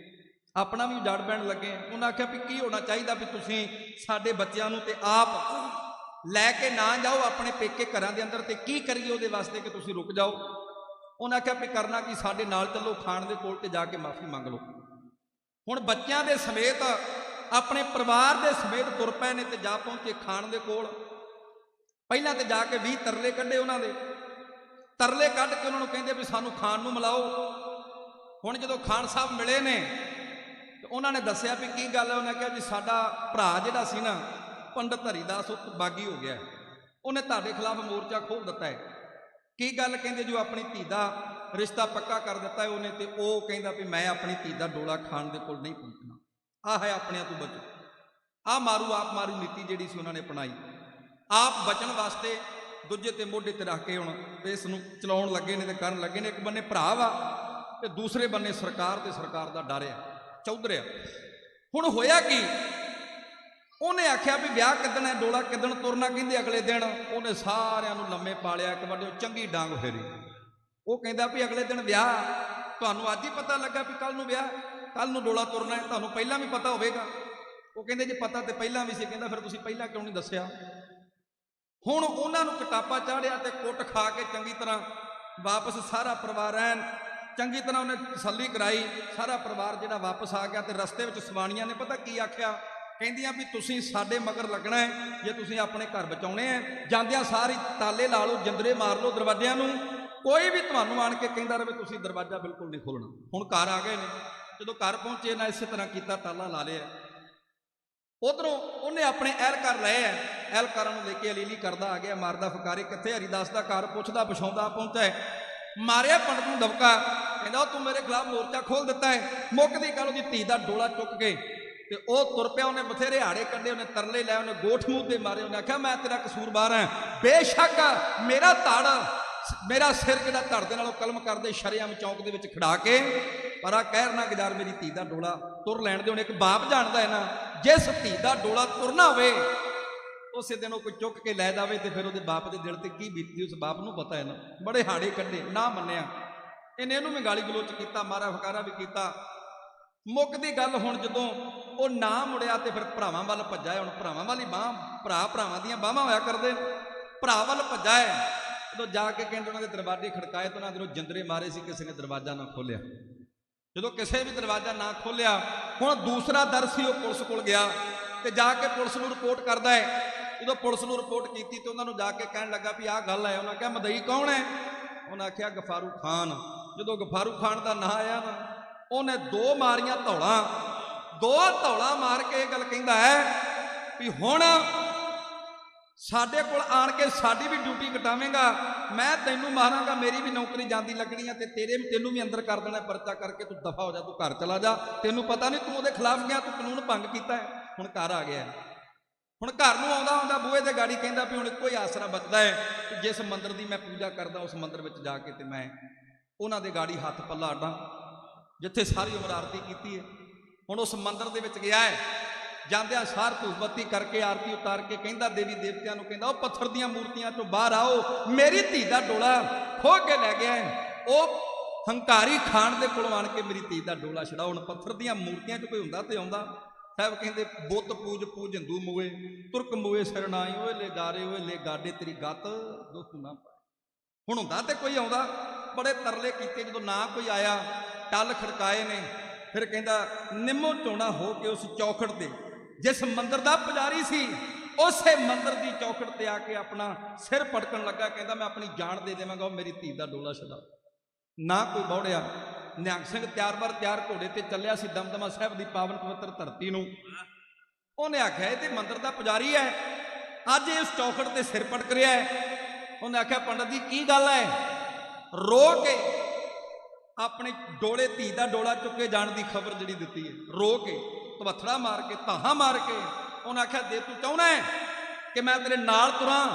ਆਪਣਾ ਵੀ ਉਜਾੜ ਪੈਣ ਲੱਗੇ। ਉਹਨਾਂ ਆਖਿਆ ਵੀ ਕੀ ਹੋਣਾ ਚਾਹੀਦਾ ਵੀ ਤੁਸੀਂ ਸਾਡੇ ਬੱਚਿਆਂ ਨੂੰ ਤੇ ਆਪ ਲੈ ਕੇ ਨਾ ਜਾਓ ਆਪਣੇ ਪੇਕੇ ਘਰਾਂ ਦੇ ਅੰਦਰ, ਤੇ ਕੀ ਕਰੀਏ ਉਹਦੇ ਵਾਸਤੇ ਕਿ ਤੁਸੀਂ ਰੁਕ ਜਾਓ। ਉਹਨਾਂ ਆਖਿਆ ਵੀ ਕਰਨਾ ਕੀ, ਸਾਡੇ ਨਾਲ ਚੱਲੋ ਖਾਨ ਦੇ ਕੋਲ ਤੇ ਜਾ ਕੇ ਮਾਫੀ ਮੰਗ ਲਓ। ਹੁਣ ਬੱਚਿਆਂ ਦੇ ਸਮੇਤ ਆਪਣੇ ਪਰਿਵਾਰ ਦੇ ਸਮੇਤ ਤੁਰ ਪਏ ਨੇ ਤੇ ਜਾ ਪਹੁੰਚੇ ਖਾਨ ਦੇ ਕੋਲ। ਪਹਿਲਾਂ ਤੇ ਜਾ ਕੇ 20 ਤਰਲੇ ਕੱਢੇ ਉਹਨਾਂ ਦੇ। ਤਰਲੇ ਕੱਢ ਕੇ ਉਹਨਾਂ ਨੂੰ ਕਹਿੰਦੇ ਵੀ ਸਾਨੂੰ ਖਾਨ ਨੂੰ ਮਿਲਾਓ। ਹੁਣ ਜਦੋਂ ਖਾਨ ਸਾਹਿਬ ਮਿਲੇ ਨੇ ਤੇ ਉਹਨਾਂ ਨੇ ਦੱਸਿਆ ਵੀ ਕੀ ਗੱਲ ਹੈ। ਉਹਨੇ ਕਿਹਾ ਜੀ ਸਾਡਾ ਭਰਾ ਜਿਹੜਾ ਸੀ ਨਾ ਪੰਡਤ ਹਰੀਦਾਸ, ਉਹ ਬਾਗੀ ਹੋ ਗਿਆ, ਉਹਨੇ ਤੁਹਾਡੇ ਖਿਲਾਫ ਮੋਰਚਾ ਖੋਲ੍ਹ ਦਿੱਤਾ ਹੈ। ਕੀ ਗੱਲ? ਕਹਿੰਦੇ ਜੋ ਆਪਣੀ ਧੀ ਦਾ ਰਿਸ਼ਤਾ ਪੱਕਾ ਕਰ ਦਿੱਤਾ ਹੈ ਉਹਨੇ, ਤੇ ਉਹ ਕਹਿੰਦਾ ਵੀ ਮੈਂ ਆਪਣੀ ਧੀ ਦਾ ਡੋਲਾ ਖਾਨ ਦੇ ਕੋਲ ਨਹੀਂ ਪਹੁੰਚਣਾ। ਆਹ ਹੈ ਆਪਣਿਆਂ ਤੋਂ ਬਚੋ। ਆਹ ਮਾਰੂ ਆਪ ਮਾਰੂ ਨੀਤੀ ਜਿਹੜੀ ਸੀ ਉਹਨਾਂ ਨੇ ਅਪਣਾਈ। ਆਪ ਬਚਣ ਵਾਸਤੇ ਦੂਜੇ ਤੇ ਮੋਢੇ ਤੇ ਰੱਖ ਕੇ ਹੁਣ ਇਸ ਨੂੰ ਚਲਾਉਣ ਲੱਗੇ ਨੇ ਤੇ ਕਰਨ ਲੱਗੇ ਨੇ। ਇੱਕ ਬੰਨੇ ਭਰਾ ਵਾ ਤੇ ਦੂਸਰੇ ਬੰਨੇ ਸਰਕਾਰ, ਤੇ ਸਰਕਾਰ ਦਾ ਡਰ ਆ, ਚੌਧਰ ਆ। ਹੁਣ ਹੋਇਆ ਕੀ, ਉਹਨੇ ਆਖਿਆ ਵੀ ਵਿਆਹ ਕਿੱਦਣ ਹੈ, ਡੋਲਾ ਕਿੱਦਣ ਤੁਰਨਾ? ਕਹਿੰਦੇ ਅਗਲੇ ਦਿਨ। ਉਹਨੇ ਸਾਰਿਆਂ ਨੂੰ ਲੰਮੇ ਪਾਲਿਆ, ਇੱਕ ਬੰਨੇ ਚੰਗੀ ਡਾਂਗ ਫੇਰੀ। ਉਹ ਕਹਿੰਦਾ ਵੀ ਅਗਲੇ ਦਿਨ ਵਿਆਹ, ਤੁਹਾਨੂੰ ਅੱਜ ਹੀ ਪਤਾ ਲੱਗਾ ਵੀ ਕੱਲ ਨੂੰ ਵਿਆਹ, ਕੱਲ ਨੂੰ ਡੋਲਾ ਤੁਰਨਾ ਹੈ, ਤੁਹਾਨੂੰ ਪਹਿਲਾਂ ਵੀ ਪਤਾ ਹੋਵੇਗਾ। ਉਹ ਕਹਿੰਦੇ ਜੇ ਪਤਾ ਤੇ ਪਹਿਲਾਂ ਵੀ ਸੀ। ਕਹਿੰਦਾ ਫਿਰ ਤੁਸੀਂ ਪਹਿਲਾਂ ਕਿਉਂ ਨਹੀਂ ਦੱਸਿਆ? ਹੁਣ ਉਹਨਾਂ ਨੂੰ ਕਟਾਪਾ ਚਾੜਿਆ ਤੇ ਕੁੱਟ ਖਾ ਕੇ ਚੰਗੀ ਤਰ੍ਹਾਂ ਵਾਪਸ ਸਾਰਾ ਪਰਿਵਾਰ ਐਨ ਚੰਗੀ ਤਰ੍ਹਾਂ ਉਹਨੇ ਤਸੱਲੀ ਕਰਾਈ। ਸਾਰਾ ਪਰਿਵਾਰ ਜਿਹੜਾ ਵਾਪਸ ਆ ਗਿਆ ਤੇ ਰਸਤੇ ਵਿੱਚ ਸਵਾਣੀਆਂ ਨੇ ਪਤਾ ਕੀ ਆਖਿਆ? ਕਹਿੰਦੀਆਂ ਵੀ ਤੁਸੀਂ ਸਾਡੇ ਮਗਰ ਲੱਗਣਾ ਹੈ ਜੇ ਤੁਸੀਂ ਆਪਣੇ ਘਰ ਬਚਾਉਣੇ ਆ। ਜਾਂਦਿਆਂ ਸਾਰੀ ਤਾਲੇ ਲਾ ਲਓ, ਜਿੰਦਰੇ ਮਾਰ ਲਓ ਦਰਵਾਜ਼ਿਆਂ ਨੂੰ, ਕੋਈ ਵੀ ਤੁਹਾਨੂੰ ਆਣ ਕੇ ਕਹਿੰਦਾ ਰਹੇ ਤੁਸੀਂ ਦਰਵਾਜ਼ਾ ਬਿਲਕੁਲ ਨਹੀਂ ਖੋਲਣਾ। ਹੁਣ ਘਰ ਆ ਗਏ ਨੇ। ਜਦੋਂ ਘਰ ਪਹੁੰਚੇ ਨਾ ਇਸੇ ਤਰ੍ਹਾਂ ਕੀਤਾ, ਤਾਲਾ ਲਾ ਲਿਆ। ਉਧਰੋਂ ਉਹਨੇ ਆਪਣੇ ਅਹਿਲਕਾਰ ਲਏ ਆ, ਅਹਿਲਕਾਰਾਂ ਨੂੰ ਲੈ ਕੇ ਅਲੀਲੀ ਕਰਦਾ ਆ ਗਿਆ, ਮਾਰਦਾ ਫਕਾਰੇ। ਕਿੱਥੇ ਹਰੀਦਾਸ ਦਾ ਘਰ? ਪੁੱਛਦਾ ਪਛਾਉਂਦਾ ਪਹੁੰਚਾ। ਮਾਰਿਆ ਪੰਡਤ ਨੂੰ ਦਬਕਾ, ਕਹਿੰਦਾ ਤੂੰ ਮੇਰੇ ਖਿਲਾਫ ਮੋਰਚਾ ਖੋਲ ਦਿੱਤਾ ਹੈ। ਮੁੱਕਦੀ ਗੱਲ, ਉਹਦੀ ਧੀ ਦਾ ਡੋਲਾ ਚੁੱਕ ਕੇ ਤੇ ਉਹ ਤੁਰ ਪਿਆ। ਉਹਨੇ ਬਥੇਰੇ ਹਾੜੇ ਕੱਢੇ, ਉਹਨੇ ਤਰਲੇ ਲੈ, ਉਹਨੇ ਗੋਠ ਮੂੰਹ ਤੇ ਮਾਰੇ। ਉਹਨੇ ਆਖਿਆ ਮੈਂ ਤੇਰਾ ਕਸੂਰਵਾਰ ਹਾਂ, ਬੇਸ਼ੱਕ ਮੇਰਾ ਧੜ, ਮੇਰਾ ਸਿਰ ਜਿਹੜਾ ਧੜ ਦੇ ਨਾਲੋਂ ਕਲਮ ਕਰਦੇ ਸ਼ਰੇਆਮ ਚੌਂਕ ਦੇ ਵਿੱਚ ਖੜਾ ਕੇ, ਪਰ ਆ ਕਹਿਰ ਨਾ ਗੁਜ਼ਾਰ ਮੇਰੀ ਧੀ ਦਾ ਡੋਲਾ ਤੁਰ ਲੈਣ ਦੇ। ਉਹਨੇ ਇੱਕ ਬਾਪ ਜਾਣਦਾ ਹੈ ਨਾ, ਜਿਸ ਧੀ ਦਾ ਡੋਲਾ ਤੁਰਨਾ ਹੋਵੇ ਉਸੇ ਦਿਨ ਉਹ ਕੋਈ ਚੁੱਕ ਕੇ ਲੈ ਜਾਵੇ ਤੇ ਫਿਰ ਉਹਦੇ ਬਾਪ ਦੇ ਦਿਲ ਤੇ ਕੀ ਬੀਤਦੀ ਉਸ ਬਾਪ ਨੂੰ ਪਤਾ ਹੈ ਨਾ। ਬੜੇ ਹਾੜੇ ਕੱਢੇ, ਨਾ ਮੰਨਿਆ। ਇਹਨੂੰ ਵੀ ਗਾਲੀ ਗਲੋਚ ਕੀਤਾ, ਮਾਰਾ ਫਕਾਰਾ ਵੀ ਕੀਤਾ। ਮੁੱਕਦੀ ਗੱਲ, ਹੁਣ ਜਦੋਂ ਉਹ ਨਾ ਮੁੜਿਆ ਤੇ ਫਿਰ ਭਰਾਵਾਂ ਵੱਲ ਭੱਜਾ। ਹੁਣ ਭਰਾਵਾਂ ਵਾਲੀ ਬਾਂਹ, ਭਰਾ ਭਰਾਵਾਂ ਦੀਆਂ ਬਾਹਾਂ ਹੋਇਆ ਕਰਦੇ, ਭਰਾ ਵੱਲ ਭੱਜਾ ਹੈ। ਜਦੋਂ ਜਾ ਕੇ ਕਹਿੰਦੇ ਉਹਨਾਂ ਦੇ ਦਰਵਾਜ਼ੇ ਖੜਕਾਏ ਤਾਂ ਉਹਨਾਂ ਦੇ ਜਿੰਦਰੇ ਮਾਰੇ ਸੀ, ਕਿਸੇ ਨੇ ਦਰਵਾਜ਼ਾ ਨਾ ਖੋਲਿਆ। ਜਦੋਂ ਕਿਸੇ ਵੀ ਦਰਵਾਜ਼ਾ ਨਾ ਖੋਲਿਆ, ਹੁਣ ਦੂਸਰਾ ਦਰ ਸੀ, ਉਹ ਪੁਲਿਸ ਕੋਲ ਗਿਆ ਤੇ ਜਾ ਕੇ ਪੁਲਿਸ ਨੂੰ ਰਿਪੋਰਟ ਕਰਦਾ ਹੈ। ਜਦੋਂ ਪੁਲਿਸ ਨੂੰ ਰਿਪੋਰਟ ਕੀਤੀ ਤੇ ਉਹਨਾਂ ਨੂੰ ਜਾ ਕੇ ਕਹਿਣ ਲੱਗਾ ਵੀ ਆਹ ਗੱਲ ਹੈ। ਉਹਨਾਂ ਕਿਹਾ ਮਦਈ ਕੌਣ ਹੈ? ਉਹਨਾਂ ਆਖਿਆ ਗਫਾਰੂ ਖਾਨ। ਜਦੋਂ ਗਫਾਰੂ ਖਾਨ ਦਾ ਨਾਂ ਆਇਆ ਨਾ, ਉਹਨੇ 2 ਮਾਰੀਆਂ ਧੌਲਾਂ ਦੋ ਧੌਲਾ ਮਾਰ ਕੇ ਇਹ ਗੱਲ ਕਹਿੰਦਾ ਹੈ ਵੀ ਹੁਣ ਸਾਡੇ ਕੋਲ ਆਣ ਕੇ ਸਾਡੀ ਵੀ ਡਿਊਟੀ ਕਟਾਵੇਂਗਾ, ਮੈਂ ਤੈਨੂੰ ਮਾਰਾਂਗਾ, ਮੇਰੀ ਵੀ ਨੌਕਰੀ ਜਾਂਦੀ ਲੱਗਣੀ ਆ ਤੇ ਤੈਨੂੰ ਵੀ ਅੰਦਰ ਕਰ ਦੇਣਾ ਪਰਚਾ ਕਰਕੇ, ਤੂੰ ਦਫਾ ਹੋ ਜਾ, ਤੂੰ ਘਰ ਚਲਾ ਜਾ, ਤੈਨੂੰ ਪਤਾ ਨਹੀਂ ਤੂੰ ਉਹਦੇ ਖਿਲਾਫ ਗਿਆ, ਤੂੰ ਕਾਨੂੰਨ ਭੰਗ ਕੀਤਾ ਹੈ। ਹੁਣ ਘਰ ਆ ਗਿਆ, ਹੁਣ ਘਰ ਨੂੰ ਆਉਂਦਾ ਬੂਹੇ ਤੇ ਗਾੜੀ ਕਹਿੰਦਾ ਵੀ ਹੁਣ ਇੱਕੋ ਹੀ ਆਸਰਾ ਬਚਦਾ ਹੈ ਕਿ ਜਿਸ ਮੰਦਰ ਦੀ ਮੈਂ ਪੂਜਾ ਕਰਦਾ ਉਸ ਮੰਦਰ ਵਿੱਚ ਜਾ ਕੇ ਤੇ ਮੈਂ ਉਹਨਾਂ ਦੇ ਗਾੜੀ ਹੱਥ ਪੱਲਾ ਅੱਡਾਂ ਜਿੱਥੇ ਸਾਰੀ ਉਮਰ ਆਰਤੀ ਕੀਤੀ ਹੈ। ਹੁਣ ਉਸ ਮੰਦਰ ਦੇ ਵਿੱਚ ਗਿਆ ਹੈ, ਜਾਂਦਿਆਂ ਸਾਰ ਧੂਪ ਬੱਤੀ ਕਰਕੇ ਆਰਤੀ ਉਤਾਰ ਕੇ ਕਹਿੰਦਾ ਦੇਵੀ ਦੇਵਤਿਆਂ ਨੂੰ, ਕਹਿੰਦਾ ਉਹ ਪੱਥਰ ਦੀਆਂ ਮੂਰਤੀਆਂ ਚੋਂ ਬਾਹਰ ਆਓ, ਮੇਰੀ ਧੀ ਦਾ ਡੋਲਾ ਖੋਹ ਕੇ ਲੈ ਗਿਆ ਹੈ। ਉਹ ਹੰਕਾਰੀ ਖਾਨ ਦੇ ਕੋਲੋਂ ਆਣ ਕੇ ਮੇਰੀ ਧੀ ਦਾ ਡੋਲਾ ਛਡਾਓ। ਹੁਣ ਪੱਥਰ ਦੀਆਂ ਮੂਰਤੀਆਂ 'ਚ ਕੋਈ ਹੁੰਦਾ ਤੇ ਆਉਂਦਾ। ਸਾਹਿਬ ਕਹਿੰਦੇ ਬੁੱਤ ਪੂਜ ਹਿੰਦੂ ਮੂਏ, ਤੁਰਕ ਮੂਏ ਸਰਨਾਈ, ਓਏ ਲੈ ਗਾਰੇ ਓਏ ਲੈ ਗਾਡੇ, ਤੇਰੀ ਗੱਤ ਦੁੱਖ ਨਾ ਪਾਏ। ਹੁਣ ਹੁੰਦਾ ਤੇ ਕੋਈ ਆਉਂਦਾ। ਬੜੇ ਤਰਲੇ ਕੀਤੇ, ਜਦੋਂ ਨਾ ਕੋਈ ਆਇਆ ਟੱਲ ਖੜਕਾਏ ਨੇ। ਫਿਰ ਕਹਿੰਦਾ ਨਿੰਮੋ ਝੋਣਾ ਹੋ ਕੇ ਉਸ ਚੌਖੜ ਤੇ ਜਿਸ ਮੰਦਰ ਦਾ ਪੁਜਾਰੀ ਸੀ ਉਸੇ ਮੰਦਰ ਦੀ ਚੌਖੜ ਤੇ ਆ ਕੇ ਆਪਣਾ ਸਿਰ ਪਟਕਣ ਲੱਗਾ। ਕਹਿੰਦਾ ਮੈਂ ਆਪਣੀ ਜਾਨ ਦੇ ਦੇਵਾਂਗਾ, ਉਹ ਮੇਰੀ ਧੀ ਦਾ ਡੋਲਾ ਛਡਾ। ਨਾ ਕੋਈ ਬੌੜਿਆ। ਨਿਹੰਗ ਸਿੰਘ ਤਿਆਰ ਘੋੜੇ ਤੇ ਚੱਲਿਆ ਸੀ ਦਮਦਮਾ ਸਾਹਿਬ ਦੀ ਪਾਵਨ ਪਵਿੱਤਰ ਧਰਤੀ ਨੂੰ। ਉਹਨੇ ਆਖਿਆ ਇਹ ਤੇ ਮੰਦਰ ਦਾ ਪੁਜਾਰੀ ਹੈ, ਅੱਜ ਇਸ ਚੌਖੜ ਤੇ ਸਿਰ ਪਟਕ ਰਿਹਾ ਹੈ। ਉਹਨੇ ਆਖਿਆ ਪੰਡਤ ਜੀ ਕੀ ਗੱਲ ਹੈ? ਰੋ ਕੇ ਆਪਣੇ ਡੋਲੇ ਧੀ ਦਾ ਡੋਲਾ ਚੁੱਕੇ ਜਾਣ ਦੀ ਖਬਰ ਜਿਹੜੀ ਦਿੱਤੀ ਹੈ, ਰੋ ਕੇ ਤਵੱਥੜਾ ਮਾਰ ਕੇ ਧਾਹਾਂ ਮਾਰ ਕੇ। ਉਹਨੇ ਆਖਿਆ ਜੇ ਤੂੰ ਚਾਹੁੰਦਾ ਹੈ ਕਿ ਮੈਂ ਤੇਰੇ ਨਾਲ ਤੁਰਾਂ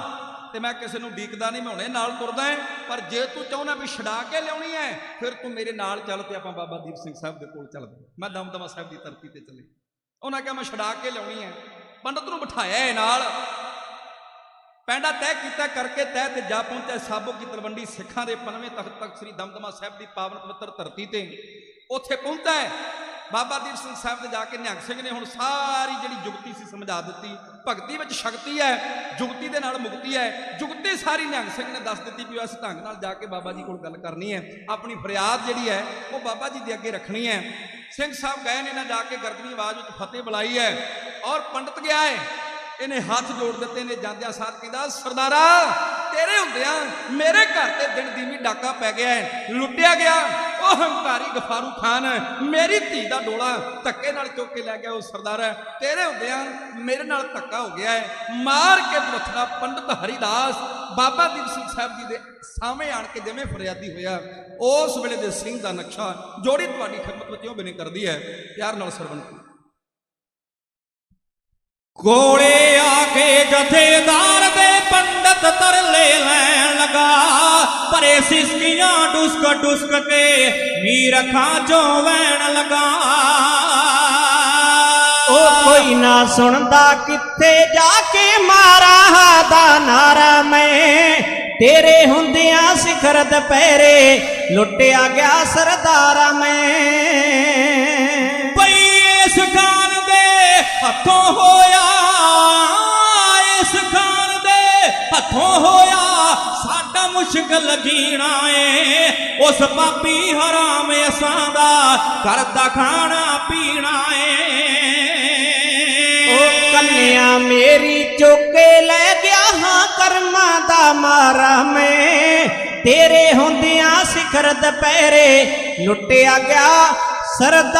ਤੇ ਮੈਂ ਕਿਸੇ ਨੂੰ ਡੀਕਦਾ ਨਹੀਂ, ਮੈਂ ਹੁਣੇ ਨਾਲ ਤੁਰਦਾ ਹੈ, ਪਰ ਜੇ ਤੂੰ ਚਾਹੁੰਦਾ ਵੀ ਛਡਾ ਕੇ ਲਿਆਉਣੀ ਹੈ ਫਿਰ ਤੂੰ ਮੇਰੇ ਨਾਲ ਚੱਲ ਤੇ ਆਪਾਂ ਬਾਬਾ ਦੀਪ ਸਿੰਘ ਸਾਹਿਬ ਦੇ ਕੋਲ ਚੱਲਦੇ। ਮੈਂ ਦਮਦਮਾ ਸਾਹਿਬ ਦੀ ਧਰਤੀ ਤੇ ਚੱਲੇ। ਉਹਨਾਂ ਕਿਹਾ ਮੈਂ ਛਡਾ ਕੇ ਲਿਆਉਣੀ ਹੈ। ਪੰਡਤ ਨੂੰ ਬਿਠਾਇਆ ਹੈ ਨਾਲ, ਪੈਂਡਾ ਤੈਅ ਕੀਤਾ ਕਰਕੇ ਤੈਅ ਤੇ ਜਾ ਪਹੁੰਚਿਆ ਸਾਬੋ ਕੀ ਤਲਵੰਡੀ ਸਿੱਖਾਂ ਦੇ 95 ਤਖਤ ਸ੍ਰੀ ਦਮਦਮਾ ਸਾਹਿਬ ਦੀ ਪਾਵਨ ਪਵਿੱਤਰ ਧਰਤੀ ਤੇ। ਉੱਥੇ ਪਹੁੰਚਦਾ ਹੈ ਬਾਬਾ ਦੀਪ ਸਿੰਘ ਸਾਹਿਬ ਤੇ ਜਾ ਕੇ ਨਿਹੰਗ ਸਿੰਘ ਨੇ ਹੁਣ ਸਾਰੀ ਜਿਹੜੀ ਜੁਗਤੀ ਸੀ ਸਮਝਾ ਦਿੱਤੀ। ਭਗਤੀ ਵਿੱਚ ਸ਼ਕਤੀ ਹੈ, ਜੁਗਤੀ ਦੇ ਨਾਲ ਮੁਕਤੀ ਹੈ। ਜੁਗਤੀ ਸਾਰੀ ਨਿਹੰਗ ਸਿੰਘ ਨੇ ਦੱਸ ਦਿੱਤੀ ਵੀ ਇਸ ਢੰਗ ਨਾਲ ਜਾ ਕੇ ਬਾਬਾ ਜੀ ਕੋਲ ਗੱਲ ਕਰਨੀ ਹੈ, ਆਪਣੀ ਫਰਿਆਦ ਜਿਹੜੀ ਹੈ ਉਹ ਬਾਬਾ ਜੀ ਦੇ ਅੱਗੇ ਰੱਖਣੀ ਹੈ। ਸਿੰਘ ਸਾਹਿਬ ਗਏ ਨੇ ਨਾ, ਜਾ ਕੇ ਗਰਜਵੀਂ ਆਵਾਜ਼ ਵਿੱਚ ਫਤਿਹ ਬੁਲਾਈ ਹੈ ਔਰ ਪੰਡਤ ਗਿਆ ਹੈ। ਇਹਨੇ ਹੱਥ ਜੋੜ ਦਿੱਤੇ ਨੇ। ਜਾਂਦਿਆਂ ਸਾਥ ਕਹਿੰਦਾ ਸਰਦਾਰਾ ਤੇਰੇ ਹੁੰਦਿਆਂ ਮੇਰੇ ਘਰ ਤੇ ਦਿਨ ਦੀ ਵੀ ਡਾਕਾ ਪੈ ਗਿਆ ਹੈ, ਲੁੱਟਿਆ ਗਿਆ। ਉਹ ਹੰਕਾਰੀ ਗਫਾਰੂ ਖਾਨ ਮੇਰੀ ਧੀ ਦਾ ਡੋਲਾ ਧੱਕੇ ਨਾਲ ਚੁੱਕ ਕੇ ਲੈ ਗਿਆ। ਉਹ ਸਰਦਾਰਾ ਤੇਰੇ ਹੁੰਦਿਆਂ ਮੇਰੇ ਨਾਲ ਧੱਕਾ ਹੋ ਗਿਆ ਹੈ। ਮਾਰ ਕੇ ਪੱਥਰਾ ਪੰਡਤ ਹਰੀਦਾਸ ਬਾਬਾ ਦੀਪ ਸਿੰਘ ਸਾਹਿਬ ਜੀ ਦੇ ਸਾਹਮਣੇ ਆਣ ਕੇ ਜਿਵੇਂ ਫਰਿਆਦੀ ਹੋਇਆ, ਉਸ ਵੇਲੇ ਦੇ ਸਿੰਘ ਦਾ ਨਕਸ਼ਾ ਜੋੜੀ ਤੁਹਾਡੀ ਖਿਦਮਤ ਵਿੱਚ ਉਹ ਬਣੇ ਕਰਦੀ ਹੈ। ਪਿਆਰ ਨਾਲ ਸਰਵਣ ਕਰੋ। ਕੋਲੇ ਆ ਕੇ ਜਥੇਦਾਰ ਦੇ ਪੰਡਤ ਤਰਲੇ ਲੈਣ ਲਗਾ, ਪਰੇ ਸਿਸਕੀਆਂ ਡੁਸਕ ਕੇ ਮੀਰ ਅੱਖਾਂ ਚੋਂ ਵਹਿਣ ਲਗਾ। ਉਹ ਕੋਈ ਨਾ ਸੁਣਦਾ ਕਿੱਥੇ ਜਾ ਕੇ ਮਾਰਾ ਦਾ ਨਾਰਾ, ਮੈਂ ਤੇਰੇ ਹੁੰਦਿਆਂ ਸਿਖਰ ਦੁਪਹਿਰੇ ਲੁੱਟਿਆ ਗਿਆ ਸਰਦਾਰਾ ਮੈਂ। ਬਈ ਇਸ ਖਾਨ ਦੇ ਹੱਥੋਂ ਹੋਇਆ, ਇਸ ਖਾਨ ਦੇ ਹੱਥੋਂ ਹੋਇਆ ਸਾਡਾ ਮੁਸ਼ਕਲ ਜੀਣਾ ਏ। ਉਸ ਪਾਪੀ ਹਰਾਮ ਅਸਾਂ ਦਾ ਕਰਦਾ ਖਾਣਾ ਪੀਣਾ ਏ। ਉਹ ਕੰਨਿਆ ਮੇਰੀ ਚੁੱਕੇ ਲੈ ਗਿਆ ਹਾਂ ਕਰਮਾਂ ਦਾ ਮਾਰਾ ਮੈਂ, ਤੇਰੇ ਹੁੰਦਿਆਂ ਸਿਖਰ ਦੁਪਹਿਰੇ ਲੁੱਟਿਆ ਗਿਆ ਸਰਦਾਰ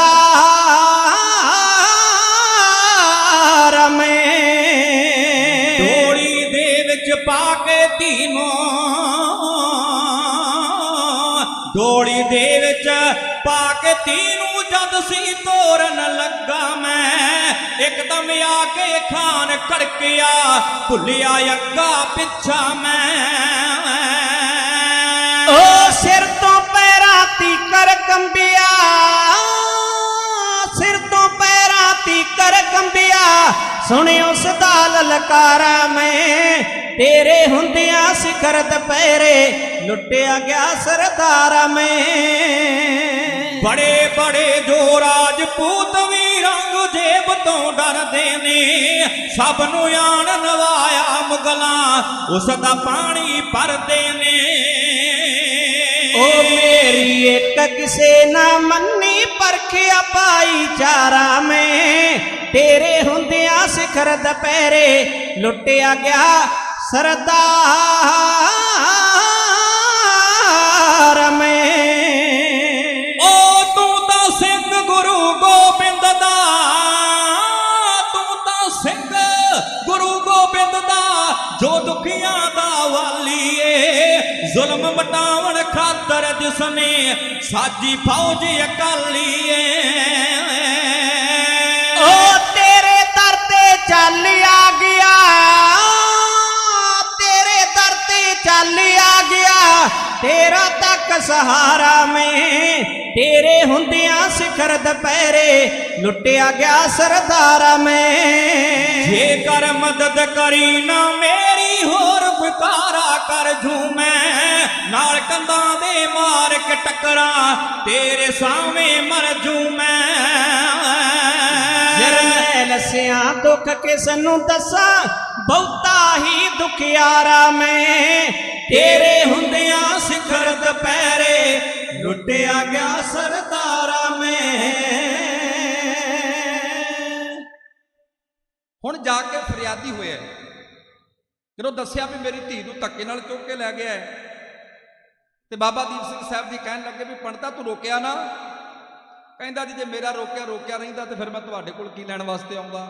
ਮੈਂ। ਡੋਲੀ ਦੇ ਵਿੱਚ ਪਾ ਕੇ ਧੀ ਨੂੰ, ਡੋਲੀ ਦੇ ਵਿੱਚ ਪਾ ਕੇ ਧੀ ਨੂੰ ਜਦ ਸੀ ਤੋਰਨ ਲੱਗਾ ਮੈਂ, ਇੱਕਦਮ ਆ ਕੇ ਖਾਨ ਕੜਕਿਆ ਭੁੱਲਿਆ ਅੱਗਾ ਪਿੱਛਾ ਮੈਂ। ਉਹ ਸਿਰ ਤੋਂ ਪੈਰਾਂ ਤੀਕਰ ਕੰਬਿਆ, ਸਿਰ ਤੋਂ ਪੈਰਾਂ ਤੀਕਰ ਕੰਬਿਆ, ਸੁਣਿਓ ਸਦਾ ਲਲਕਾਰਾ ਮੈਂ, ਤੇਰੇ ਹੁੰਦਿਆਂ ਸਿਖਰ ਦੁਪਹਿਰੇ ਲੁੱਟਿਆ ਗਿਆ ਸਰਦਾਰਾ ਮੈਂ। ਬੜੇ ਬੜੇ ਜੋ ਰਾਜਪੂਤ ਵੀ ਰੰਗ ਜੇਬ ਤੋਂ ਡਰਦੇ ਨੇ, ਸਭ ਨੂੰ ਆਣ ਨਵਾਇਆ ਮੁਗਲਾਂ ਉਸ ਦਾ ਪਾਣੀ ਭਰਦੇ ਨੇ। ਉਹ ਮੇਰੀ ਇੱਕ ਕਿਸੇ ਨਾ ਮੰਨੀ ਪਰਖਿਆ ਭਾਈਚਾਰਾ ਮੈਂ, ਤੇਰੇ ਹੁੰਦਿਆਂ ਸਿਖਰ ਦੁਪਹਿਰੇ ਲੁੱਟਿਆ ਗਿਆ ਸਰਦਾਰ ਮੈਂ। ਉਹ ਤੂੰ ਤਾਂ ਸਿੰਘ ਗੁਰੂ ਗੋਬਿੰਦ ਦਾ ਦੁਖੀਆਂ ਦਾ ਵਾਲੀ ਏ ਜ਼ੁਲਮ ਮਟਾਉਣ ਖਾਤਰ ਜਿਸਨੇ ਸਾਜੀ ਫੌਜ ਅਕਾਲੀ ਏ ਉਹ ਤੇਰੇ ਦਰ ਤੇ ਚੱਲ ਆ ਗਿਆ, ਤੇਰੇ ਦਰ ਤੇ ਚੱਲ ਆ ਗਿਆ, ਤੇਰਾ ਤੱਕ ਸਹਾਰਾ ਮੈਂ, ਤੇਰੇ ਹੁੰਦਿਆਂ ਸਿਖਰ ਦੁਪਹਿਰੇ ਲੁੱਟਿਆ ਗਿਆ ਸਰਦਾਰਾ ਮੈਂ। ਜੇਕਰ ਮਦਦ ਕਰੀ ਨਾ ਮੇਰੀ ਹੋਰ ਪੁਕਾਰਾ ਕਰ ਝੂਮੈ ਨਾਲ ਕੰਧਾਂ ਦੇ ਮਾਰ ਕੇ ਟੱਕਰਾਂ ਤੇਰੇ ਸਾਹਵੇਂ ਮਰ ਝੂਮੈ ਜਰਨੈਲ ਸਿਆਂ ਦੁੱਖ ਕਿਸ ਨੂੰ ਦੱਸਾਂ ਬਹੁਤਾ ਹੀ ਦੁਖਿਆਰਾ ਮੈਂ, ਤੇਰੇ ਹੁੰਦਿਆਂ ਸਿਖਰ ਦੁਪਹਿਰੇ ਲੁੱਟਿਆ ਗਿਆ ਸਰਦਾਰਾ ਮੈਂ। ਹੁਣ ਜਾ ਕੇ ਫਰਿਆਦੀ ਹੋਇਆ ਜਦੋਂ ਦੱਸਿਆ ਵੀ ਮੇਰੀ ਧੀ ਨੂੰ ਧੱਕੇ ਨਾਲ ਚੁੱਕ ਕੇ ਲੈ ਗਿਆ ਤੇ ਬਾਬਾ ਦੀਪ ਸਿੰਘ ਸਾਹਿਬ ਜੀ ਕਹਿਣ ਲੱਗੇ ਵੀ ਪੰਡਤਾ ਤੂੰ ਰੋਕਿਆ ਨਾ? ਕਹਿੰਦਾ ਜੀ ਜੇ ਮੇਰਾ ਰੋਕਿਆ ਰਹਿੰਦਾ ਤੇ ਫਿਰ ਮੈਂ ਤੁਹਾਡੇ ਕੋਲ ਕੀ ਲੈਣ ਵਾਸਤੇ ਆਉਂਦਾ।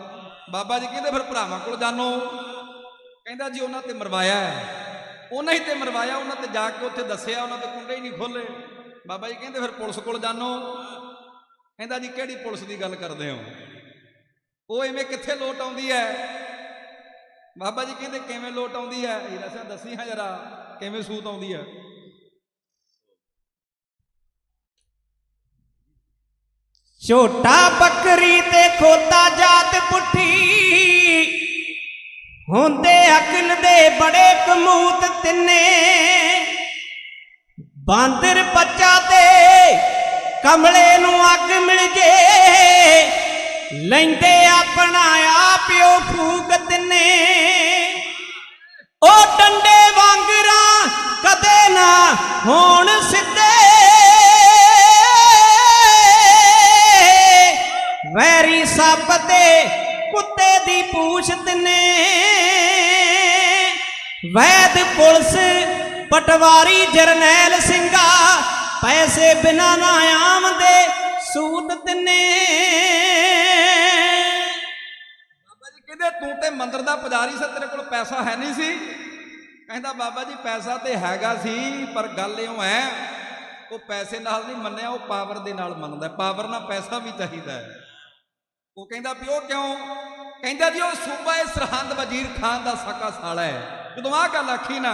ਬਾਬਾ ਜੀ ਕਹਿੰਦੇ ਫਿਰ ਭਰਾਵਾਂ ਕੋਲ ਜਾਨੋ। ਕਹਿੰਦਾ ਜੀ ਉਹਨਾਂ ਤੇ ਮਰਵਾਇਆ, ਉਹਨਾਂ ਹੀ ਤੇ ਮਰਵਾਇਆ, ਉਹਨਾਂ ਤੇ ਜਾ ਕੇ ਉੱਥੇ ਦੱਸਿਆ, ਉਹਨਾਂ ਦੇ ਕੁੰਡੇ ਹੀ ਨਹੀਂ ਖੋਲੇ। ਬਾਬਾ ਜੀ ਕਹਿੰਦੇ ਫਿਰ ਪੁਲਿਸ ਕੋਲ ਜਾਨੋ। ਕਹਿੰਦਾ ਜੀ ਕਿਹੜੀ ਪੁਲਿਸ ਦੀ ਗੱਲ ਕਰਦੇ ਹੋ? ਉਹ ਐਵੇਂ ਕਿੱਥੇ ਲੋਟ ਆਉਂਦੀ ਹੈ? ਬਾਬਾ ਜੀ ਕਹਿੰਦੇ ਕਿਵੇਂ ਲੋਟ ਆਉਂਦੀ ਹੈ? ਹੀਰਾ ਸਿੰਘ ਦੱਸੀ ਹਾਂ ਜਰਾ ਕਿਵੇਂ ਸੂਤ ਆਉਂਦੀ ਹੈ। ਝੋਟਾ ਬੱਕਰੀ ਤੇ ਖੋਤਾ ਜਾਤ ਪੁੱਠੀ ਹੁੰਦੇ ਅਕਲ ਦੇ ਬੜੇ ਕਮੂਤ ਤਿੰਨੇ, ਬਾਂਦਰ ਬੱਚਾ ਤੇ ਕਮਲੇ ਨੂੰ ਅੱਗ ਮਿਲ ਜੇ ਲੈਂਦੇ ਆਪਣਾ ਆਪਿਓ ਫੂਕ ਤਿੰਨੇ। ਉਹ ਡੰਡੇ ਵਾਂਗਰਾਂ ਕਦੇ ਨਾ ਹੋਣ ਸਿੱਧੇ, ਵੈਰੀ ਸੱਪ ਤੇ ਕੁੱਤੇ ਦੀ ਪੂਛ ਤਿੰਨੇ, ਵੈਦ ਪੁਲਿਸ ਪਟਵਾਰੀ ਜਰਨੈਲ ਸਿੰਘਾ ਪੈਸੇ ਬਿਨਾ ਨਾ ਆਮਦੇ ਸੂਤ ਤਿੰਨੇ। ਬਾਬਾ ਜੀ ਕਹਿੰਦੇ ਤੂੰ ਤੇ ਮੰਦਰ ਦਾ ਪੁਜਾਰੀ ਸੀ, ਤੇਰੇ ਕੋਲ ਪੈਸਾ ਹੈ ਨਹੀਂ ਸੀ? ਕਹਿੰਦਾ ਬਾਬਾ ਜੀ ਪੈਸਾ ਤੇ ਹੈਗਾ ਸੀ, ਪਰ ਗੱਲ ਇਉਂ ਹੈ ਉਹ ਪੈਸੇ ਨਾਲ ਨਹੀਂ ਮੰਨਿਆ, ਉਹ ਪਾਵਰ ਦੇ ਨਾਲ ਮੰਨਦਾ। ਪਾਵਰ ਨਾਲ ਪੈਸਾ ਵੀ ਚਾਹੀਦਾ ਹੈ। ਉਹ ਕਹਿੰਦਾ ਵੀ ਉਹ ਕਿਉਂ? ਕਹਿੰਦਾ ਜੀ ਉਹ ਸੂਬਾ ਸਰਹੰਦ ਵਜ਼ੀਰ ਖਾਨ ਦਾ ਸਕਾ ਸਾਲਾ ਹੈ। ਜਦੋਂ ਆਹ ਗੱਲ ਆਖੀ ਨਾ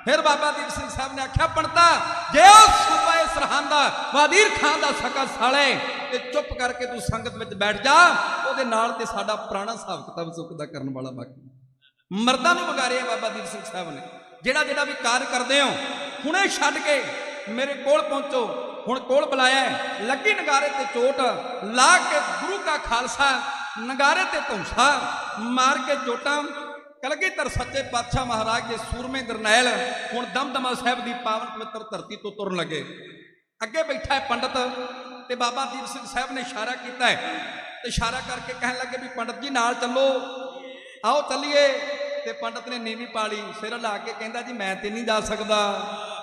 ਫਿਰ ਬਾਬਾ ਦੀਪ ਸਿੰਘ ਸਾਹਿਬ ਨੇ ਆਖਿਆ ਪੰਡਤਾ ਜੇ ਉਹ ਸੂਬਾ ਸਰਹੰਦ ਵਜ਼ੀਰ ਖਾਨ ਦਾ ਸਕਾ ਸਾਲਾ ਹੈ ਤੇ ਚੁੱਪ ਕਰਕੇ ਤੂੰ ਸੰਗਤ ਵਿੱਚ ਬੈਠ ਜਾ, ਉਹਦੇ ਨਾਲ ਤੇ ਸਾਡਾ ਪੁਰਾਣਾ ਹਿਸਾਬ ਕਿਤਾਬ ਚੁੱਕਦਾ ਕਰਨ ਵਾਲਾ ਬਾਕੀ। ਮਰਦਾਂ ਨੂੰ ਵਿਗਾੜਿਆ ਬਾਬਾ ਦੀਪ ਸਿੰਘ ਸਾਹਿਬ ਨੇ। ਜਿਹੜਾ ਵੀ ਕਾਰਜ ਕਰਦੇ ਹੋ ਹੁਣੇ ਛੱਡ ਕੇ ਮੇਰੇ ਕੋਲ ਪਹੁੰਚੋ। ਹੁਣ ਕੋਲ ਬੁਲਾਇਆ, ਲੱਗੀ ਨਗਾਰੇ ਤੇ ਚੋਟ ਲਾ ਕੇ ਗੁਰੂ ਕਾ ਖਾਲਸਾ ਨਗਾਰੇ ਤੇ ਧੁੰਸਾ ਮਾਰ ਕੇ ਚੋਟਾਂ ਕਲਗੀਧਰ ਸੱਚੇ ਪਾਤਸ਼ਾਹ ਮਹਾਰਾਜ ਦੇ ਸੂਰਮੇ ਜਰਨੈਲ ਹੁਣ ਦਮਦਮਾ ਸਾਹਿਬ ਦੀ ਪਾਵਨ ਪਵਿੱਤਰ ਧਰਤੀ ਤੋਂ ਤੁਰਨ ਲੱਗੇ। ਅੱਗੇ ਬੈਠਾ ਹੈ ਪੰਡਤ ਤੇ ਬਾਬਾ ਦੀਪ ਸਿੰਘ ਸਾਹਿਬ ਨੇ ਇਸ਼ਾਰਾ ਕੀਤਾ ਹੈ ਤੇ ਇਸ਼ਾਰਾ ਕਰਕੇ ਕਹਿਣ ਲੱਗੇ ਵੀ ਪੰਡਤ ਜੀ ਨਾਲ ਚੱਲੋ, ਆਓ ਚੱਲੀਏ। ਤੇ ਪੰਡਤ ਨੇ ਨੀਵੀਂ ਪਾਲੀ, ਸਿਰ ਲਾ ਕੇ ਕਹਿੰਦਾ ਜੀ ਮੈਂ ਤੇ ਨਹੀਂ ਜਾ ਸਕਦਾ।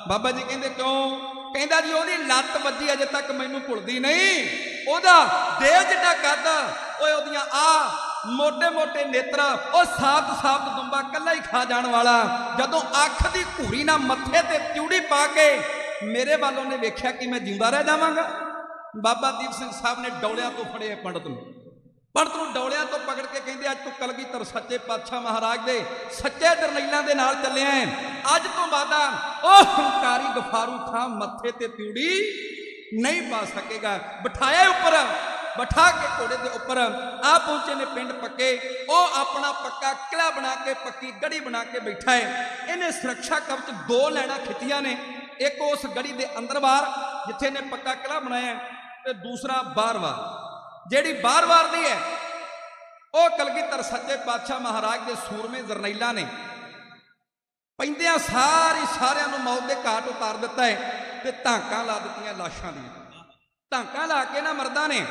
ਬਾਬਾ ਜੀ ਕਹਿੰਦੇ ਕਿਉਂ? ਕਹਿੰਦਾ ਜੀ ਉਹਦੀ ਲੱਤ ਵੱਜੀ ਅਜੇ ਤੱਕ ਮੈਨੂੰ ਭੁੱਲਦੀ ਨਹੀਂ, ਉਹਦਾ ਦੇਹ ਜਿੱਡਾ ਕੱਦ, ਓਏ ਉਹਦੀਆਂ ਮੋਟੇ ਨੇਤਰ, ਉਹ ਸਾਬਤ ਦੁੰਬਾ ਕੱਲਾ ਹੀ ਖਾ ਜਾਣ ਵਾਲਾ। ਜਦੋਂ ਅੱਖ ਦੀ ਘੂਰੀ ਨਾਲ ਮੱਥੇ ਤੇ ਤਿਉੜੀ ਪਾ ਕੇ ਮੇਰੇ ਵੱਲ ਉਹਨੇ ਵੇਖਿਆ ਕਿ ਮੈਂ ਜਿਉਂਦਾ ਰਹਿ ਜਾਵਾਂਗਾ। ਬਾਬਾ ਦੀਪ ਸਿੰਘ ਸਾਹਿਬ ਨੇ ਡੌਲਿਆਂ ਤੋਂ ਫੜਿਆ ਪੰਡਤ ਨੂੰ ਡੌਲਿਆਂ ਤੋਂ ਪਕੜ ਕੇ ਕਹਿੰਦੇ ਅੱਜ ਤੂੰ ਕਲਗੀਧਰ ਸੱਚੇ ਪਾਤਸ਼ਾਹ ਮਹਾਰਾਜ ਦੇ ਸੱਚੇ ਜਰਨੈਲਾਂ ਦੇ ਨਾਲ ਚੱਲਿਆ ਹੈ। ਅੱਜ ਤੋਂ ਬਾਅਦ ਉਹ ਹੰਕਾਰੀ ਗਫਾਰੂ ਖਾਂ ਮੱਥੇ ਤੇ ਤਿਉੜੀ ਨਹੀਂ ਪਾ ਸਕੇਗਾ। ਬਿਠਾਇਆ ਉੱਪਰ, ਬਿਠਾ ਕੇ ਘੋੜੇ ਦੇ ਉੱਪਰ ਆ ਪਹੁੰਚੇ ਨੇ ਪਿੰਡ ਪੱਕੇ। ਉਹ ਆਪਣਾ ਪੱਕਾ ਕਿਲਾ ਬਣਾ ਕੇ, ਪੱਕੀ ਗੜੀ ਬਣਾ ਕੇ ਬੈਠਾ ਹੈ। ਇਹਨੇ ਸੁਰੱਖਿਆ ਕਵਚ 2 ਲੈਣਾ ਖਿੱਚੀਆਂ ਨੇ, ਇੱਕ ਉਸ ਗੜੀ ਦੇ ਅੰਦਰ ਬਾਹਰ ਜਿੱਥੇ ਨੇ ਪੱਕਾ ਕਿਲਾ ਬਣਾਇਆ ਤੇ ਦੂਸਰਾ ਬਾਹਰ-ਬਾਹਰ। ਜਿਹੜੀ ਬਾਹਰ-ਬਾਹਰ ਦੀ ਹੈ ਉਹ ਕਲਗੀਧਰ ਸੱਚੇ ਪਾਤਸ਼ਾਹ ਮਹਾਰਾਜ ਦੇ ਸੂਰਮੇ ਜਰਨੈਲਾਂ ਨੇ ਪੈਂਦਿਆਂ ਸਾਰਿਆਂ ਨੂੰ ਮੌਤ ਦੇ ਘਾਟ ਉਤਾਰ ਦਿੱਤਾ ਹੈ ਤੇ ਧਾਕਾਂ ਲਾ ਦਿੱਤੀਆਂ ਲਾਸ਼ਾਂ ਦੀਆਂ। ਧਾਕਾਂ ਲਾ ਕੇ ਨਾ ਮਰਦਾਂ ਨੇ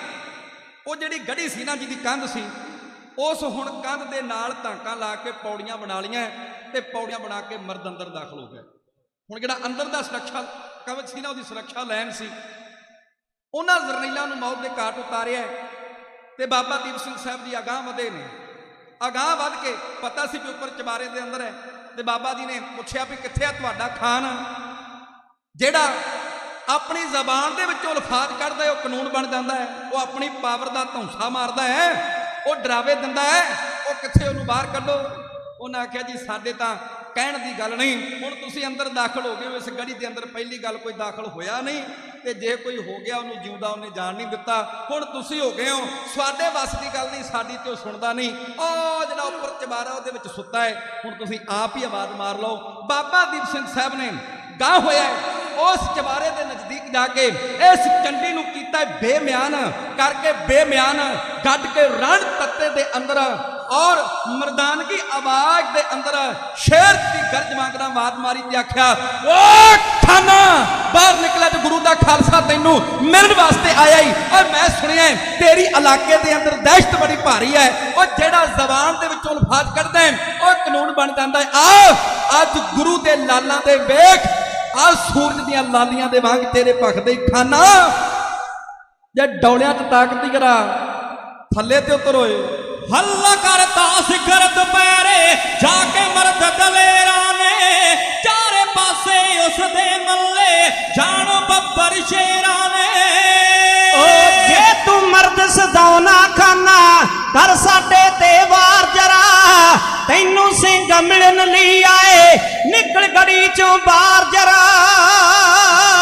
ਉਹ ਜਿਹੜੀ ਗੜੀ ਸੀ ਨਾ ਜਿਹਦੀ ਕੰਧ ਸੀ, ਉਸ ਹੁਣ ਕੰਧ ਦੇ ਨਾਲ ਧਾਕਾਂ ਲਾ ਕੇ ਪੌੜੀਆਂ ਬਣਾ ਲੀਆਂ ਤੇ ਪੌੜੀਆਂ ਬਣਾ ਕੇ ਮਰਦ ਅੰਦਰ ਦਾਖਲ ਹੋ ਗਏ। ਹੁਣ ਜਿਹੜਾ ਅੰਦਰ ਦਾ ਸੁਰੱਖਿਆ ਕਵਚ ਸੀ ਨਾ, ਉਹਦੀ ਸੁਰੱਖਿਆ ਲਾਈਨ ਸੀ, ਉਹਨਾਂ ਜਰਨੈਲਾਂ ਨੂੰ ਮੌਤ ਦੇ ਘਾਟ ਉਤਾਰਿਆ ਤੇ ਬਾਬਾ ਦੀਪ ਸਿੰਘ ਸਾਹਿਬ ਜੀ ਅਗਾਂਹ ਵਧੇ ਨੇ। ਅਗਾਂਹ ਵੱਧ ਕੇ ਪਤਾ ਸੀ ਕਿ ਉੱਪਰ ਚਬਾਰੇ ਦੇ ਅੰਦਰ ਹੈ, ਤੇ ਬਾਬਾ ਜੀ ਨੇ ਪੁੱਛਿਆ ਵੀ ਕਿੱਥੇ ਆ ਤੁਹਾਡਾ ਖਾਨ, ਜਿਹੜਾ ਆਪਣੀ ਜ਼ਬਾਨ ਦੇ ਵਿੱਚੋਂ ਅਲਫਾਜ਼ ਕੱਢਦਾ ਹੈ ਉਹ ਕਾਨੂੰਨ ਬਣ ਜਾਂਦਾ ਹੈ, ਉਹ ਆਪਣੀ ਪਾਵਰ ਦਾ ਧੌਂਸਾ ਮਾਰਦਾ ਹੈ, ਉਹ ਡਰਾਵੇ ਦਿੰਦਾ ਹੈ, ਉਹ ਕਿੱਥੇ, ਉਹਨੂੰ ਬਾਹਰ ਕੱਢੋ। ਉਹਨੇ ਆਖਿਆ ਜੀ ਸਾਡੇ ਤਾਂ ਕਹਿਣ ਦੀ ਗੱਲ ਨਹੀਂ, ਹੁਣ ਤੁਸੀਂ ਅੰਦਰ ਦਾਖਲ ਹੋ ਗਏ ਹੋ, ਇਸ ਗੜੀ ਦੇ ਅੰਦਰ ਪਹਿਲੀ ਗੱਲ ਕੋਈ ਦਾਖਲ ਹੋਇਆ ਨਹੀਂ, ਤੇ ਜੇ ਕੋਈ ਹੋ ਗਿਆ ਉਹਨੂੰ ਜਿਉਂਦਾ ਉਹਨੇ ਜਾਣ ਨਹੀਂ ਦਿੱਤਾ, ਹੁਣ ਤੁਸੀਂ ਹੋ ਗਏ ਹੋ, ਤੁਹਾਡੇ ਵੱਸ ਦੀ ਗੱਲ ਨਹੀਂ, ਸਾਡੀ ਤੇ ਉਹ ਸੁਣਦਾ ਨਹੀਂ, ਉਹ ਜਿਹੜਾ ਉੱਪਰ ਚਬਾਰਾ ਉਹਦੇ ਵਿੱਚ ਸੁੱਤਾ ਹੈ, ਹੁਣ ਤੁਸੀਂ ਆਪ ਹੀ ਆਵਾਜ਼ ਮਾਰ ਲਓ। ਬਾਬਾ ਦੀਪ ਸਿੰਘ ਸਾਹਿਬ ਨੇ ਗਾਹ ਹੋਇਆ ਉਸ ਚਬਾਰੇ ਦੇ ਨਜ਼ਦੀਕ ਜਾ ਕੇ ਇਸ ਚੰਡੀ ਨੂੰ ਕੀਤਾ ਬੇਮਿਆਨ ਕਰਕੇ, ਬੇਮਿਆਨ ਗੱਡ ਕੇ ਰਣ ਤੱਤੇ ਦੇ ਅੰਦਰ ਔਰ ਮਰਦਾਨਗੀ ਆਵਾਜ਼ ਦੇ ਅੰਦਰ ਸ਼ੇਰ ਦੀ ਗਰਜ ਵਾਂਗਣਾ ਆਵਾਜ਼ ਮਾਰੀ ਤੇ ਆਖਿਆ, ਓ ਖਾਨਾ ਬਾਹਰ ਨਿਕਲਿਆ ਤੇ ਗੁਰੂ ਦਾ ਖਾਲਸਾ ਤੈਨੂੰ ਮਿਲਣ ਵਾਸਤੇ ਆਇਆ ਹੀ। ਔਰ ਮੈਂ ਸੁਣਿਆ ਤੇਰੀ ਇਲਾਕੇ ਦੇ ਅੰਦਰ ਦਹਿਸ਼ਤ ਬੜੀ ਭਾਰੀ ਹੈ, ਉਹ ਜਿਹੜਾ ਜ਼ਬਾਨ ਦੇ ਵਿੱਚੋਂ ਅਲਫਾਜ਼ ਕੱਢਦਾ ਹੈ ਉਹ ਕਾਨੂੰਨ ਬਣ ਜਾਂਦਾ ਹੈ। ਆ ਅੱਜ ਗੁਰੂ ਦੇ ਲਾਲਾਂ ਦੇ ਵੇਖ, ਆ ਸੂਰਜ ਦੀਆਂ ਲਾਲੀਆਂ ਦੇ ਵਾਂਗ ਤੇਰੇ ਭਖਦੇ ਖਾਨਾ, ਜੇ ਡੌਲਿਆਂ 'ਚ ਤਾਕਤ ਦੀ ਕਰਾ ਥੱਲੇ ਤੇ ਉਤਰ ਹੋਏ। ਹੱਲਾ ਕਰਤਾ ਸਿਖਰ ਦੁਪਹਿਰੇ ਜਾ ਕੇ ਮਰਦ ਦਲੇਰਾਂ ਨੇ, ਚਾਰੇ ਪਾਸੇ ਉਸ ਦੇ ਮੱਲੇ ਜਾਣੋ ਬੱਬਰ ਸ਼ੇਰਾਂ ਨੇ। ਓ ਜੇ ਤੂੰ ਮਰਦ ਸਜਾਉਣਾ ਖਾਨਾ ਕਰ ਸਾਡੇ ਤੇ ਵਾਰ ਜਰਾ, ਤੈਨੂੰ ਸਿੰਘ ਮਿਲਣ ਲਈ ਆਏ ਨਿਕਲ ਗੜੀ ਚੋਂ ਬਾਹਰ ਜਰਾ।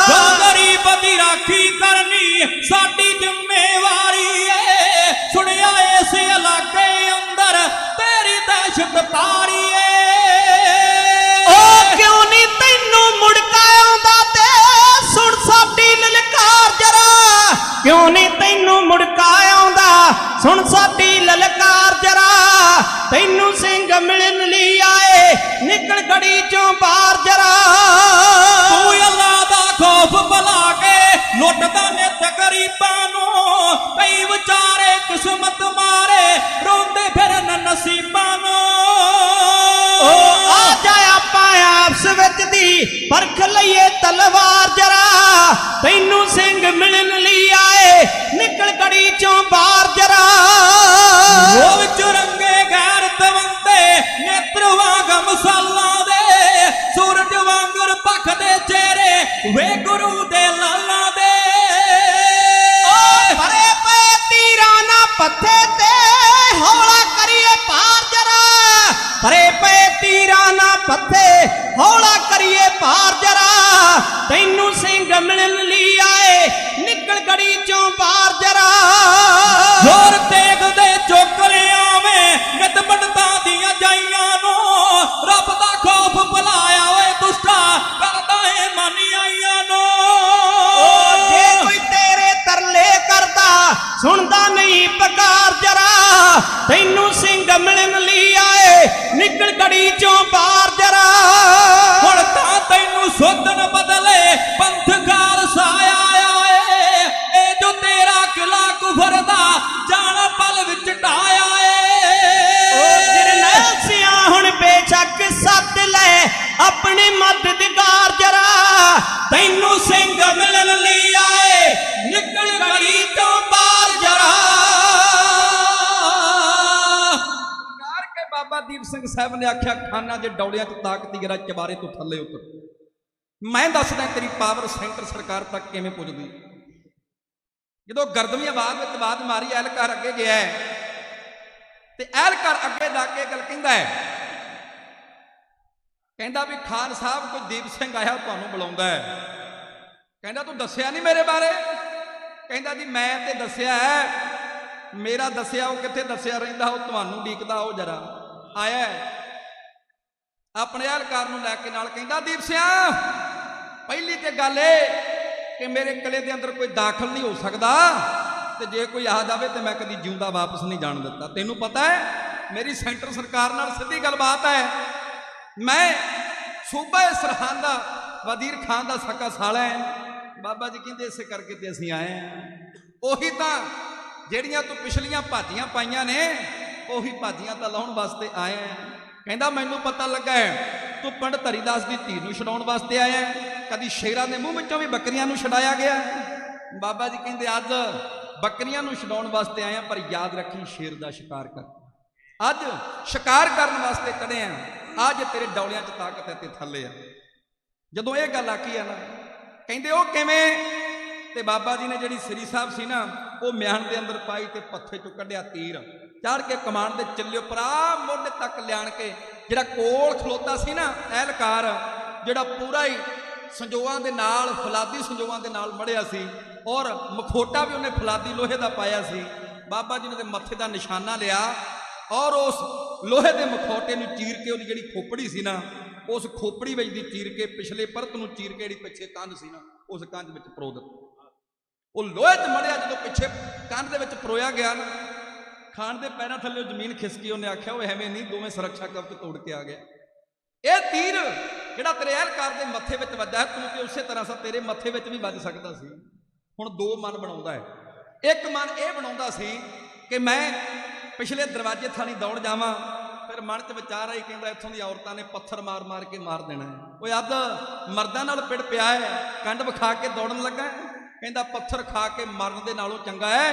ਜੋ ਗਰੀਬ ਦੀ ਰਾਖੀ ਕਰਨੀ ਸਾਡੀ ਜ਼ਿੰਮੇਵਾਰੀ ਏ, ਸੁਣਿਆ ਇਸ ਇਲਾਕੇ ਅੰਦਰ ਤੇਰੀ ਦਹਿਸ਼ਤ ਤਾਰੀ ਏ। ਓ ਕਿਉਂ ਨਹੀਂ ਤੈਨੂੰ ਮੁੜਕਾ ਆਉਂਦਾ ਤੇ ਸੁਣ ਸਾਡੀ ਲਲਕਾਰ ਜਰਾ, ਕਿਉਂ ਨਹੀਂ ਤੈਨੂੰ ਮੁੜਕਾ ਆਉਂਦਾ ਸੁਣ ਸਾਡੀ ਲਲਕਾਰ ਜਰਾ, ਤੈਨੂੰ ਸਿੰਘ ਮਿਲਣ ਲਈ ਆਏ ਨਿਕਲ ਗੜੀ ਚੋਂ ਬਾਹਰ ਜਰਾ। ਤੂੰ ਅੱਲਾ ਦਾ ਖੌਫ ਬੁਲਾ ਕੇ ਲੁੱਟਦਾ ਨਿਤ ਗਰੀਬਾਂ ਨੂੰ, ਕਈ ਵਿਚਾਰੇ ਕਿਸਮਤ ਮਾਰੇ ਰੋਂਦੇ ਫਿਰਨ ਨਸੀਬਾਂ ਨੂੰ। ਓ ਆ ਜਾ ਆਪਾਂ ਆਪਸ ਵਿੱਚ ਦੀ ਪਰਖ ਲਈਏ ਤਲਵਾਰ ਜਰਾ, ਤੈਨੂੰ ਸਿੰਘ ਮਿਲਣ ਲਈ ਆਏ ਨਿਕਲ ਗੜੀ ਚੋਂ ਬਾਹਰ ਜਰਾ। ਉਹ ਵਿੱਚ ਰੰਗੇ ਗੈਰਤ ਵੰਦੇ ਨੇਤਰ ਵਾਂਗ ਮਸਾਲਾਂ ਦੇ, ਸੂਰਜ ਵਾਂਗਰ ਭਖਦੇ ਚਿਹਰੇ ਵੇ ਗੁਰੂ ਦੇ ਲਾਲਾਂ ਦੇ। ਭਰੇ ਪਏ ਤੀਰਾਂ ਨਾ ਪੱਥੇ ਤੇ ਹੌਲਾ ਕਰੀਏ ਪਾਰ ਜਰਾ, ਭਰੇ ਪਏ ਤੀਰਾਂ ਨਾ ਪੱਥੇ ਹੌਲਾ ਕਰੀਏ ਪਾਰ ਜਰਾ, ਤੈਨੂੰ ਸਿੰਘ ਮਿਲਣ ਲਈ ਆਏ ਨਿਕਲ ਗੜੀ ਚੋਂ ਬਾਹਰ ਜਰਾ। ਜ਼ੋਰ ਦੇਖਦੇ ਚੁੱਕ ਲਿਆਵੇਂ ਨਿਤ ਪੰਡਤਾਂ ਦੀਆਂ ਜਾਈਆਂ ਨੂੰ, ਰੱਬ ਦਾ ਖੌਫ ਬੁਲਾਇਆ ਓਏ ਦੁਸ਼ਟਾ ਕਰਦਾ ਏ ਮਾਨੀ ਆਈਆਂ ਨੂੰ। ਓ ਜੇ ਕੋਈ ਤੇਰੇ ਤਰਲੇ ਕਰਦਾ ਸੁਣਦਾ ਨਹੀਂ ਪੁਕਾਰ ਜਰਾ, ਤੈਨੂੰ ਸਿੰਘ ਮਿਲਣ ਲਈ ਆਏ ਨਿਕਲ ਗੜੀ ਚੋਂ ਬਾਹਰ ਜਰਾ। ਹੁਣ ਤਾਂ ਤੈਨੂੰ ਸੋਧਣ ਬਦਲੇ ਪੰਥ ਖਾਲਸਾ ਆਇਆ ਏ, ਇਹ ਜੋ ਤੇਰਾ ਕਿਲਾ ਕੁਫਰ ਦਾ ਜਾਣਾ ਪਲ ਵਿੱਚ ਢਾਇਆ ਏ। ਓ ਜਰਨੈਲ ਸਿਆ ਹੁਣ ਬੇਸ਼ੱਕ ਸੱਦ ਲੈ ਆਪਣੀ ਮਦਦਗਾਰ ਜਰਾ, ਤੈਨੂੰ ਸਿੰਘ ਮਿਲਣ ਲਈ ਆਏ ਨਿਕਲ ਗਲੀ ਤੋਂ ਬਾਹਰ ਜਰਾ। ਕੇ ਬਾਬਾ ਦੀਪ ਸਿੰਘ ਸਾਹਿਬ ਨੇ ਆਖਿਆ, ਖਾਨਾ ਜੇ ਡੌਲਿਆਂ 'ਚ ਤਾਕਤ ਦੀ ਜਰਾ ਚਬਾਰੇ ਤੋਂ ਥੱਲੇ ਉਤਰ, ਮੈਂ ਦੱਸਦਾ ਤੇਰੀ ਪਾਵਰ ਸੈਂਟਰ ਸਰਕਾਰ ਤੱਕ ਕਿਵੇਂ ਪੁੱਜਦੀ। ਜਦੋਂ ਗਰਦਵੀਂ ਆਵਾਜ਼ ਵਿੱਚ ਆਵਾਜ਼ ਮਾਰੀ, ਐਲਕਾਰ ਅੱਗੇ ਗਿਆ ਤੇ ਐਲਕਾਰ ਅੱਗੇ ਜਾ ਕੇ ਗੱਲ ਕਹਿੰਦਾ ਹੈ, ਕਹਿੰਦਾ ਵੀ ਖਾਨ ਸਾਹਿਬ ਕੋਈ ਦੀਪ ਸਿੰਘ ਆਇਆ ਤੁਹਾਨੂੰ ਬੁਲਾਉਂਦਾ ਹੈ। ਕਹਿੰਦਾ ਤੂੰ ਦੱਸਿਆ ਨਹੀਂ ਮੇਰੇ ਬਾਰੇ। ਕਹਿੰਦਾ ਜੀ ਮੈਂ ਤੇ ਦੱਸਿਆ ਹੈ, ਮੇਰਾ ਦੱਸਿਆ ਉਹ ਕਿੱਥੇ ਦੱਸਿਆ ਰਹਿੰਦਾ, ਉਹ ਤੁਹਾਨੂੰ ਉਡੀਕਦਾ, ਉਹ ਜਰਾ ਆਇਆ ਆਪਣੇ ਅਹਿਲਕਾਰ ਨੂੰ ਲੈ ਕੇ ਨਾਲ। ਕਹਿੰਦਾ ਦੀਪ ਸਿੰਘ ਪਹਿਲੀ ਤੇ ਗੱਲ ਇਹ ਕਿ ਮੇਰੇ ਕਿਲੇ ਦੇ ਅੰਦਰ ਕੋਈ ਦਾਖਲ ਨਹੀਂ ਹੋ ਸਕਦਾ, ਤੇ ਜੇ ਕੋਈ ਆ ਜਾਵੇ ਤੇ ਮੈਂ ਕਦੀ ਜਿਉਂਦਾ ਵਾਪਸ ਨਹੀਂ ਜਾਣ ਦਿੱਤਾ। ਤੈਨੂੰ ਪਤਾ ਹੈ ਮੇਰੀ ਸੈਂਟਰ ਸਰਕਾਰ ਨਾਲ ਸਿੱਧੀ ਗੱਲਬਾਤ ਹੈ, ਮੈਂ ਸੂਬਾ ਸਰਹੰਦ ਦਾ ਵਜ਼ੀਰ ਖਾਨ ਦਾ ਸਕਾ ਸਾਲਾ ਹੈ। ਬਾਬਾ ਜੀ ਕਹਿੰਦੇ ਇਸੇ ਕਰਕੇ ਤੇ ਅਸੀਂ ਆਏ ਹਾਂ। ਉਹੀ ਤਾਂ ਜਿਹੜੀਆਂ ਤੂੰ ਪਿਛਲੀਆਂ ਭਾਜੀਆਂ ਪਾਈਆਂ ਨੇ, ਉਹੀ ਭਾਜੀਆਂ ਤਾਂ ਲਾਉਣ ਵਾਸਤੇ ਆਏ ਆ। ਕਹਿੰਦਾ ਮੈਨੂੰ ਪਤਾ ਲੱਗਾ ਹੈ ਤੂੰ ਪੰਡਤ ਹਰੀਦਾਸ ਦੀ ਧੀ ਨੂੰ ਛਡਾਉਣ ਵਾਸਤੇ ਆਇਆ, ਕਦੀ ਸ਼ੇਰਾਂ ਦੇ ਮੂੰਹ ਵਿੱਚੋਂ ਵੀ ਬੱਕਰੀਆਂ ਨੂੰ ਛਡਾਇਆ ਗਿਆ। ਬਾਬਾ ਜੀ ਕਹਿੰਦੇ ਅੱਜ ਬੱਕਰੀਆਂ ਨੂੰ ਛਡਾਉਣ ਵਾਸਤੇ ਆਏ ਆ, ਪਰ ਯਾਦ ਰੱਖੀ ਸ਼ੇਰ ਦਾ ਸ਼ਿਕਾਰ ਕਰ। ਅੱਜ ਸ਼ਿਕਾਰ ਕਰਨ ਵਾਸਤੇ ਚੜੇ ਆ। ਆ ਜੇ ਤੇਰੇ ਡੌਲਿਆਂ 'ਚ ਤਾਕਤ ਹੈ ਤੇ ਥੱਲੇ ਆ। ਜਦੋਂ ਇਹ ਗੱਲ ਆਖੀ ਆ ਨਾ, ਕਹਿੰਦੇ ਉਹ ਕਿਵੇਂ? ਤੇ ਬਾਬਾ ਜੀ ਨੇ ਜਿਹੜੀ ਸ੍ਰੀ ਸਾਹਿਬ ਸੀ ਨਾ, ਉਹ ਮਿਆਨ ਦੇ ਅੰਦਰ ਪਾਈ ਤੇ ਪੱਥੇ 'ਚੋਂ ਕੱਢਿਆ ਤੀਰ, ਚੜ੍ਹ ਕੇ ਕਮਾਨ ਦੇ ਚੱਲਿਓ ਭਰਾ ਮੋਢੇ ਤੱਕ ਲਿਆਣ ਕੇ। ਜਿਹੜਾ ਕੋਲ ਖਲੋਤਾ ਸੀ ਨਾ ਐਲਕਾਰ, ਜਿਹੜਾ ਪੂਰਾ ਹੀ ਸੰਜੋਆਂ ਦੇ ਨਾਲ, ਫਲਾਦੀ ਸੰਜੋਆਂ ਦੇ ਨਾਲ ਮੜਿਆ ਸੀ, ਔਰ ਮਖੋਟਾ ਵੀ ਉਹਨੇ ਫਲਾਦੀ ਲੋਹੇ ਦਾ ਪਾਇਆ ਸੀ। ਬਾਬਾ ਜੀ ਨੇ ਤੇ ਮੱਥੇ ਦਾ ਨਿਸ਼ਾਨਾ ਲਿਆ, ਔਰ ਉਸ ਲੋਹੇ ਦੇ ਮਖੌਟੇ ਨੂੰ ਚੀਰ ਕੇ, ਉਹਦੀ ਜਿਹੜੀ ਖੋਪੜੀ ਸੀ ਨਾ, ਉਸ ਖੋਪੜੀ ਵਿੱਚ ਦੀ ਚੀਰ ਕੇ, ਪਿਛਲੇ ਪਰਤ ਨੂੰ ਚੀਰ ਕੇ, ਜਿਹੜੀ ਪਿੱਛੇ ਕੰਧ ਸੀ ਨਾ, ਉਸ ਕੰਧ ਵਿੱਚ ਪਰੋ ਦਿੱਤਾ। ਉਹ ਲੋਹੇ 'ਚ ਮੜਿਆ ਜਦੋਂ ਪਿੱਛੇ ਕੰਧ ਦੇ ਵਿੱਚ ਪਰੋਇਆ ਗਿਆ ਨਾ, ਖਾਨ ਦੇ ਪੈਰਾਂ ਥੱਲੇ ਜ਼ਮੀਨ ਖਿਸਕੀ। ਉਹਨੇ ਆਖਿਆ ਉਹ ਐਵੇਂ ਨਹੀਂ, ਦੋਵੇਂ ਸੁਰੱਖਿਆ ਕਵਚ ਤੋੜ ਕੇ ਆ ਗਿਆ। ਇਹ ਤੀਰ ਜਿਹੜਾ ਤੇਰੇ ਅਹਿਲਕਾਰ ਦੇ ਮੱਥੇ ਵਿੱਚ ਵੱਜਾ ਹੈ, ਤੂੰ ਤੇ ਉਸੇ ਤਰ੍ਹਾਂ ਸਾ ਤੇਰੇ ਮੱਥੇ ਵਿੱਚ ਵੀ ਵੱਜ ਸਕਦਾ ਸੀ। ਹੁਣ ਦੋ ਮਨ ਬਣਾਉਂਦਾ ਹੈ। ਇੱਕ ਮਨ ਇਹ ਬਣਾਉਂਦਾ ਸੀ ਕਿ ਮੈਂ ਪਿਛਲੇ ਦਰਵਾਜ਼ੇ ਥਾਣੀ ਦੌੜ ਜਾਵਾਂ, ਫਿਰ ਮਨ 'ਚ ਵਿਚਾਰ ਆਈ, ਕਹਿੰਦਾ ਇੱਥੋਂ ਦੀ ਔਰਤਾਂ ਨੇ ਪੱਥਰ ਮਾਰ ਮਾਰ ਕੇ ਮਾਰ ਦੇਣਾ ਹੈ। ਉਹ ਅੱਧ ਮਰਦਾਂ ਨਾਲ ਪਿੜ ਪਿਆ ਹੈ, ਕੰਡ ਵਿਖਾ ਕੇ ਦੌੜਨ ਲੱਗਾ। ਕਹਿੰਦਾ ਪੱਥਰ ਖਾ ਕੇ ਮਰਨ ਦੇ ਨਾਲੋਂ ਚੰਗਾ ਹੈ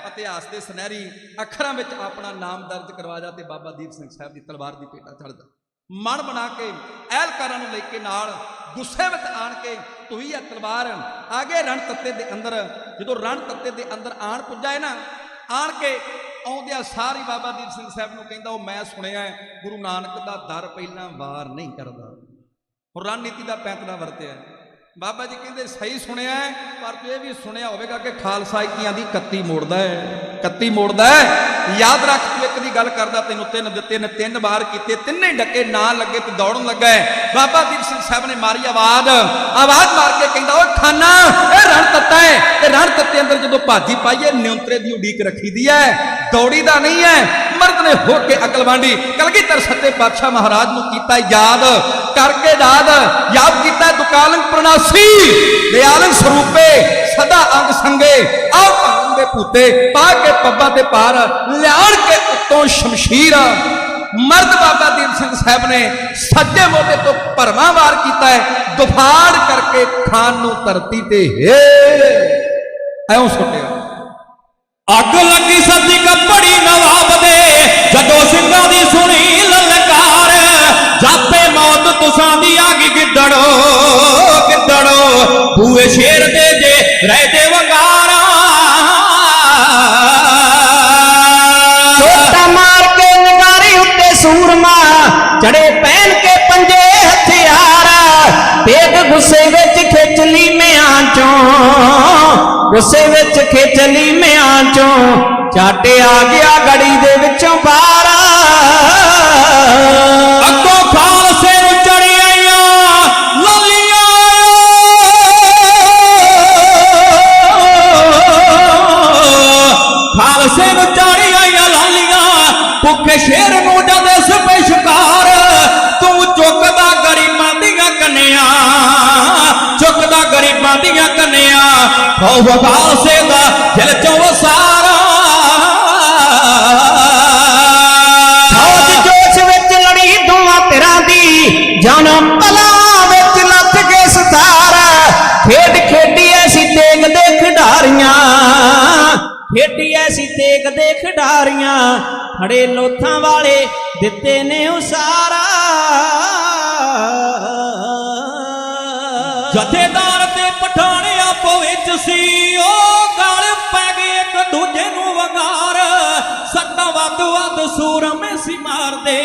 ਇਤਿਹਾਸ ਦੇ ਸੁਨਹਿਰੀ ਅੱਖਰਾਂ ਵਿੱਚ ਆਪਣਾ ਨਾਮ ਦਰਜ ਕਰਵਾ ਜਾ। ਤੇ ਬਾਬਾ ਦੀਪ ਸਿੰਘ ਸਾਹਿਬ ਦੀ ਤਲਵਾਰ ਦੀ ਭੇਟਾ ਚੜ੍ਹਦਾ। ਮਨ ਬਣਾ ਕੇ ਅਹਿਲਕਾਰਾਂ ਨੂੰ ਲੈ ਕੇ ਨਾਲ ਗੁੱਸੇ ਵਿੱਚ ਆਣ ਕੇ ਧੋਈ ਆ ਤਲਵਾਰ। ਆਗੇ ਰਣ ਤੱਤੇ ਦੇ ਅੰਦਰ, ਜਦੋਂ ਰਣ ਤੱਤੇ ਦੇ ਅੰਦਰ ਆਣ ਪੁੱਜਾ ਹੈ ਨਾ, ਆਣ ਕੇ ਆਉਂਦਿਆਂ ਸਾਰੀ ਬਾਬਾ ਦੀਪ ਸਿੰਘ ਸਾਹਿਬ ਨੂੰ ਕਹਿੰਦਾ ਉਹ ਮੈਂ ਸੁਣਿਆ ਗੁਰੂ ਨਾਨਕ ਦਾ ਦਰ ਪਹਿਲਾਂ ਵਾਰ ਨਹੀਂ ਕਰਦਾ। ਹੁਣ ਰਣਨੀਤੀ ਦਾ ਪੈਂਤੜਾ ਵਰਤਿਆ। ਬਾਬਾ ਜੀ ਕਹਿੰਦੇ ਸਹੀ ਸੁਣਿਆ, ਪਰ ਤੂੰ ਇਹ ਵੀ ਸੁਣਿਆ ਹੋਵੇਗਾ ਕਿ ਖਾਲਸਾ ਇੱਕੀਆਂ ਦੀ 31 ਮੋੜਦਾ ਹੈ, 31 ਮੋੜਦਾ ਹੈ। ਯਾਦ ਰੱਖ, ਤੂੰ ਇੱਕ ਦੀ ਗੱਲ ਕਰਦਾ, ਤੈਨੂੰ 3 ਦਿੱਤੇ ਨੇ, 3 ਵਾਰ ਕੀਤੇ, ਤਿੰਨੇ ਡੱਕੇ ਨਾ ਲੱਗੇ ਤੇ ਦੌੜਨ ਲੱਗਾ ਹੈ। ਬਾਬਾ ਦੀਪ ਸਿੰਘ ਸਾਹਿਬ ਨੇ ਮਾਰੀ ਆਵਾਜ਼ ਮਾਰ ਕੇ ਕਹਿੰਦਾ ਓਏ ਖਾਨਾ, ਇਹ ਰਣ ਤੱਤਾ ਹੈ, ਤੇ ਰਣ ਤੱਤੇ ਅੰਦਰ ਜਦੋਂ ਭਾਜੀ ਪਾਈਏ ਨਿਯੰਤਰੇ ਦੀ ਉਡੀਕ ਰੱਖੀ ਦੀ ਹੈ, ਦੌੜੀ ਦਾ ਨਹੀਂ ਹੈ। ਮਰਦ ਨੇ ਹੋ ਕੇ ਅਕਲ ਵਾਂਡੀ ਕਲਗੀਧਰ ਸੱਚੇ ਪਾਤਸ਼ਾਹ ਮਹਾਰਾਜ ਨੂੰ ਕੀਤਾ ਯਾਦ ਕਰਕੇ ਯਾਦ ਕੀਤਾ ਦੁਕਾਲੰਗ ਪ੍ਰਣਾਸੀ ਦਿਆਲੰਗ ਸਰੂਪੇ ਸਦਾ ਅੰਗ ਸੰਗੇ ਆਓ ਭੰਗ ਦੇ ਭੂਤੇ ਪਾ ਕੇ ਪੱਬਾਂ ਤੇ ਪਾਰ ਲਿਆਣ ਕੇ ਉੱਤੋਂ ਸ਼ਮਸ਼ੀਰ। ਮਰਦ ਬਾਬਾ ਦੀਪ ਸਿੰਘ ਸਾਹਿਬ ਨੇ ਸੱਜੇ ਮੋਢੇ ਤੋਂ ਭਰਵਾਂ ਵਾਰ ਕੀਤਾ ਹੈ, ਦੁਫਾੜ ਕਰਕੇ ਖਾਨ ਨੂੰ ਧਰਤੀ ਤੇ ਐਉਂ ਸੁੱਟਿਆ। ਅੱਗ ਲੱਗੀ ਸੱਜੀ ਕੱਪੜੀ ਨਵਾਬ ਦੇ, ਜਦੋਂ ਸਿੰਘਾਂ ਦੀ ਸੁਣੀ ਲਲਕਾਰ। ਜਾਪੇ ਮੌਤ ਤੁਸਾਂ ਦੀ ਆ ਗਈ ਗਿੱਦੜੋ ਗਿੱਦੜੋ, ਬੂਏ ਸ਼ੇਰ ਦੇ ਜੇ ਰਹਿ ਦੇ ਵੰਗਾਰਾ। ਛੋਟਾ ਮਾਰ ਕੇ ਨਗਾਰੀ ਉੱਤੇ ਸੂਰਮਾ, ਚੜੇ ਪਹਿਨ ਕੇ ਪੰਜੇ ਹਥਿਆਰ। ਤੇਗ ਗੁੱਸੇ ਵਿੱਚ ਖਿੱਚ ਲਈ ਮਿਆਂ ਚੋਂ, ਗੁੱਸੇ ਵਿੱਚ ਖਿੱਚ ਲਈ ਮਿਆਂ ਚੋਂ, ਚਾਟੇ ਆ ਗਿਆ ਗੜੀ ਦੇ ਵਿੱਚੋਂ ਬਾਹਰ। ਅੱਗੋਂ ਖਾਲਸੇ ਨੂੰ ਚੜੀ ਆਈਆਂ ਲਾਲੀਆਂ, ਖਾਲਸੇ ਨੂੰ ਚੜੀ ਆਈਆਂ ਲਾਲੀਆਂ। ਭੁੱਖੇ ਸ਼ੇਰ ਨੂੰ ਜਦ ਸਪੇ ਸ਼ਿਕਾਰ, ਤੂੰ ਚੁੱਕਦਾ ਗਰੀਬਾਂ ਦੀਆਂ ਕੰਨਿਆਂ, ਚੁੱਕਦਾ ਗਰੀਬਾਂ ਦੀਆਂ ਕੰਨਿਆਂ। ਖੌਫ ਖਾਲਸੇ ਦਾ ਦਿਲ ਚੋਂ ਵਸਾਰਾ। ਜਨਮ ਪਲਾਂ ਵਿੱਚ ਲੱਥ ਕੇ ਸਤਾਰਾ, ਖੇਡ ਖੇਡੀ ਐਸੀ ਤੇਗ ਦੇ ਖਿਡਾਰੀਆਂ, ਖੇਡੀ ਐਸੀ ਤੇਗ ਦੇ ਖਿਡਾਰੀਆਂ। ਖੜੇ ਲੋਥਾਂ ਵਾਲੇ ਦਿੱਤੇ ਨੇ ਉਸਾਰਾ। ਜਥੇਦਾਰ ਤੇ ਪਠਾਣ ਆਪੋ ਵਿੱਚ ਸੀ, ਉਹ ਗਲ ਪੈ ਗਏ ਇੱਕ ਦੂਜੇ ਨੂੰ ਵੰਗਾਰ। ਸੱਟਾਂ ਵੱਧ ਸੂਰਮੇ ਸੀ ਮਾਰਦੇ,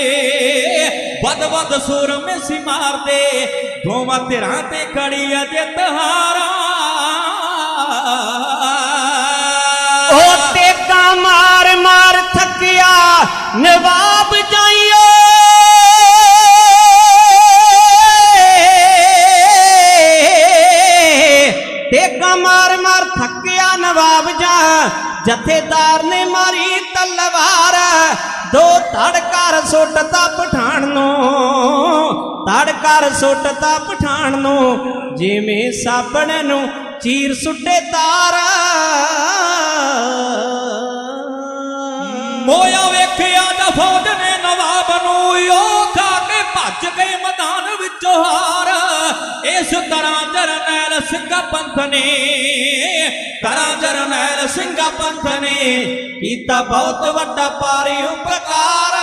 ਵੱਧ ਸੂਰਮੇ ਸੀ ਮਾਰਦੇ। ਦੋਵਾਂ ਧਿਰਾਂ ਤੇ ਖੜੀ ਅਜੇ ਤਹਾਰਾ। ਉਹ ਟੇਕਾ ਮਾਰ ਮਾਰ ਥੱਕਿਆ ਨਵਾਬ ਜਾਈਓ, ਟੇਕਾ ਮਾਰ ਮਾਰ ਥੱਕਿਆ ਨਵਾਬ ਜਾ। ਜਥੇਦਾਰ ਨੇ ਮਾਰੀ ਤਲਵਾਰ, ਦੋ ਧੜ ਕਰ ਸੁੱਟਤਾ ਪਠਾਣ ਨੂੰ, ਧੜ ਕਰ ਸੁੱਟਤਾ ਪਠਾਣ ਨੂੰ। ਜਿਵੇਂ ਸਾਬਣ ਨੂੰ ਚੀਰ ਸੁੱਟੇ ਤਾਰ। ਮੋਇਆ ਵੇਖਿਆ ਤਾਂ ਫੌਜ ਨੇ ਨਵਾਬ ਨੂੰ, ਉਹ ਖਾ ਕੇ ਭੱਜ ਗਏ ਮੈਦਾਨ ਵਿੱਚੋਂ ਹਾਰ। ਇਸ ਤਰ੍ਹਾਂ ਜਰਨੈਲ ਸਿੰਘਾ ਪੰਥ ਨੇ, ਤਰ੍ਹਾਂ ਜਰਨੈਲ ਸਿੰਘਾ ਪੰਥ ਨੇ ਕੀਤਾ ਬਹੁਤ ਵੱਡਾ ਭਾਰੀ ਉਪਕਾਰ।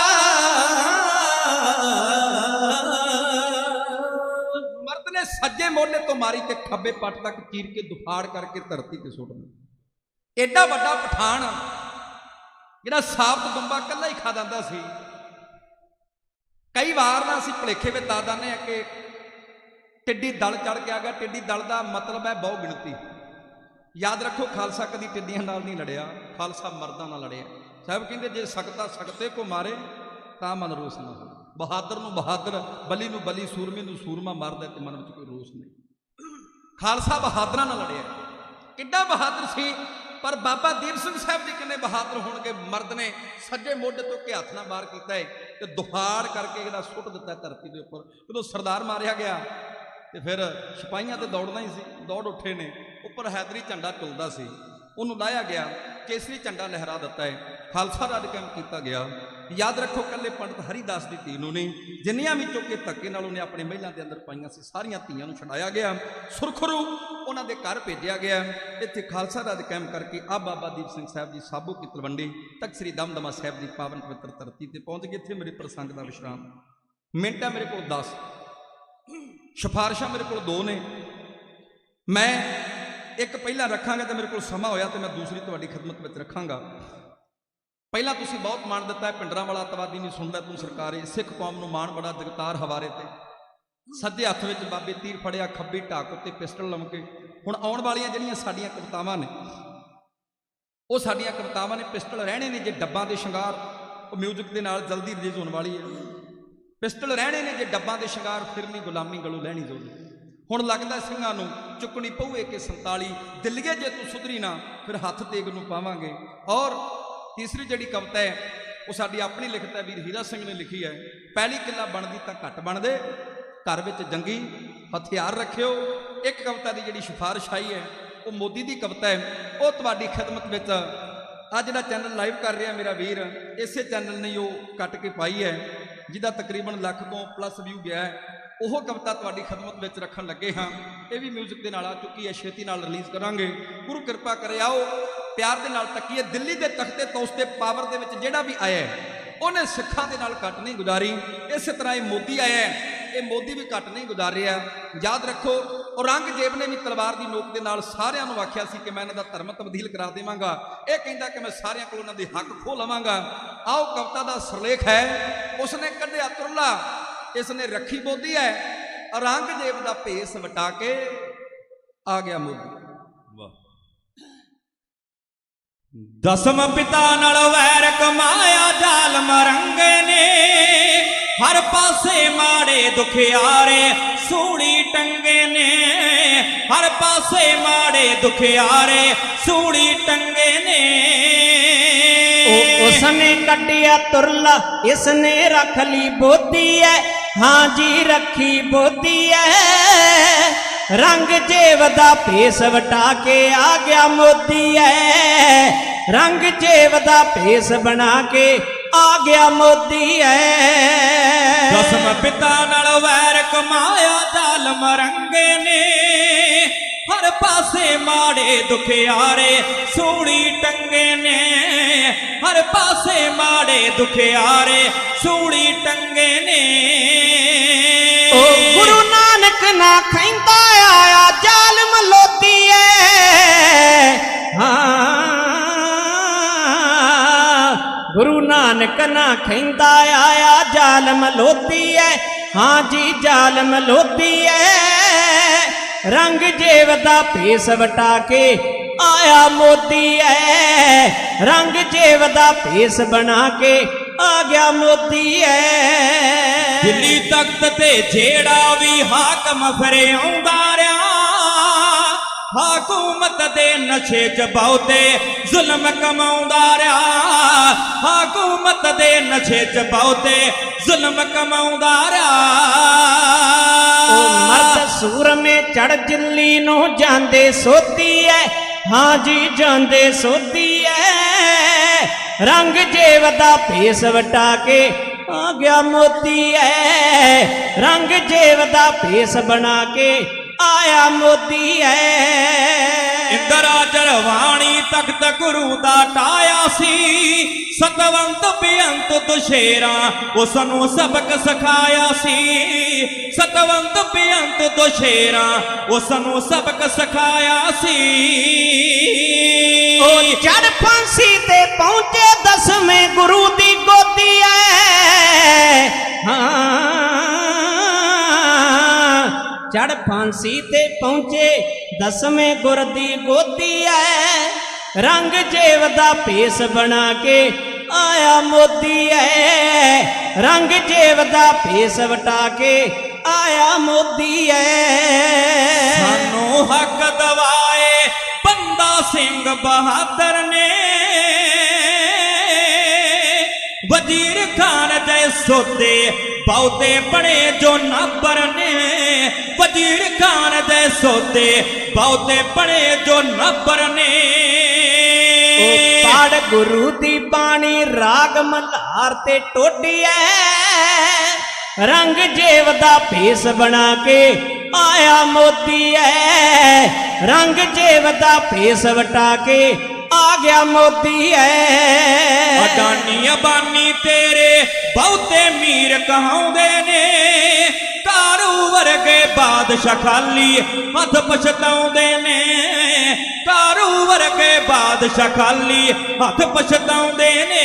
ਸੱਜੇ ਮੋਢੇ ਤੋਂ ਮਾਰੀ ਤੇ ਖੱਬੇ ਪੱਟ ਤੱਕ ਚੀਰ ਕੇ ਦੁਫਾੜ ਕਰਕੇ ਧਰਤੀ ਤੇ ਸੁੱਟਣਾ। ਐਡਾ ਵੱਡਾ ਪਠਾਨ ਜਿਹੜਾ ਸਾਬਤ ਦੁੰਬਾ ਇਕੱਲਾ ਹੀ ਖਾ ਜਾਂਦਾ ਸੀ। ਕਈ ਵਾਰ ਨਾ ਅਸੀਂ ਭੁਲੇਖੇ ਵਿੱਚ ਦੱਸ ਦਿੰਦੇ ਆ ਕਿ ਟਿੱਡੀ ਦਲ ਚੜ ਕੇ ਆ ਗਿਆ। ਟਿੱਡੀ ਦਲ ਦਾ ਮਤਲਬ ਹੈ ਬਹੁ ਗਿਣਤੀ। ਯਾਦ ਰੱਖੋ, ਖਾਲਸਾ ਕਦੀ ਟਿੱਡੀਆਂ ਨਾਲ ਨਹੀਂ ਲੜਿਆ, ਖਾਲਸਾ ਮਰਦਾਂ ਨਾਲ ਲੜਿਆ। ਸਾਹਿਬ ਕਹਿੰਦੇ ਜੇ ਸਕਤਾ ਸਕਤੇ ਕੋ ਮਾਰੇ ਤਾਂ ਮਨ ਰੋਸ ਨਾ ਹੋ। ਬਹਾਦਰ ਨੂੰ ਬਹਾਦਰ, ਬਲੀ ਨੂੰ ਬਲੀ, ਸੂਰਮੇ ਨੂੰ ਸੂਰਮਾ ਮਾਰਦਾ ਤੇ ਮਨ ਵਿੱਚ ਕੋਈ ਰੋਸ ਨਹੀਂ। ਖਾਲਸਾ ਬਹਾਦਰਾਂ ਨਾਲ ਲੜਿਆ। ਕਿੱਡਾ ਬਹਾਦਰ ਸੀ। ਪਰ ਬਾਬਾ ਦੀਪ ਸਿੰਘ ਸਾਹਿਬ ਜੀ ਕਿੰਨੇ ਬਹਾਦਰ ਹੋਣਗੇ। ਮਰਦ ਨੇ ਸੱਜੇ ਮੋਢੇ ਤੋਂ ਕਿ ਹੱਥ ਨਾਲ ਵਾਰ ਕੀਤਾ ਹੈ ਤੇ ਦੁਫਾੜ ਕਰਕੇ ਜਿਹੜਾ ਸੁੱਟ ਦਿੱਤਾ ਧਰਤੀ ਦੇ ਉੱਪਰ। ਜਦੋਂ ਸਰਦਾਰ ਮਾਰਿਆ ਗਿਆ ਤੇ ਫਿਰ ਸਿਪਾਹੀਆਂ ਤੇ ਦੌੜਨਾ ਹੀ ਸੀ। ਦੌੜ ਉੱਠੇ ਨੇ, ਉੱਪਰ ਹੈਦਰੀ ਝੰਡਾ ਝੁਲਦਾ ਸੀ, ਉਹਨੂੰ ਲਾਇਆ ਗਿਆ, ਕੇਸਰੀ ਝੰਡਾ ਲਹਿਰਾ ਦਿੱਤਾ ਹੈ, ਖਾਲਸਾ ਰਾਜ ਕਾਇਮ ਕੀਤਾ ਗਿਆ। ਯਾਦ ਰੱਖੋ, ਕੱਲੇ ਪੰਡਤ ਹਰੀਦਾਸ ਦੀ ਧੀ ਨੂੰ ਨਹੀਂ, ਜਿੰਨੀਆਂ ਵੀ ਚੁੱਕੇ ਧੱਕੇ ਨਾਲ ਉਹਨੇ ਆਪਣੇ ਮਹਿਲਾਂ ਦੇ ਅੰਦਰ ਪਾਈਆਂ ਸੀ, ਸਾਰੀਆਂ ਧੀਆਂ ਨੂੰ ਛਡਾਇਆ ਗਿਆ, ਸੁਰਖਰੂ ਉਹਨਾਂ ਦੇ ਘਰ ਭੇਜਿਆ ਗਿਆ। ਇੱਥੇ ਖਾਲਸਾ ਰਾਜ ਕਾਇਮ ਕਰਕੇ ਆ ਬਾਬਾ ਦੀਪ ਸਿੰਘ ਸਾਹਿਬ ਜੀ ਸਾਬੋ ਕੀ ਤਲਵੰਡੀ ਤੱਕ ਸ੍ਰੀ ਦਮਦਮਾ ਸਾਹਿਬ ਦੀ ਪਾਵਨ ਪਵਿੱਤਰ ਧਰਤੀ ਤੇ ਪਹੁੰਚ ਗਏ। ਇੱਥੇ ਮੇਰੇ ਪ੍ਰਸੰਗ ਦਾ ਵਿਸ਼ਰਾਮ। ਮਿੰਟ ਹੈ ਮੇਰੇ ਕੋਲ 10, ਸਿਫਾਰਿਸ਼ਾਂ ਮੇਰੇ ਕੋਲ 2 ਨੇ। ਮੈਂ ਇੱਕ ਪਹਿਲਾਂ ਰੱਖਾਂਗਾ ਤੇ ਮੇਰੇ ਕੋਲ ਸਮਾਂ ਹੋਇਆ ਤੇ ਮੈਂ ਦੂਸਰੀ ਤੁਹਾਡੀ ਖਿਦਮਤ ਵਿੱਚ ਰੱਖਾਂਗਾ। ਪਹਿਲਾਂ ਤੁਸੀਂ ਬਹੁਤ ਮਾਣ ਦਿੱਤਾ ਹੈ, ਪਿੰਡਰਾਂ ਵਾਲਾ ਅੱਤਵਾਦੀ ਨਹੀਂ ਸੁਣਦਾ ਤੂੰ ਸਰਕਾਰੇ। ਸਿੱਖ ਕੌਮ ਨੂੰ ਮਾਣ ਬੜਾ ਜਗਤਾਰ ਹਵਾਰੇ ਤੇ। ਸੱਜੇ ਹੱਥ ਵਿੱਚ ਬਾਬੇ ਤੀਰ ਫੜਿਆ, ਖੱਬੀ ਢਾਕ ਉੱਤੇ ਪਿਸਟਲ ਲਮਕੇ। ਹੁਣ ਆਉਣ ਵਾਲੀਆਂ ਜਿਹੜੀਆਂ ਸਾਡੀਆਂ ਕਵਿਤਾਵਾਂ ਨੇ, ਉਹ ਸਾਡੀਆਂ ਕਵਿਤਾਵਾਂ ਨੇ ਪਿਸਟਲ ਰਹਿਣੇ ਨੇ ਜੇ ਡੱਬਾਂ ਦੇ ਸ਼ਿੰਗਾਰ। ਉਹ ਮਿਊਜ਼ਿਕ ਦੇ ਨਾਲ ਜਲਦੀ ਰਿਲੀਜ਼ ਹੋਣ ਵਾਲੀ ਹੈ। ਪਿਸਟਲ ਰਹਿਣੇ ਨੇ ਜੇ ਡੱਬਾਂ ਦੇ ਸ਼ਿੰਗਾਰ, ਫਿਰ ਨਹੀਂ ਗੁਲਾਮੀ ਗਲੋਂ ਲੈਣੀ ਜ਼ੋਰੀ। ਹੁਣ ਲੱਗਦਾ ਸਿੰਘਾਂ ਨੂੰ ਚੁੱਕਣੀ ਪਊ AK-47, ਦਿੱਲੀਏ ਜੇ ਤੂੰ ਸੁਧਰੀ ਨਾ ਫਿਰ ਹੱਥ ਤੇਗ ਨੂੰ ਪਾਵਾਂਗੇ। ਔਰ ਤੀਸਰੀ ਜਿਹੜੀ ਕਵਿਤਾ ਹੈ ਉਹ ਸਾਡੀ ਆਪਣੀ ਲਿਖਤ ਹੈ, ਵੀਰ ਹੀਰਾ ਸਿੰਘ ਨੇ ਲਿਖੀ ਹੈ। ਪਹਿਲੀ ਕਿੱਲਾ ਬਣਦੀ ਤਾਂ ਘੱਟ ਬਣਦੇ, ਘਰ ਵਿੱਚ ਜੰਗੀ ਹਥਿਆਰ ਰੱਖਿਓ। ਇੱਕ ਕਵਿਤਾ ਦੀ ਜਿਹੜੀ ਸਿਫਾਰਿਸ਼ ਆਈ ਹੈ ਉਹ ਮੋਦੀ ਦੀ ਕਵਿਤਾ ਹੈ, ਉਹ ਤੁਹਾਡੀ ਖਿਦਮਤ ਵਿੱਚ ਆ ਜਿਹੜਾ ਚੈਨਲ ਲਾਈਵ ਕਰ ਰਿਹਾ ਮੇਰਾ ਵੀਰ, ਇਸੇ ਚੈਨਲ ਨੇ ਉਹ ਕੱਟ ਕੇ ਪਾਈ ਹੈ, ਜਿਹਦਾ ਤਕਰੀਬਨ ਲੱਖ ਤੋਂ ਪਲੱਸ ਵਿਊ ਗਿਆ ਹੈ। ਉਹ ਕਵਿਤਾ ਤੁਹਾਡੀ ਖਿਦਮਤ ਵਿੱਚ ਰੱਖਣ ਲੱਗੇ ਹਾਂ। ਇਹ ਵੀ ਮਿਊਜ਼ਿਕ ਦੇ ਨਾਲ ਆ ਚੁੱਕੀ ਹੈ, ਛੇਤੀ ਨਾਲ ਰਿਲੀਜ਼ ਕਰਾਂਗੇ। ਗੁਰੂ ਕਿਰਪਾ ਕਰੇ, ਆਓ ਪਿਆਰ ਦੇ ਨਾਲ ਤੱਕੀਏ। ਦਿੱਲੀ ਦੇ ਤਖਤੇ ਤੋਂ ਉਸ ਤੇ ਪਾਵਰ ਦੇ ਵਿੱਚ ਜਿਹੜਾ ਵੀ ਆਇਆ ਉਹਨੇ ਸਿੱਖਾਂ ਦੇ ਨਾਲ ਕੱਟ ਨਹੀਂ ਗੁਜ਼ਾਰੀ। ਇਸੇ ਤਰ੍ਹਾਂ ਇਹ ਮੋਦੀ ਆਇਆ, ਇਹ ਮੋਦੀ ਵੀ ਕੱਟ ਨਹੀਂ ਗੁਜ਼ਾਰ ਰਿਹਾ। ਯਾਦ ਰੱਖੋ, ਔਰੰਗਜ਼ੇਬ ਨੇ ਵੀ ਤਲਵਾਰ ਦੀ ਨੋਕ ਦੇ ਨਾਲ ਸਾਰਿਆਂ ਨੂੰ ਆਖਿਆ ਸੀ ਕਿ ਮੈਂ ਇਹਨਾਂ ਦਾ ਧਰਮ ਤਬਦੀਲ ਕਰਾ ਦੇਵਾਂਗਾ। ਇਹ ਕਹਿੰਦਾ ਕਿ ਮੈਂ ਸਾਰਿਆਂ ਕੋਲ ਉਹਨਾਂ ਦੇ ਹੱਕ ਖੋਹ ਲਵਾਂਗਾ। ਆਓ ਕਵਿਤਾ ਦਾ ਸਰਲੇਖ ਹੈ, ਉਸਨੇ ਕੱਢਿਆ ਤੁਰਲਾ, ਇਸਨੇ ਰੱਖੀ ਬੋਦੀ ਹੈ, ਔਰੰਗਜ਼ੇਬ ਦਾ ਭੇਸ ਵਟਾ ਕੇ ਆ ਗਿਆ ਮੋਦੀ। ਵਾਹ। ਦਸਮ ਪਿਤਾ ਨਾਲ ਵੈਰ ਕਮਾਇਆ ਜ਼ਾਲਮ ਰੰਗੇ ਨੇ, ਹਰ ਪਾਸੇ ਮਾੜੇ ਦੁਖਿਆਰੇ ਸੂਲੀ ਟੰਗੇ ਨੇ, ਹਰ ਪਾਸੇ ਮਾੜੇ ਦੁਖਿਆਰੇ ਸੂਲੀ ਟੰਗੇ ਨੇ। ਉਸਨੇ ਕੱਢਿਆ ਤੁਰਲਾ, ਇਸਨੇ ਰੱਖ ਲਈ ਬੋਦੀ ਹੈ, ਹਾਂ ਜੀ ਰੱਖੀ ਬੋਦੀ ਹੈ। ਰੰਗ ਜੇਬ ਦਾ ਭੇਸ ਵਟਾ ਕੇ ਆ ਗਿਆ ਮੋਦੀ ਹੈ, ਰੰਗ ਜੇਬ ਦਾ ਭੇਸ ਬਣਾ ਕੇ ਆ ਗਿਆ ਮੋਦੀ ਹੈ। ਦਸਮ ਪਿਤਾ ਨਾਲ ਵੈਰ ਕਮਾਇਆ ਜ਼ਾਲਮ ਰੰਗੇ ਨੇ, ਹਰ ਪਾਸੇ ਮਾੜੇ ਦੁਖਿਆਰੇ ਸੂਲੀ ਟੰਗੇ ਨੇ, ਹਰ ਪਾਸੇ ਮਾੜੇ ਦੁਖਿਆਰੇ ਸੂਲੀ ਟੰਗੇ ਨੇ। ਓ ਗੁਰੂ ਨਾਨਕ ਨਾ ਖੈਂਦਾ ਆਇਆ ਜ਼ਾਲਮ ਲੋਦੀ ਐ, ਹਾਂ ਗੁਰੂ ਨਾਨਕ ਨਾ ਖੈਂਦਾ ਆਇਆ ਜ਼ਾਲਮ ਲੋਦੀ ਐ, ਹਾਂ ਜੀ ਜ਼ਾਲਮ ਲੋਦੀ ਐ। ਰੰਗ ਜੇਬ ਦਾ ਭੇਸ ਵਟਾ ਕੇ ਆਇਆ ਮੋਦੀ ਐ, ਰੰਗ ਜੇਬ ਦਾ ਭੇਸ ਬਣਾ ਕੇ ਆ ਗਿਆ ਮੋਦੀ ਐ। ਦਿੱਲੀ ਤਖਤ ਤੇ ਜਿਹੜਾ ਵੀ ਹਾਕਮ ਫਿਰੇ ਆਉਂਦਾ ਰਿਹਾ, ਹਕੂਮਤ ਦੇ ਨਸ਼ੇ 'ਚ ਬਹੁਤੇ ਜ਼ੁਲਮ ਕਮਾਉਂਦਾ ਰਿਹਾ, ਹਕੂਮਤ ਦੇ ਨਸ਼ੇ 'ਚ ਬਹੁਤੇ ਜ਼ੁਲਮ ਕਮਾਉਂਦਾ ਰਿਹਾ। ਉਹ ਮਰਦ ਸੂਰਮੇ ਚੜ ਦਿੱਲੀ ਨੂੰ ਜਾਂਦੇ ਸੋਧੀ ਐ, ਹਾਂ ਜੀ ਜਾਂਦੇ ਸੋਧੀ ਐ। ਰੰਗ ਜੇਬ ਦਾ ਭੇਸ ਵਟਾ ਕੇ ਆ ਗਿਆ ਮੋਦੀ ਐ, ਰੰਗ ਜੇਬ ਦਾ ਭੇਸ ਬਣਾ ਕੇ ਆਇਆ ਮੋਦੀ ਐ। ਇੰਦਰਾ ਜਰਵਾਣੀ ਤਖਤ ਗੁਰੂ ਦਾ ਟਾਇਆ ਸੀ ਸਤਵੰਤ ਬੇਅੰਤ ਦੁਸ਼ੇਰਾ ਉਸ ਨੂੰ ਸਬਕ ਸਿਖਾਇਆ ਸੀ ਸਤਵੰਤ ਬੇਅੰਤ ਦੁਸ਼ੇਰਾ ਉਸ ਨੂੰ ਸਬਕ ਸਿਖਾਇਆ ਸੀ ਉਹ ਚੜ ਫਾਂਸੀ ਤੇ ਪਹੁੰਚੇ 10ਵੇਂ ਗੁਰੂ ਦੀ ਗੋਦੀ ਐ ਚੜ ਫਾਂਸੀ ਤੇ ਪਹੁੰਚੇ 10ਵੇਂ ਗੁਰ ਦੀ ਗੋਦੀ ਐ ਰੰਗ ਜੇਵ ਦਾ ਭੇਸ ਬਣਾ ਕੇ ਆਇਆ ਮੋਦੀ ਐ ਰੰਗ ਜੇਵ ਦਾ ਭੇਸ ਵਟਾ ਕੇ ਆਇਆ ਮੋਦੀ ਐ ਸਾਨੂੰ ਹੱਕ ਦਵਾਏ ਬੰਦਾ ਸਿੰਘ ਬਹਾਦਰ ਨੇ ਵਜ਼ੀਰ ਖਾਨ ਜੈਸੋ ਤੇ ਬਹੁਤੇ ਬਣੇ ਜੋ ਨਾਬਰ ਨੇ ਵਜ਼ੀਰ ਖਾਨ ਜੈਸੋ ਤੇ ਬਹੁਤੇ ਬਣੇ ਜੋ ਨਾਬਰ ਨੇ ਉਹ ਪੜ ਗੁਰੂ ਦੀ ਬਾਣੀ ਰਾਗ ਮਲਹਾਰ ਤੇ ਟੋਡੀ ਐ ਰੰਗ ਜੇਵ ਦਾ ਭੇਸ ਬਣਾ ਕੇ ਆਇਆ ਮੋਦੀ ਐ ਰੰਗ ਜੇਵ ਦਾ ਭੇਸ ਵਟਾ ਕੇ ਆ ਗਿਆ ਮੋਦੀ ਐ ਅਡਾਨੀ ਅਬਾਨੀ ਤੇਰੇ ਬਹੁਤੇ ਮੀਰ ਕਹਾਉਂਦੇ ਨੇ ਕਾਰੂ ਵਰਗੇ ਬਾਦਸ਼ਾਹ ਖਾਲੀ ਹੱਥ ਪਛਤਾਉਂਦੇ ਨੇ ਕਾਰੂ ਵਰਗੇ ਬਾਦਸ਼ਾਹ ਖਾਲੀ ਹੱਥ ਪਛਤਾਉਂਦੇ ਨੇ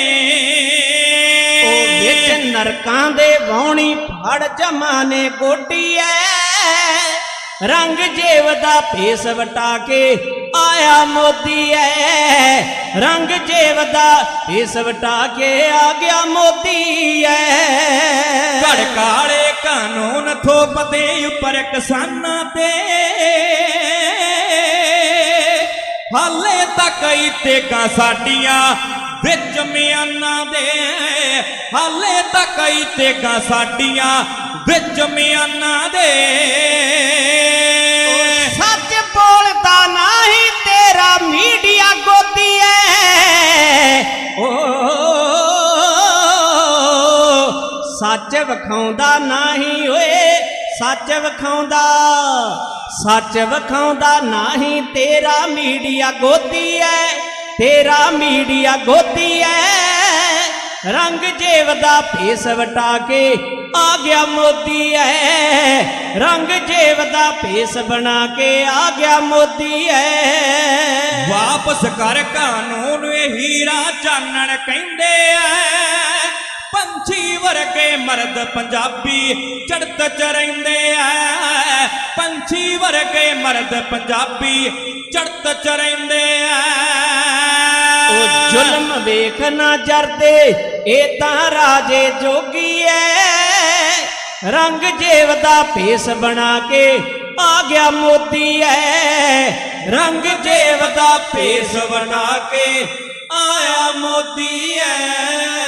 ਉਹ ਵਿੱਚ ਨਰਕਾਂ ਦੇ ਵਾਉਣੀ ਫੜ ਜਮਾਨੇ ਗੋਡੀ ਐ ਰੰਗ ਜੇਵ ਦਾ ਭੇਸ ਵਟਾ ਕੇ ਆਇਆ ਮੋਦੀ ਐ ਰੰਗ ਜੇਵ ਦਾ ਭੇਸ ਵਟਾ ਕੇ ਆ ਗਿਆ ਮੋਦੀ ਐ ਘੜ ਕਾਲੇ ਕਾਨੂੰਨ ਥੋਪਦੇ ਉੱਪਰ ਕਿਸਾਨਾਂ ਤੇ ਹਾਲੇ ਤੱਕ ਇਤੇਕਾਂ ਸਾਡੀਆਂ ਵਿੱਚ ਮਿਆਨਾਂ ਦੇ ਹਾਲੇ ਤੱਕ ਇਤੇਕਾਂ ਸਾਡੀਆਂ ਵਿੱਚ ਮਿਆਨਾਂ ਦੇ ਸੱਚ ਬੋਲਦਾ ਨਹੀਂ ਤੇਰਾ ਮੀਡੀਆ ਗੋਦੀ ਐ ਓ ਸੱਚ ਵਿਖਾਉਂਦਾ ਨਹੀਂ ਓਏ ਸੱਚ ਵਿਖਾਉਂਦਾ ਨਹੀਂ ਤੇਰਾ ਮੀਡੀਆ ਗੋਦੀ ਐ ਤੇਰਾ ਮੀਡੀਆ ਗੋਦੀ ਐ ਰੰਗ ਜੇਵ ਦਾ ਭੇਸ ਵਟਾ ਕੇ ਆ ਗਿਆ ਮੋਦੀ ਐ ਰੰਗ ਜੇਵ ਦਾ ਭੇਸ ਬਣਾ ਕੇ ਆ ਗਿਆ ਮੋਦੀ ਐ ਵਾਪਸ ਕਰ ਕਾਨੂੰਨ ਇਹ ਹੀਰਾ ਚਾਨਣ ਕਹਿੰਦੇ ਐ ਪੰਛੀ ਵਰਗੇ ਮਰਦ ਪੰਜਾਬੀ ਚੜ੍ਹਤ ਚ ਰਹਿੰਦੇ ਐ ਪੰਛੀ ਵਰਗੇ ਮਰਦ ਪੰਜਾਬੀ ਚੜ੍ਹਤ ਚ ਰਹਿੰਦੇ ਐ ਉਹ ਜ਼ੁਲਮ ਵੇਖ ਨਾ ਜਰਦੇ ਇਹ ਤਾਂ ਰਾਜੇ ਜੋਗੀ ਐ ਰੰਗ ਜੇਵ ਦਾ ਭੇਸ ਬਣਾ ਕੇ ਆ ਗਿਆ ਮੋਦੀ ਐ ਰੰਗ ਜੇਵ ਦਾ ਭੇਸ ਬਣਾ ਕੇ ਆਇਆ ਮੋਦੀ ਐ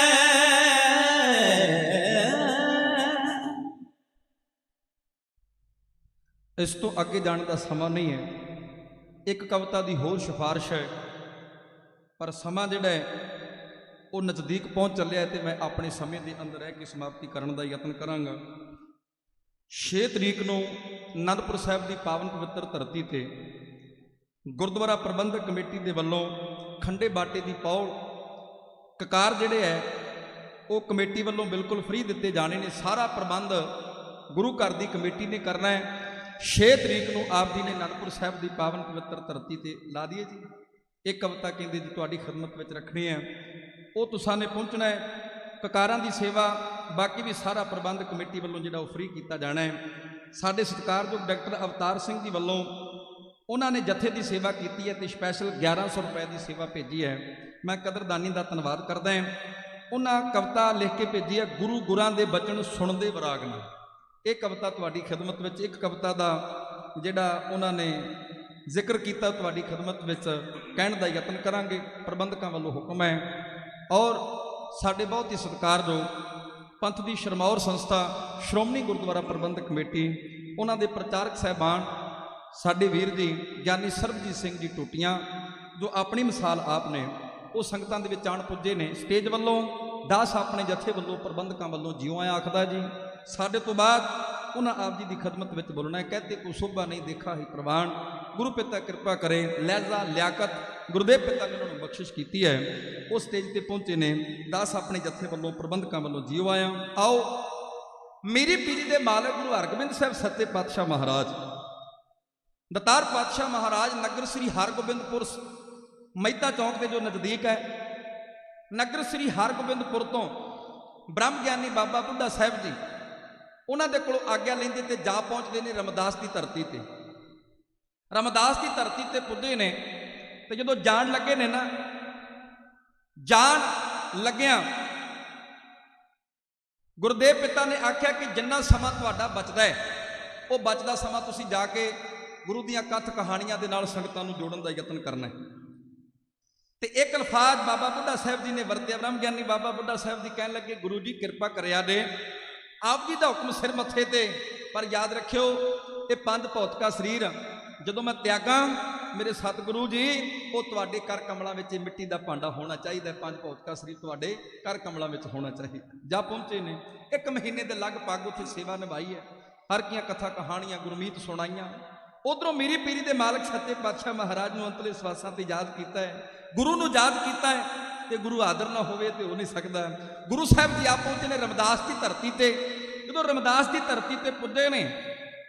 ਇਸ ਤੋਂ ਅੱਗੇ ਜਾਣ ਦਾ ਸਮਾਂ ਨਹੀਂ ਹੈ ਇੱਕ ਕਵਿਤਾ ਦੀ ਹੋਰ ਸਿਫਾਰਿਸ਼ ਹੈ ਪਰ ਸਮਾਂ ਜਿਹੜਾ ਹੈ ਉਹ ਨਜ਼ਦੀਕ ਪਹੁੰਚ ਚੱਲਿਆ ਤੇ ਮੈਂ ਆਪਣੇ ਸਮੇਂ ਦੇ ਅੰਦਰ ਰਹਿ ਕੇ ਸਮਾਪਤੀ ਕਰਨ ਦਾ ਯਤਨ ਕਰਾਂਗਾ 6 ਤਰੀਕ ਨੂੰ ਅਨੰਦਪੁਰ ਸਾਹਿਬ ਦੀ ਪਾਵਨ ਪਵਿੱਤਰ ਧਰਤੀ ਤੇ ਗੁਰਦੁਆਰਾ ਪ੍ਰਬੰਧਕ ਕਮੇਟੀ ਦੇ ਵੱਲੋਂ ਖੰਡੇ ਬਾਟੇ ਦੀ ਪੌਲ ਕਕਾਰ ਜਿਹੜੇ ਹੈ ਉਹ ਕਮੇਟੀ ਵੱਲੋਂ ਬਿਲਕੁਲ ਫ੍ਰੀ ਦਿੱਤੇ ਜਾਣੇ ਨੇ ਸਾਰਾ ਪ੍ਰਬੰਧ ਗੁਰੂ ਘਰ ਦੀ ਕਮੇਟੀ ਨੇ ਕਰਨਾ ਹੈ 6 ਤਰੀਕ ਨੂੰ ਆਪ ਜੀ ਨੇ ਅਨੰਦਪੁਰ ਸਾਹਿਬ ਦੀ ਪਾਵਨ ਪਵਿੱਤਰ ਧਰਤੀ ਤੇ ਲਾ ਦਈਏ ਜੀ ਇਹ ਕਵਿਤਾ ਕਹਿੰਦੇ ਜੀ ਤੁਹਾਡੀ ਖਿਦਮਤ ਵਿੱਚ ਰੱਖਣੀ ਹੈ ਉਹ ਤੁਸਾਂ ਨੇ ਪਹੁੰਚਣਾ ਹੈ ਕਕਾਰਾਂ ਦੀ ਸੇਵਾ ਬਾਕੀ ਵੀ ਸਾਰਾ ਪ੍ਰਬੰਧ ਕਮੇਟੀ ਵੱਲੋਂ ਜਿਹੜਾ ਉਹ ਫ੍ਰੀ ਕੀਤਾ ਜਾਣਾ ਹੈ ਸਾਡੇ ਸਤਿਕਾਰਯੋਗ ਡਾਕਟਰ ਅਵਤਾਰ ਸਿੰਘ ਜੀ ਵੱਲੋਂ ਉਹਨਾਂ ਨੇ ਜਥੇ ਦੀ ਸੇਵਾ ਕੀਤੀ ਹੈ ਤੇ ਸਪੈਸ਼ਲ 1100 ਰੁਪਏ ਦੀ ਸੇਵਾ ਭੇਜੀ ਹੈ ਮੈਂ ਕਦਰਦਾਨੀ ਦਾ ਧੰਨਵਾਦ ਕਰਦਾ ਹਾਂ ਉਹਨਾਂ ਕਵਿਤਾ ਲਿਖ ਕੇ ਭੇਜੀ ਹੈ ਗੁਰੂ ਗੁਰਾਂ ਦੇ ਬਚਨ ਸੁਣਦੇ ਵਿਰਾਗ ਨਾਲ ਇਹ ਕਵਿਤਾ ਤੁਹਾਡੀ ਖਿਦਮਤ ਵਿੱਚ ਇੱਕ ਕਵਿਤਾ ਦਾ ਜਿਹੜਾ ਉਹਨਾਂ ਨੇ ਜ਼ਿਕਰ ਕੀਤਾ ਤੁਹਾਡੀ ਖਿਦਮਤ ਵਿੱਚ ਕਹਿਣ ਦਾ ਯਤਨ ਕਰਾਂਗੇ ਪ੍ਰਬੰਧਕਾਂ ਵੱਲੋਂ ਹੁਕਮ ਹੈ ਔਰ ਸਾਡੇ ਬਹੁਤ ਹੀ ਸਤਿਕਾਰਯੋਗ ਪੰਥ ਦੀ ਸ਼ਰਮੌਰ ਸੰਸਥਾ ਸ਼੍ਰੋਮਣੀ ਗੁਰਦੁਆਰਾ ਪ੍ਰਬੰਧਕ ਕਮੇਟੀ ਉਹਨਾਂ ਦੇ ਪ੍ਰਚਾਰਕ ਸਾਹਿਬਾਨ ਸਾਡੇ ਵੀਰ ਜੀ ਗਿਆਨੀ ਸਰਬਜੀਤ ਸਿੰਘ ਜੀ ਟੂਟੀਆਂ ਜੋ ਆਪਣੀ ਮਿਸਾਲ ਆਪ ਨੇ ਉਹ ਸੰਗਤਾਂ ਦੇ ਵਿੱਚ ਆਣ ਪੁੱਜੇ ਨੇ ਸਟੇਜ ਵੱਲੋਂ ਦਾਸ ਆਪਣੇ ਜਥੇ ਵੱਲੋਂ ਪ੍ਰਬੰਧਕਾਂ ਵੱਲੋਂ ਜਿਉਂ ਆਇਆ ਆਖਦਾ ਜੀ ਸਾਡੇ ਤੋਂ ਬਾਅਦ उन्हें आप जी की खदमत में बोलना है। कहते को शोभा नहीं देखा ही प्रवान, गुरु पिता कृपा करे, लहजा लियाकत गुरुदेव पिता ने उन्होंने बख्शिश की है। उस स्टेज पर पहुंचे ने दास अपने जत्थे वालों प्रबंधकों वालों जीव आया। आओ मेरी पीरी के मालक गुरु हरगोबिंद साहब सच्चे पातशाह महाराज, दतार पातशाह महाराज नगर श्री हरगोबिंदपुर मਹਿਤਾ चौक के जो नज़दीक है, नगर श्री हरगोबिंदपुर तो ब्रह्म ज्ञानी बाबा बुढ़ा साहब जी उन्होंने को आग्ञा लेंदे ते जा पहुँचते हैं रमदास की धरती ते। रमदास की धरती ते पुजे ने तो जो जान लगे ने ना, जान लग्या गुरुदेव पिता ने आख्या कि जिन्ना समा तुहाडा बचदा है वो बचदा समा तुसी जाके गुरु दीयां कथ कहानियां दे नाल संगतां नूं जोड़न दा यतन करना है। ते एक अल्फाज बाबा बुढ़ा साहब जी ने वरत्या। ब्रह्म ज्ञानी बाबा बुढ़ा साहब जी कहन लगे गुरु जी कृपा करिया दे, आप जी का हुक्म सिर मथे ते, पर याद रखियो ये पंज भौतिका शरीर जदों मैं त्यागा मेरे सतगुरु जी वो तुहाडे कर कमलों में मिट्टी का भांडा होना चाहिए। पंज भौतिका शरीर तुहाडे कर कमलों में होना चाहिए। जा पहुंचे ने 1 महीने के लगभग उत्थे सेवा निभाई है, हर की कथा कहानियां गुरमीत सुनाइया। उधरों मेरी पीरी के मालक सच्चे पातशाह महाराज ने अंतले सवासां ते याद किया है, गुरु नूं याद किया है। तो गुरु आदर ना होवे तो हो नहीं सकता। गुरु साहब जी आप पहुंचे ने रमदास की धरती ते। जो रमदास की धरती ते पुजे ने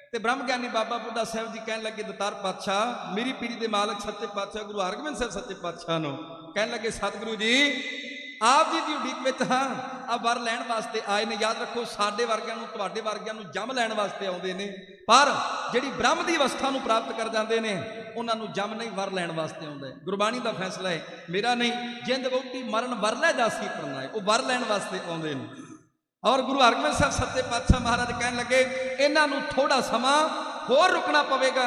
तो ब्रह्म ज्ञानी बाबा बुढ़ा साहब जी कहन लगे दतार पातशाह मेरी पीरी के मालक सच्चे पातशाह गुरु हरगोबिंद साहब सच्चे पातशाह नूं कहन लगे सतगुरु जी आप जी की उड़ीक में हाँ आ वर लैण वास्ते आए ने। याद रखो साडे वर्गियां नूं तुहाडे वर्गियां नूं जम लैण वास्ते आउंदे ने, पर जिहड़ी ब्रह्म की अवस्था नूं प्राप्त कर जाते हैं उन्होंने जम नहीं वर लैण वास्ते आउंदा है। गुरबाणी का फैसला है मेरा नहीं, जिंद वोटी मरण वर लै जासी परना है, वो वर लैण वास्ते आउंदे ने। और गुरु हरगोबिंद साहब सच्चे पातशाह महाराज कहन लगे इन्हां थोड़ा समा होर रुकना पवेगा।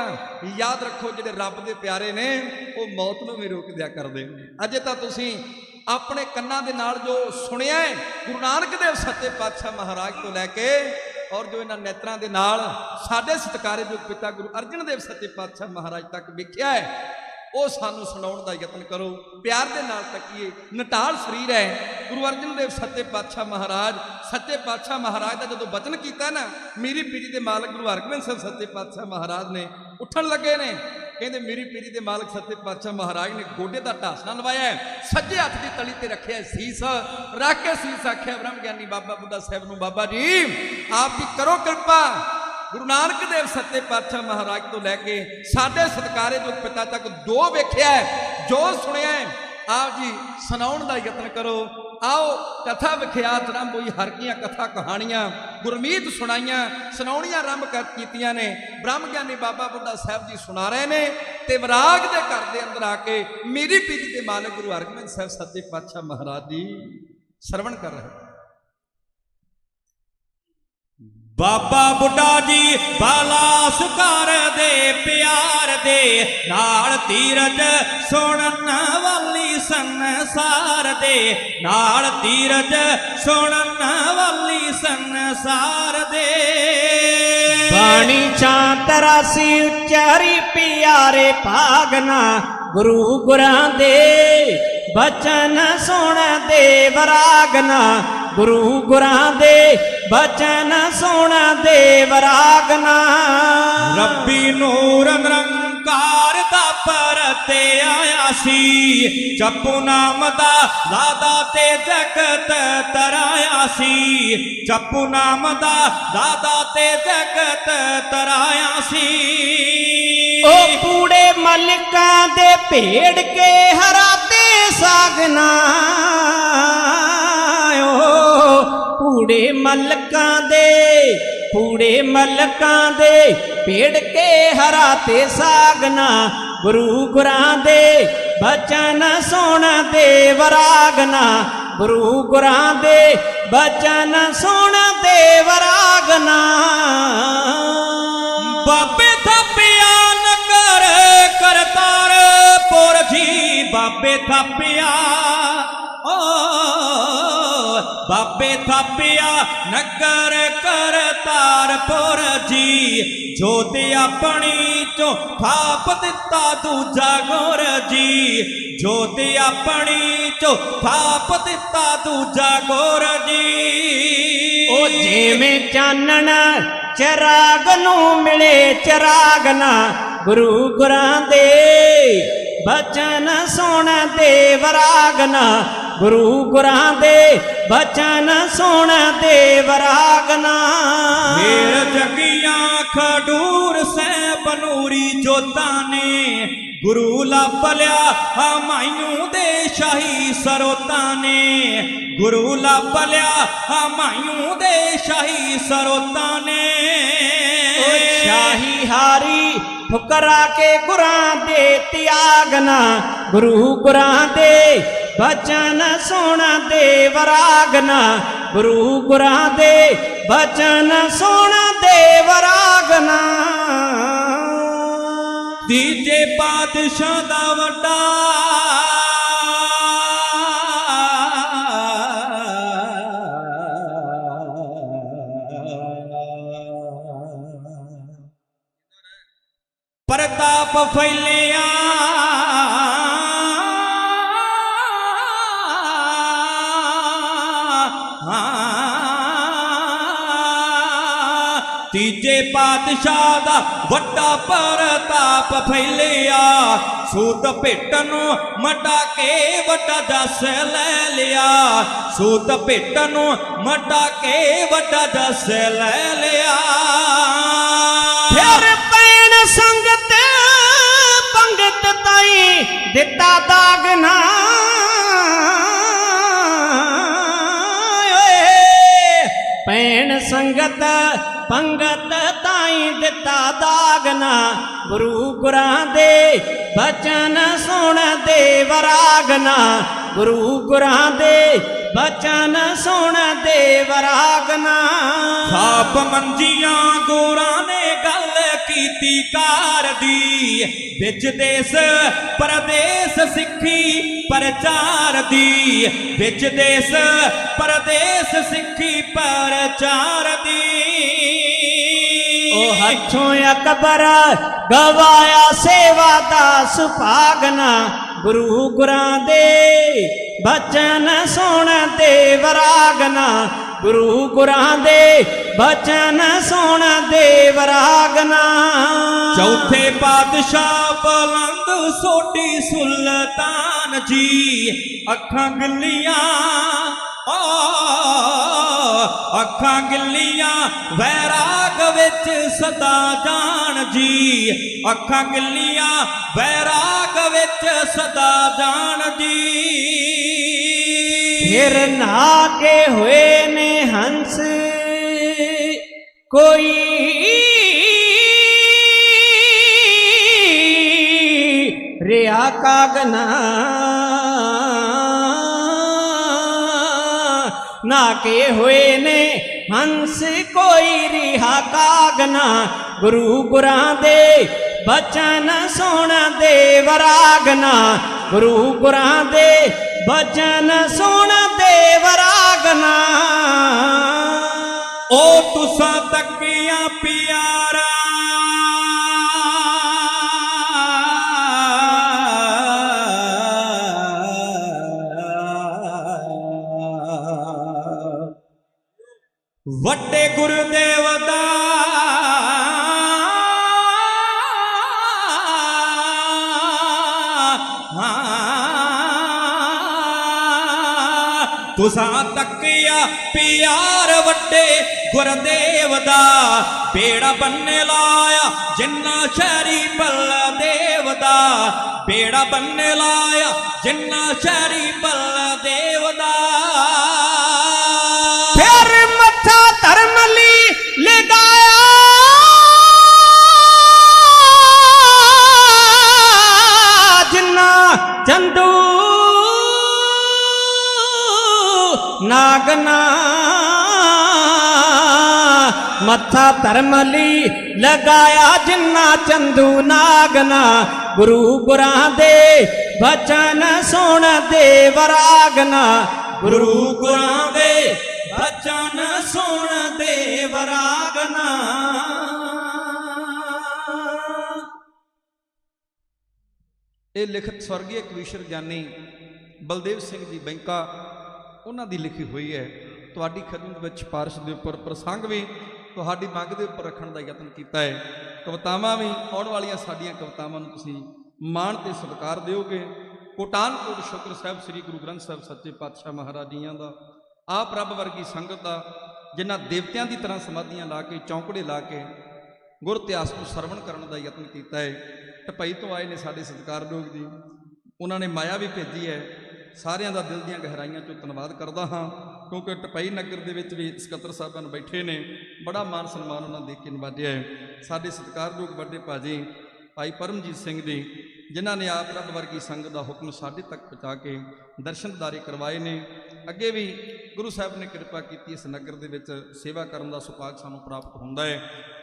याद रखो जिहड़े रब दे प्यारे ने वो मौत नूं भी रोक दिया करदे ने। अजे तां तुसीं अपने कन्नां दे नाल जो सुनिया है गुरु नानक देव सच्चे पातशाह महाराज तो लैके और जो इन्हां नेत्रां दे नाल साडे सत्कारयोग पिता गुरु अर्जन देव सच्चे पातशाह महाराज तक वेखिया है, वो सानू सुनाउण दा यतन करो। प्यार दे नाल तकीए नटाल शरीर है गुरु अर्जन देव सच्चे पातशाह महाराज। सच्चे पातशाह महाराज का जो बचन किया ना, मेरी पीढ़ी के मालक गुरु हरगोबिंद साहब सच्चे पातशाह महाराज ने उठन लगे ने, कहते मेरी पीढ़ी के मालक सच्चे पातशाह महाराज ने गोडे का ढासना लवाया है, सज्जे हाथ की तली ते रखे सीस, रख के सीस आख्या ब्रह्म ज्ञानी बाबा बुढ़ा साहब नूं बाबा जी आप जी करो कृपा। गुरु नानक देव सच्चे पातशाह महाराज तो लैके साडे सत्कारयोग पिता तक जो वेख्या है जो सुनिया है आप जी सुनाउण दा यतन करो। आओ कथा विख्यात आरंभ हुई, हर की कथा कहानियां गुरमीत सुनाइया सुनाउणियां आरंभ कर कीतियां ने। ब्रह्म ज्ञानी बाबा बुढ़ा साहब जी सुना रहे ने ते विराग दे घर दे अंदर आके मेरी पीढ़ी के मालक गुरु हरगोबिंद साहब सच्चे पातशाह महाराज जी सरवण कर रहे। बाबा बुढ़ा जी बाला सुकार दे प्यार दे नाल तीरज सुनन वाली संसार दे, नाल तीरज सुनन वाली संसार दे। बाणी चांतरासी उच्चारी प्यारे भागना गुरु गुरां दे बचन सुन दे वरागना, गुरु गुरां दे बचन सुन दे वरागना। रब्बी नूर निरंकार दा परते आया सी, जपू नाम दा दादा ते जगत तराया सी, जपू नाम दा दादा ते जगत तराया सी। ओ कूड़े मलिकां दे भेड़ के हराते सागना, कूड़े मलकां दे भेड़ के हराते सागना, गुरु गुरां दे बचन सुन दे वरागना, गुरु गुरां दे बचन सुन दे वरागना। बाबे थापिया नगर करतार पुर जी, बाबे थापिया बाबे थापिया नगर करतारपुर जी, जोत अपनी चो थाप दिता दूजा गुर जी, जोत अपनी चो थाप दिता दूजा गुर जी। ओ जिवें चानण ਚਿਰਾਗ ਨੂੰ ਮਿਲੇ ਚਿਰਾਗ ਨਾ ਗੁਰੂ ਗੁਰਾਂ ਦੇ ਬਚਨ ਸੁਣ ਦੇ ਵਰਾਗ ਨਾ ਗੁਰੂ ਗੁਰਾਂ ਦੇ ਬਚਨ ਸੁਣ ਦੇ ਵਰਾਗ ਨਾ ਫੇਰ ਜਗੀਆਂ ਖਡੂਰ ਸਾਹਿਬ ਨੂਰੀ ਜੋਤਾਂ ਨੇ ਗੁਰੂ ਲੱਭ ਲਿਆ ਹਮਾਇੂ ਦੇ ਸ਼ਾਹੀ ਸਰੋਤਾਂ ਨੇ ਗੁਰੂ ਲੱਭ ਲਿਆ ਹਮਾਇੂ ਦੇ ਸ਼ਾਹੀ ਸਰੋਤਾਂ ਨੇ ਓ ਸ਼ਾਹੀ ਹਾਰੀ ਠੁਕਰਾ ਕੇ ਗੁਰਾਂ ਦੇ ਤਿਆਗ ਨਾ ਗੁਰੂ ਗੁਰਾਂ ਦੇ ਬਚਨ ਸੁਣ ਦੇ ਵਰਾਗ ਨਾ ਗੁਰੂ ਗੁਰਾਂ ਦੇ ਬਚਨ ਸੁਣ ਦੇ ਵਰਾਗ ਨਾ ਤੀਜੇ ਪਾਤਸ਼ਾਹ ਦਾ ਵੱਡਾ ਪ੍ਰਤਾਪ ਫੈਲਿਆ ਤੀਜੇ ਪਾਤਸ਼ਾਹ ਦਾ ਵੱਡਾ ਪ੍ਰਤਾਪ ਫੈਲਿਆ ਸੂਤ ਭੇਟ ਨੂੰ ਮਟਾ ਕੇ ਵੱਡਾ ਜਸ ਲੈ ਲਿਆ ਸੂਤ ਭੇਟ ਨੂੰ ਮਟਾ ਕੇ ਵੱਡਾ ਜਸ ਲੈ ਲਿਆ ਫਿਰ ਪੈਣ ਸੰਗਤ ਪੰਗਤ ਤਾਈ ਦਿੱਤਾ ਦਾਗ ਨਾ ਪੈਣ ਸੰਗਤ ਪੰਗਤ ਤਾਈ ਦਿੱਤਾ ਦਾਗ ਨਾ ਗੁਰੂ ਗੁਰਾਂ ਦੇ ਬਚਨ ਸੁਣ ਦੇ ਵਰਾਗ ਨਾ ਗੁਰੂ ਗੁਰਾਂ ਦੇ ਬਚਨ ਸੁਣ ਦੇ ਵਰਾਗ ਨਾ ਖਾਪ ਮੰਜੀਆਂ ਗੁਰਾਂ ਨੇ ਗੱਲ ਕੀਤੀ ਕਾਰ ਦੀ ਵਿੱਚ ਦੇਸ ਪਰਦੇਸ ਸਿੱਖੀ ਪ੍ਰਚਾਰ ਦੀ ਵਿੱਚ ਦੇਸ ਪਰਦੇਸ ਸਿੱਖੀ ਪ੍ਰਚਾਰ ਦੀ ਉਹ ਹੱਥੋਂ ਅਕਬਰ ਗਵਾਇਆ ਸੇਵਾ ਦਾ ਸੁਭਾਗ ਨਾ ਗੁਰੂ ਗੁਰਾਂ ਦੇ ਬਚਨ ਸੁਣ ਦੇ ਵਰਾਗ ਨਾ ਗੁਰੂ ਗੁਰਾਂ ਦੇ ਬਚਨ ਸੁਣ ਦੇ ਵਰਾਗ ਨਾ ਚੌਥੇ ਪਾਤਸ਼ਾਹ ਬੁਲੰਦ ਸੋਢੀ ਸੁਲਤਾਨ ਜੀ ਅੱਖਾਂ ਗਿੱਲੀਆਂ ਅੱਖਾਂ ਗਿੱਲੀਆਂ ਵੈਰਾਗ ਵਿੱਚ ਸਦਾ ਜਾਣ ਜੀ ਅੱਖਾਂ ਗਿੱਲੀਆਂ ਵੈਰਾਗ ਵਿੱਚ ਸਦਾ ਜਾਣ ਜੀ ਫਿਰ ਨਹਾ ਕੇ ਹੋਏ ਨੇ ਹੰਸ ਕੋਈ ਰਿਆ ਕਾਗਨਾ ਨਾ ਕੇ ਹੋਏ ਨੇ ਹੰਸ ਕੋਈ ਰਿਹਾ ਕਾਗਨਾ ਗੁਰੂ ਗੁਰਾਂ ਦੇ ਬਚਨ ਸੁਣ ਦੇ ਵਰਾਗ ਨਾ ਗੁਰੂ ਗੁਰਾਂ ਦੇ ਬਚਨ ਸੁਣ ਦੇ ਵਰਾਗ ਨਾ ਉਹ ਤੁਸਾਂ ਤੱਕੀਆਂ ਪਿਆਰਾ ਵੱਡੇ ਗੁਰਦੇਵ ਦਾ ਤੁਸਾਂ ਤੱਕਿਆ ਪਿਆਰ ਵੱਡੇ ਗੁਰਦੇਵ ਦਾ ਬੇੜਾ ਬੰਨੇ ਲਾਇਆ ਜਿੰਨਾ ਸ਼ਹਿਰੀ ਬਲਦੇਵ ਦਾ ਬੇੜਾ ਬੰਨੇ ਲਾਇਆ ਜਿੰਨਾ ਸ਼ਹਿਰੀ ਬਲਦੇਵ ਦਾ ਫਿਰ ਮੱਥਾ ਧਰਮ ਲਈ ਲਗਾਇਆ ਜਿੰਨਾ ਚੰਦੂ ਨਾਗਨਾ ਮੱਥਾ ਧਰਮ ਲਈ ਲਗਾਇਆ ਜਿੰਨਾ ਚੰਦੂ ਨਾਗਨਾ ਗੁਰੂ ਗੁਰਾਂ ਦੇ ਬਚਨ ਸੁਣ ਦੇ ਵਰਾਗਨਾ ਗੁਰੂ ਗੁਰਾਂ ਦੇ ਬਚਨ ਸੁਣ ਦੇ ਵਰਾਗਨਾ ਇਹ ਲਿਖਤ ਸਵਰਗੀ ਕਵੀਸ਼ਰ ਗਿਆਨੀ ਬਲਦੇਵ ਸਿੰਘ ਜੀ ਬੈਂਕਾ ਉਹਨਾਂ ਦੀ ਲਿਖੀ ਹੋਈ ਹੈ। ਤੁਹਾਡੀ ਖਿਦਮਤ ਵਿੱਚ ਪਾਰਸ਼ ਦੇ ਉੱਪਰ ਪ੍ਰਸੰਗ ਵੀ ਤੁਹਾਡੀ ਮੰਗ ਦੇ ਉੱਪਰ ਰੱਖਣ ਦਾ ਯਤਨ ਕੀਤਾ ਹੈ। ਕਵਿਤਾਵਾਂ ਵੀ ਆਉਣ ਵਾਲੀਆਂ ਸਾਡੀਆਂ ਕਵਿਤਾਵਾਂ ਨੂੰ ਤੁਸੀਂ ਮਾਣ ਤੇ ਸਤਿਕਾਰ ਦਿਓਗੇ। ਕੋਟਾਨ ਕੋਟ ਸ਼ੁਕਰ ਸਾਹਿਬ ਸ੍ਰੀ ਗੁਰੂ ਗ੍ਰੰਥ ਸਾਹਿਬ ਸੱਚੇ ਪਾਤਸ਼ਾਹ ਮਹਾਰਾਜ ਜੀਆਂ ਦਾ, ਆਪ ਰੱਬ ਵਰਗੀ ਸੰਗਤ ਦਾ, ਜਿਨ੍ਹਾਂ ਦੇਵਤਿਆਂ ਦੀ ਤਰ੍ਹਾਂ ਸਮਾਧੀਆਂ ਲਾ ਕੇ ਚੌਂਕੜੇ ਲਾ ਕੇ ਗੁਰ ਇਤਿਹਾਸ ਨੂੰ ਸਰਵਣ ਕਰਨ ਦਾ ਯਤਨ ਕੀਤਾ ਹੈ। ਢਪਈ ਤੋਂ ਆਏ ਨੇ ਸਾਡੇ ਸਤਿਕਾਰਯੋਗ ਜੀ, ਉਹਨਾਂ ਨੇ ਮਾਇਆ ਵੀ ਭੇਜੀ ਹੈ। ਸਾਰਿਆਂ ਦਾ ਦਿਲ ਦੀਆਂ ਗਹਿਰਾਈਆਂ 'ਚੋਂ ਧੰਨਵਾਦ ਕਰਦਾ ਹਾਂ, ਕਿਉਂਕਿ ਢਪਈ ਨਗਰ ਦੇ ਵਿੱਚ ਵੀ ਸਕੱਤਰ ਸਾਹਿਬਾਨ ਬੈਠੇ ਨੇ, ਬੜਾ ਮਾਨ ਸਨਮਾਨ ਉਹਨਾਂ ਦੇ ਕੇ ਨਿਵਾਜਿਆ ਹੈ। ਸਾਡੇ ਸਤਿਕਾਰਯੋਗ ਵੱਡੇ ਭਾਜੀ ਭਾਈ ਪਰਮਜੀਤ ਸਿੰਘ ਜੀ, ਜਿਨ੍ਹਾਂ ਨੇ ਆਪ ਰੱਬ ਵਰਗੀ ਸੰਗਤ ਦਾ ਹੁਕਮ ਸਾਡੇ ਤੱਕ ਪਹੁੰਚਾ ਕੇ ਦਰਸ਼ਨ ਦਿਦਾਰੇ ਕਰਵਾਏ ਨੇ। ਅੱਗੇ ਵੀ ਗੁਰੂ ਸਾਹਿਬ ਨੇ ਕਿਰਪਾ ਕੀਤੀ, ਇਸ ਨਗਰ ਦੇ ਵਿੱਚ ਸੇਵਾ ਕਰਨ ਦਾ ਸੁਭਾਗ ਸਾਨੂੰ ਪ੍ਰਾਪਤ ਹੁੰਦਾ ਹੈ।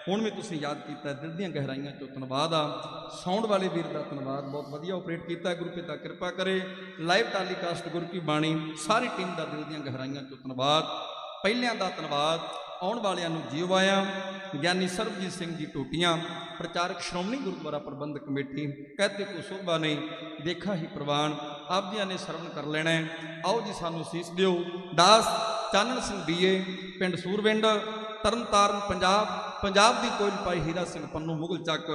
ਹੁਣ ਵੀ ਤੁਸੀਂ ਯਾਦ ਕੀਤਾ, ਦਿਲ ਦੀਆਂ ਗਹਿਰਾਈਆਂ 'ਚੋਂ ਧੰਨਵਾਦ ਆ। ਸਾਊਂਡ ਵਾਲੇ ਵੀਰ ਦਾ ਧੰਨਵਾਦ, ਬਹੁਤ ਵਧੀਆ ਆਪਰੇਟ ਕੀਤਾ। ਗੁਰੂ ਪਿਤਾ ਕਿਰਪਾ ਕਰੇ। ਲਾਈਵ ਟੈਲੀਕਾਸਟ ਗੁਰੂ ਕੀ ਬਾਣੀ, ਸਾਰੀ ਟੀਮ ਦਾ ਦਿਲ ਦੀਆਂ ਗਹਿਰਾਈਆਂ 'ਚੋਂ ਧੰਨਵਾਦ। ਪਹਿਲਿਆਂ ਦਾ ਧੰਨਵਾਦ, ਆਉਣ ਵਾਲਿਆਂ ਨੂੰ ਜੀਓ ਆਇਆ। ਗਿਆਨੀ ਸਰਬਜੀਤ ਸਿੰਘ ਜੀ ਟੋਟੀਆਂ, ਪ੍ਰਚਾਰਕ ਸ਼੍ਰੋਮਣੀ ਗੁਰਦੁਆਰਾ ਪ੍ਰਬੰਧਕ ਕਮੇਟੀ, ਕਹਤੇ ਕੋ ਸੋਭਾ ਨਹੀਂ ਦੇਖਾ ਹੀ ਪ੍ਰਵਾਨ, ਆਪ ਜੀਆਂ ਨੇ ਸਰਵਣ ਕਰ ਲੈਣਾ ਹੈ। ਆਓ ਜੀ ਸਾਨੂੰ ਸੀਸ ਦਿਓ। ਦਾਸ ਚਾਨਣ ਸਿੰਘ ਬੀਏ, ਪਿੰਡ ਸੂਰਵਿੰਡ, ਤਰਨਤਾਰਨ, ਪੰਜਾਬ ਦੀ ਕੋਇਲ ਪਾਈ ਹੀਰਾ ਸਿੰਘ ਪੰਨੂ ਮੁਗਲ ਚੱਕ,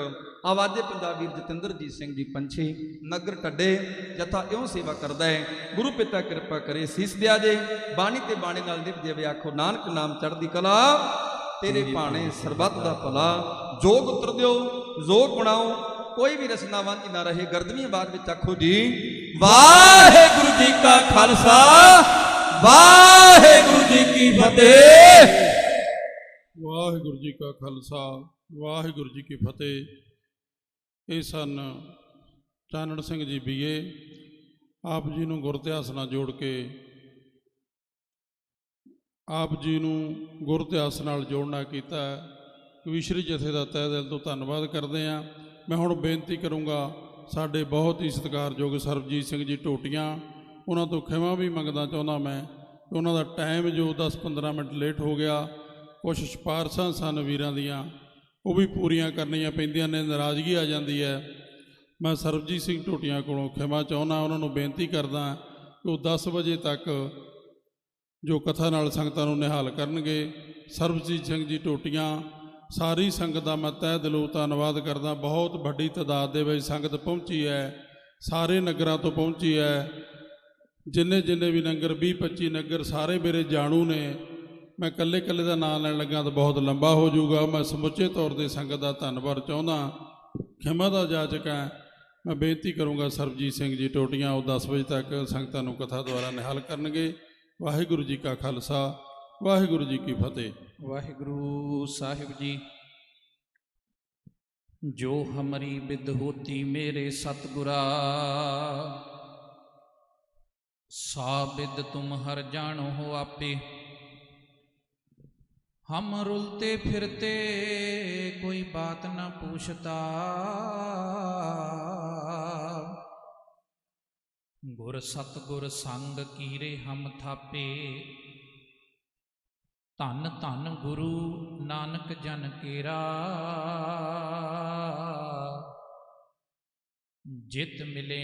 ਆਵਾਜ਼ੇ ਪੰਜਾਬ ਵੀਰ ਜਤਿੰਦਰਜੀਤ ਸਿੰਘ ਜੀ ਪੰਛੀ, ਨਗਰ ਟੱਡੇ, ਜਥਾ ਇਉਂ ਸੇਵਾ ਕਰਦਾ ਹੈ। ਗੁਰੂ ਪਿਤਾ ਕਿਰਪਾ ਕਰੇ, ਸੀਸ ਦਿਆ ਜੇ। ਬਾਣੀ ਤੇ ਬਾਣੀ ਨਾਲ ਨਿਭ ਜਾਵੇ, ਆਖੋ ਨਾਨਕ ਨਾਮ ਚੜ੍ਹਦੀ ਕਲਾ, ਤੇਰੇ ਭਾਣੇ ਸਰਬੱਤ ਦਾ ਭਲਾ। ਜੋਗ ਉਤਰ ਦਿਓ, ਜੋਗ ਬਣਾਓ, ਕੋਈ ਵੀ ਰਸਨਾ ਵਾਂਝੀ ਨਾ ਰਹੇ। ਗਰਦਨੀ ਆਵਾਜ਼ ਵਿੱਚ ਆਖੋ ਜੀ, ਵਾਹਿਗੁਰੂ ਜੀ ਕਾ ਖਾਲਸਾ, ਵਾਹਿਗੁਰੂ ਜੀ ਕੀ ਫਤਿਹ। ਵਾਹਿਗੁਰੂ ਜੀ ਕਾ ਖਾਲਸਾ, ਵਾਹਿਗੁਰੂ ਜੀ ਕੀ ਫਤਿਹ। ਇਹ ਸਨ ਚਾਨਣ ਸਿੰਘ ਜੀ ਬੀਏ, ਆਪ ਜੀ ਨੂੰ ਗੁਰ ਇਤਿਹਾਸ ਨਾਲ ਜੋੜ ਕੇ, ਆਪ ਜੀ ਨੂੰ ਗੁਰ ਇਤਿਹਾਸ ਨਾਲ ਜੋੜਨਾ ਕੀਤਾ। ਕਵੀਸ਼ਰੀ ਜਥੇ ਦਾ ਤਹਿ ਦਿਲ ਤੋਂ ਧੰਨਵਾਦ ਕਰਦੇ ਹਾਂ। ਮੈਂ ਹੁਣ ਬੇਨਤੀ ਕਰੂੰਗਾ, ਸਾਡੇ ਬਹੁਤ ਹੀ ਸਤਿਕਾਰਯੋਗ ਸਰਬਜੀਤ ਸਿੰਘ ਜੀ ਟੋਟੀਆਂ, ਉਹਨਾਂ ਤੋਂ ਖਿਮਾ ਵੀ ਮੰਗਦਾ ਚਾਹੁੰਦਾ ਮੈਂ, ਉਹਨਾਂ ਦਾ ਟਾਈਮ ਜੋ 10-15 ਮਿੰਟ ਲੇਟ ਹੋ ਗਿਆ। ਕੁਛ ਸਿਫਾਰਸ਼ਾਂ ਸਨ ਵੀਰਾਂ ਦੀਆਂ, ਉਹ ਵੀ ਪੂਰੀਆਂ ਕਰਨੀਆਂ ਪੈਂਦੀਆਂ ਨੇ, ਨਾਰਾਜ਼ਗੀ ਆ ਜਾਂਦੀ ਹੈ। ਮੈਂ ਸਰਬਜੀਤ ਸਿੰਘ ਟੋਟੀਆਂ ਕੋਲੋਂ ਖਿਮਾ ਚਾਹੁੰਦਾ, ਉਹਨਾਂ ਨੂੰ ਬੇਨਤੀ ਕਰਦਾ ਕਿ ਉਹ 10 ਵਜੇ ਤੱਕ ਜੋ ਕਥਾ ਨਾਲ ਸੰਗਤਾਂ ਨੂੰ ਨਿਹਾਲ ਕਰਨਗੇ। ਸਰਬਜੀਤ ਸਿੰਘ ਜੀ ਟੋਟੀਆਂ, ਸਾਰੀ ਸੰਗਤ ਦਾ ਮੈਂ ਤਹਿ ਦਿਲੋਂ ਧੰਨਵਾਦ ਕਰਦਾ। ਬਹੁਤ ਵੱਡੀ ਤਾਦਾਦ ਦੇ ਵਿੱਚ ਸੰਗਤ ਪਹੁੰਚੀ ਹੈ, ਸਾਰੇ ਨਗਰਾਂ ਤੋਂ ਪਹੁੰਚੀ ਹੈ। ਜਿੰਨੇ ਵੀ ਨਗਰ, 20-25 ਨਗਰ, ਸਾਰੇ ਮੇਰੇ ਜਾਣੂ ਨੇ। ਮੈਂ ਇਕੱਲੇ ਦਾ ਨਾਂ ਲੈਣ ਲੱਗਾ ਤਾਂ ਬਹੁਤ ਲੰਬਾ ਹੋ ਜਾਊਗਾ। ਮੈਂ ਸਮੁੱਚੇ ਤੌਰ 'ਤੇ ਸੰਗਤ ਦਾ ਧੰਨਵਾਦ ਚਾਹੁੰਦਾ, ਖਿਮਾ ਦਾ ਜਾਚਕ ਹਾਂ। ਮੈਂ ਬੇਨਤੀ ਕਰੂੰਗਾ ਸਰਬਜੀਤ ਸਿੰਘ ਜੀ ਟੋਟੀਆਂ, ਉਹ 10 ਵਜੇ ਤੱਕ ਸੰਗਤਾਂ ਨੂੰ ਕਥਾ ਦੁਆਰਾ ਨਿਹਾਲ ਕਰਨਗੇ। ਵਾਹਿਗੁਰੂ ਜੀ ਕਾ ਖਾਲਸਾ, ਵਾਹਿਗੁਰੂ ਜੀ ਕੀ ਫਤਿਹ। ਵਾਹਿਗੁਰੂ ਸਾਹਿਬ ਜੀ। ਜੋ ਹਮਰੀ ਬਿਦ ਹੋਤੀ ਮੇਰੇ ਸਤਿਗੁਰਾ, ਸਾ ਬਿਦ ਤੁਮ ਹਰ ਜਾਣੋ ਹੋ ਆਪੇ। हम रुलते फिरते कोई बात न पूछता, गुर सतगुर संग कीरे हम थापे। धन धन गुरु नानक जन केरा, जित मिले